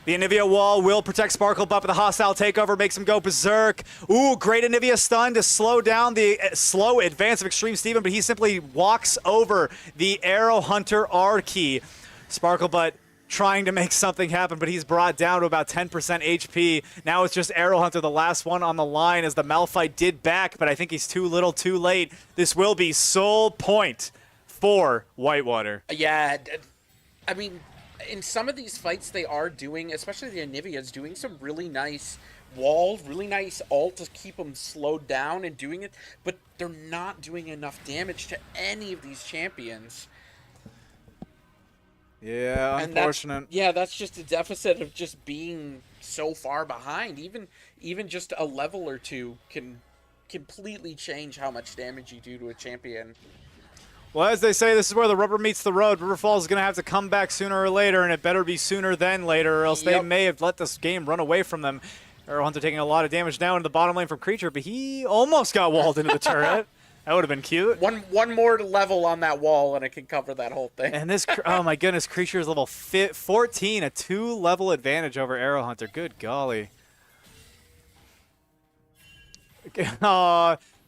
The Anivia wall will protect Sparklebutt, but the hostile takeover makes him go berserk. Ooh, great Anivia stun to slow down the slow advance of Extreme Steven, but he simply walks over the Arrow Hunter R key. Sparklebutt trying to make something happen, but he's brought down to about 10% HP. Now it's just Arrow Hunter, the last one on the line, as the Malphite did back, but I think he's too little too late. This will be sole point for Whitewater. Yeah, I mean, in some of these fights they are doing, especially the Anivia's doing some really nice wall, really nice ult to keep them slowed down and doing it, but they're not doing enough damage to any of these champions. Yeah, unfortunate. That's just a deficit of just being so far behind. Even just a level or two can completely change how much damage you do to a champion. Well, as they say, this is where the rubber meets the road. River Falls is going to have to come back sooner or later, and it better be sooner than later, or else they may have let this game run away from them. Arrow Hunter taking a lot of damage now into the bottom lane from Creature, but he almost got walled into the turret. That would have been cute. One more level on that wall, and it can cover that whole thing. And this, oh my goodness, Creature is level 14, a 2-level advantage over Arrow Hunter. Good golly.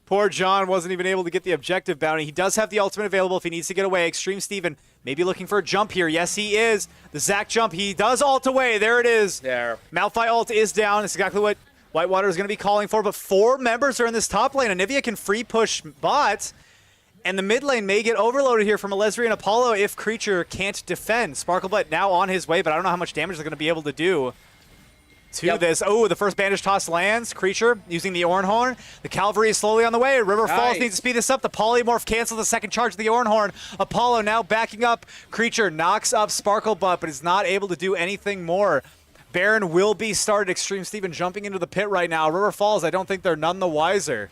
Poor John wasn't even able to get the objective bounty. He does have the ultimate available if he needs to get away. Extreme Steven maybe looking for a jump here. Yes, he is. The Zac jump, he does ult away. There it is. There. Malphite ult is down. It's exactly what Whitewater is going to be calling for, but 4 members are in this top lane. Anivia can free push bot, and the mid lane may get overloaded here from Alesri and Apollo if Creature can't defend. Sparklebutt now on his way, but I don't know how much damage they're going to be able to do to this. Oh, the first bandage toss lands. Creature using the Ornhorn. The Cavalry is slowly on the way. River Falls needs to speed this up. The Polymorph cancels the second charge of the Ornhorn. Apollo now backing up. Creature knocks up Sparklebutt, but is not able to do anything more. Baron will be started. Extreme Steven jumping into the pit right now. River Falls, I don't think they're none the wiser.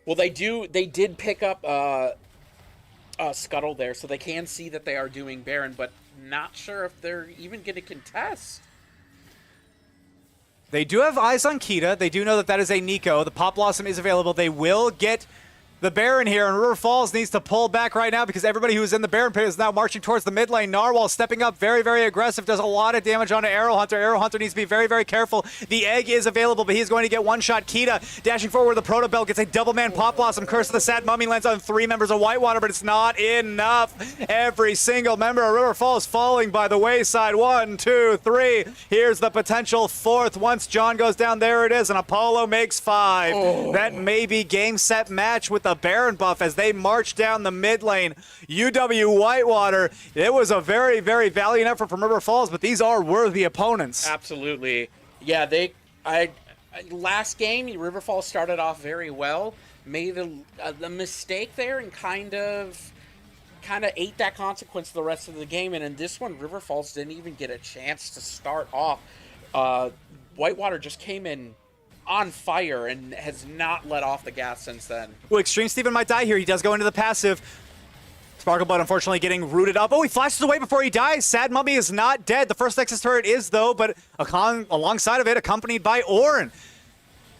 Well, they did pick up Scuttle there, so they can see that they are doing Baron, but not sure if they're even going to contest. They do have eyes on Kita. They do know that that is a Nico. The Pop Blossom is available. They will get the Baron here, and River Falls needs to pull back right now because everybody who is in the Baron pit is now marching towards the mid lane. Narwhal stepping up very, very aggressive, does a lot of damage onto Arrow Hunter. Arrow Hunter needs to be very, very careful. The egg is available, but he's going to get one shot. Kita dashing forward with the Proto Bell, gets a double man Pop Blossom. Curse of the Sad Mummy lands on 3 members of Whitewater, but it's not enough. Every single member of River Falls falling by the wayside. 1, 2, 3. Here's the potential 4th. Once John goes down, there it is, and Apollo makes 5. That may be game, set, match with the Baron buff as they march down the mid lane. UW-Whitewater, it was a very, very valiant effort from River Falls, but these are worthy opponents. Absolutely. Yeah, last game, River Falls started off very well, made a mistake there and kind of ate that consequence the rest of the game, and in this one, River Falls didn't even get a chance to start off. Whitewater just came in on fire and has not let off the gas since then. Well, Extreme Steven might die here. He does go into the passive. Sparklebutt unfortunately getting rooted up. Oh, he flashes away before he dies. Sad Mummy is not dead. The first Nexus turret is, though, but alongside of it, accompanied by Ornn.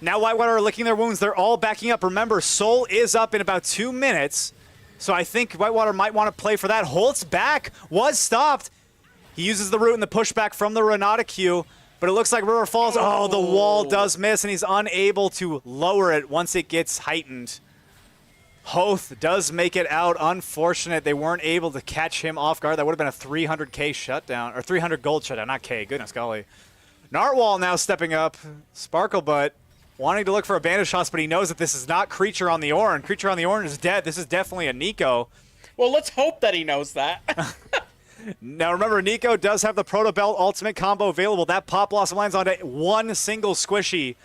Now Whitewater are licking their wounds. They're all backing up. Remember, Soul is up in about 2 minutes, so I think Whitewater might want to play for that. Holt's back was stopped. He uses the root and the pushback from the Renata Q. But it looks like River Falls, the wall does miss, and he's unable to lower it once it gets heightened. Hoth does make it out. Unfortunate they weren't able to catch him off guard. That would have been a 300k shutdown, or 300 gold shutdown, not K. Goodness golly. Narwhal now stepping up. Sparklebutt wanting to look for a bandage toss, but he knows that this is not Creature on the Ornn. Creature on the Ornn is dead. This is definitely a Nico. Well, let's hope that he knows that. Now remember, Nico does have the Proto Belt ultimate combo available. That Pop Blossom lands onto one single squishy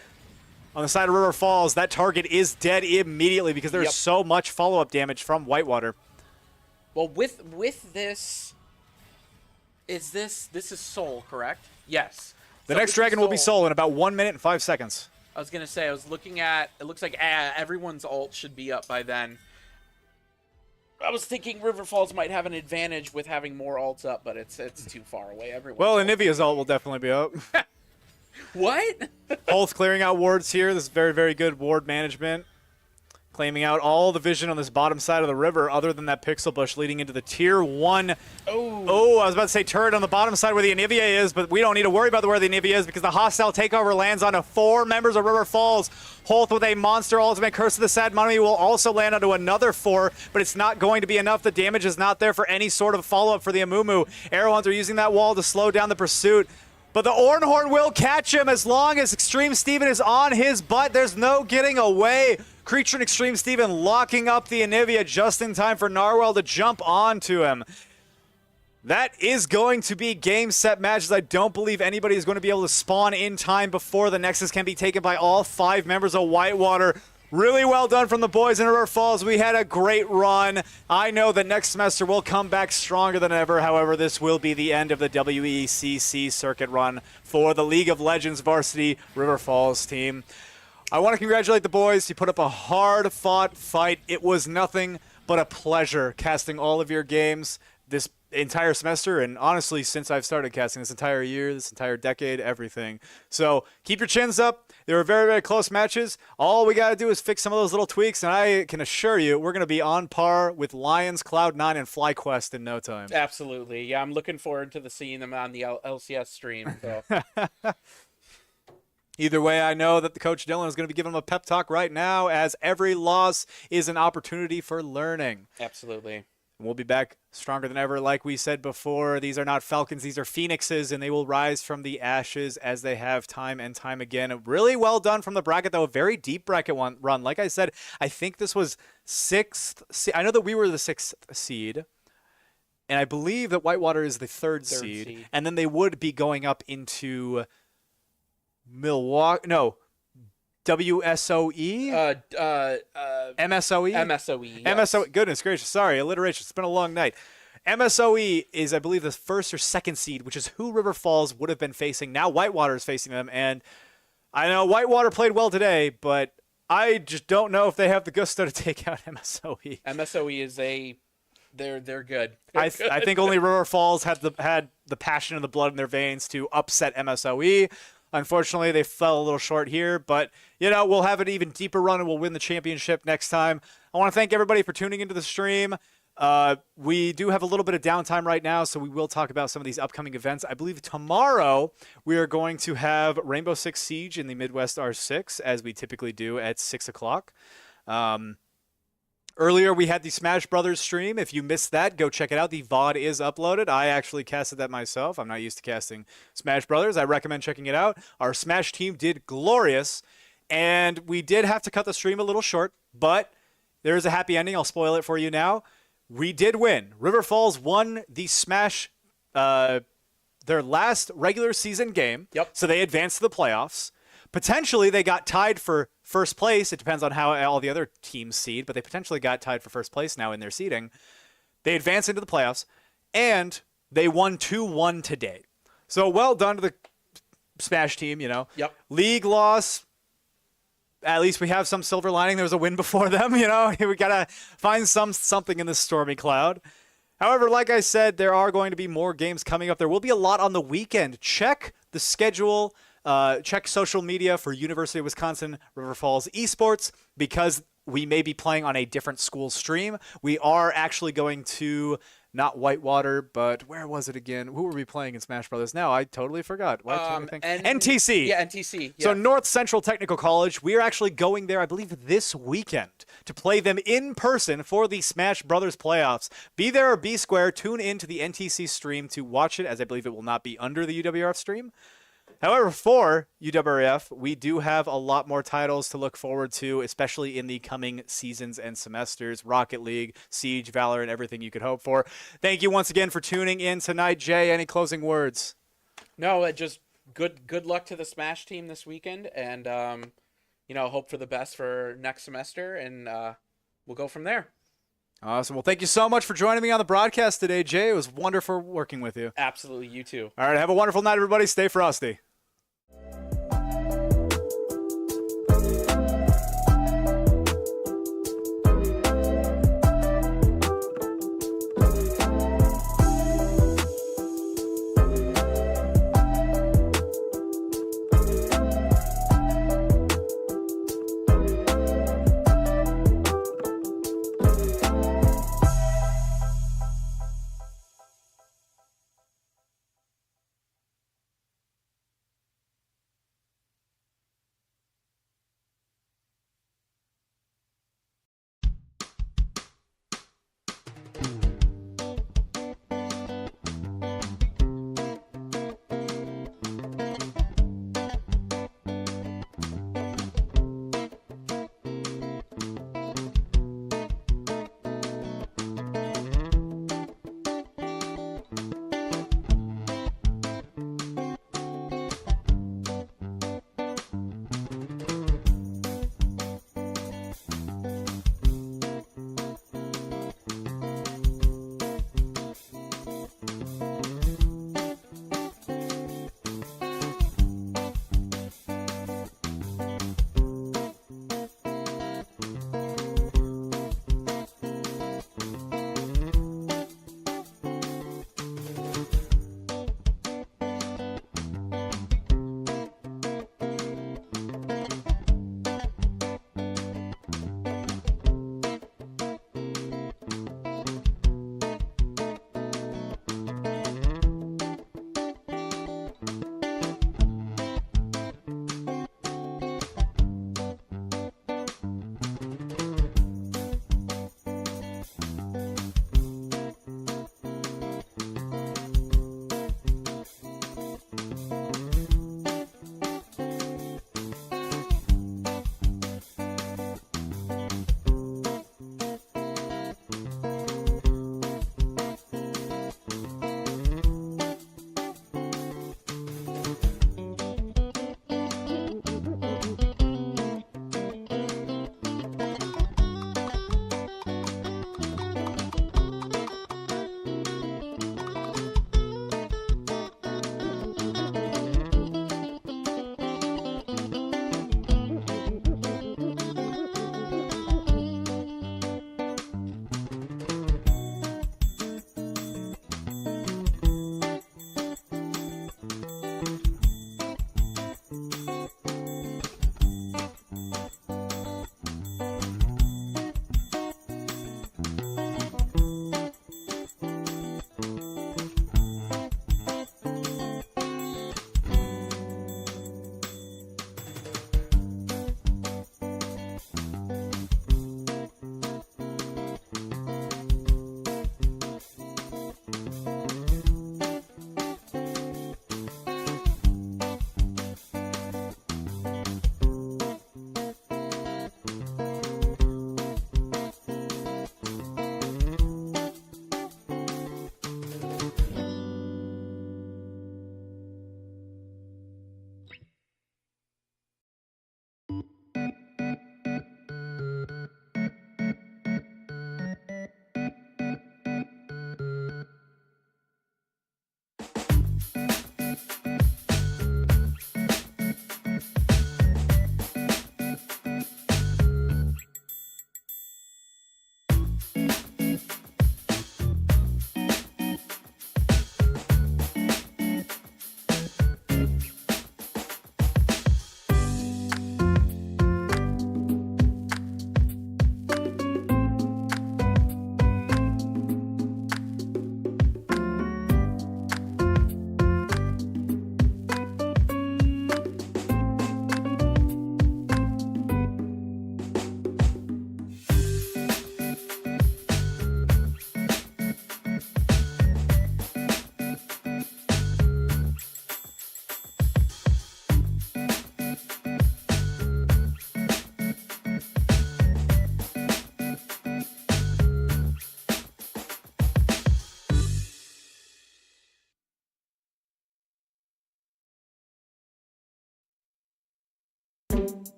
on the side of River Falls. That target is dead immediately because there's so much follow-up damage from Whitewater. Well, with this is Soul, correct? Yes. The next dragon will be Soul in about 1 minute and 5 seconds. I was gonna say, I was looking at, it looks like everyone's ult should be up by then. I was thinking River Falls might have an advantage with having more ults up, but it's too far away. Well, Anivia's ult will definitely be up. What? Both clearing out wards here. This is very, very good ward management. Claiming out all the vision on this bottom side of the river other than that pixel bush leading into the tier 1. Oh, I was about to say turret on the bottom side where the Anivia is, but we don't need to worry about where the Anivia is because the hostile takeover lands onto 4 members of River Falls. Hoth with a monster ultimate. Curse of the Sad Mummy will also land onto another 4, but it's not going to be enough. The damage is not there for any sort of follow-up for the Amumu. Arrow Hunter using that wall to slow down the pursuit. But the Ornhorn will catch him as long as Extreme Steven is on his butt. There's no getting away. Creature and Extreme Steven locking up the Anivia just in time for Narwhal to jump onto him. That is going to be game, set, matches. I don't believe anybody is going to be able to spawn in time before the Nexus can be taken by all 5 members of Whitewater. Really well done from the boys in River Falls. We had a great run. I know that next semester we'll come back stronger than ever. However, this will be the end of the WECC circuit run for the League of Legends varsity River Falls team. I want to congratulate the boys. You put up a hard-fought fight. It was nothing but a pleasure casting all of your games this entire semester, and honestly, since I've started casting this entire year, this entire decade, everything. So keep your chins up. They were very, very close matches. All we got to do is fix some of those little tweaks, and I can assure you we're going to be on par with Lions, Cloud9, and FlyQuest in no time. Absolutely. Yeah, I'm looking forward to seeing them on the LCS stream. So. Either way, I know that the Coach Dylan is going to be giving them a pep talk right now, as every loss is an opportunity for learning. Absolutely. We'll be back stronger than ever. Like we said before, these are not Falcons, these are Phoenixes, and they will rise from the ashes as they have time and time again. Really well done from the bracket, though. A very deep bracket run. Like I said, I think this was 6th. I know that we were the 6th seed, and I believe that Whitewater is the third seed, and then they would be going up into Milwaukee. No. WSOE? MSOE? MSOE. Yes. MSOE. Goodness gracious. Sorry, alliteration. It's been a long night. MSOE is, I believe, the first or second seed, which is who River Falls would have been facing. Now Whitewater is facing them, and I know Whitewater played well today, but I just don't know if they have the gusto to take out MSOE. MSOE is they're good. I think only River Falls had the passion and the blood in their veins to upset MSOE. Unfortunately, they fell a little short here, but, we'll have an even deeper run and we'll win the championship next time. I want to thank everybody for tuning into the stream. We do have a little bit of downtime right now, so we will talk about some of these upcoming events. I believe tomorrow we are going to have Rainbow Six Siege in the Midwest R6, as we typically do at 6 o'clock. Earlier, we had the Smash Brothers stream. If you missed that, go check it out. The VOD is uploaded. I actually casted that myself. I'm not used to casting Smash Brothers. I recommend checking it out. Our Smash team did glorious, and we did have to cut the stream a little short, but there is a happy ending. I'll spoil it for you now. We did win. River Falls won the Smash, their last regular season game. Yep. So they advanced to the playoffs. Potentially, they got tied for first place. It depends on how all the other teams seed, but they potentially got tied for first place now in their seeding. They advanced into the playoffs, and they won 2-1 today. So well done to the Smash team, Yep. League loss. At least we have some silver lining. There was a win before them, We got to find something in this stormy cloud. However, like I said, there are going to be more games coming up. There will be a lot on the weekend. Check the schedule. Check social media for University of Wisconsin River Falls Esports, because we may be playing on a different school stream. We are actually going to, not Whitewater, but where was it again? Who were we playing in Smash Brothers? Now I totally forgot. Why can't I think? NTC. Yeah, NTC. Yeah. So North Central Technical College, we are actually going there, I believe, this weekend to play them in person for the Smash Brothers playoffs. Be there or be square. Tune in to the NTC stream to watch it, as I believe it will not be under the UWRF stream. However, for UWRF, we do have a lot more titles to look forward to, especially in the coming seasons and semesters. Rocket League, Siege, Valor, and everything you could hope for. Thank you once again for tuning in tonight. Jay, any closing words? No, just good luck to the Smash team this weekend, and hope for the best for next semester, and we'll go from there. Awesome. Well, thank you so much for joining me on the broadcast today, Jay. It was wonderful working with you. Absolutely. You too. All right. Have a wonderful night, everybody. Stay frosty.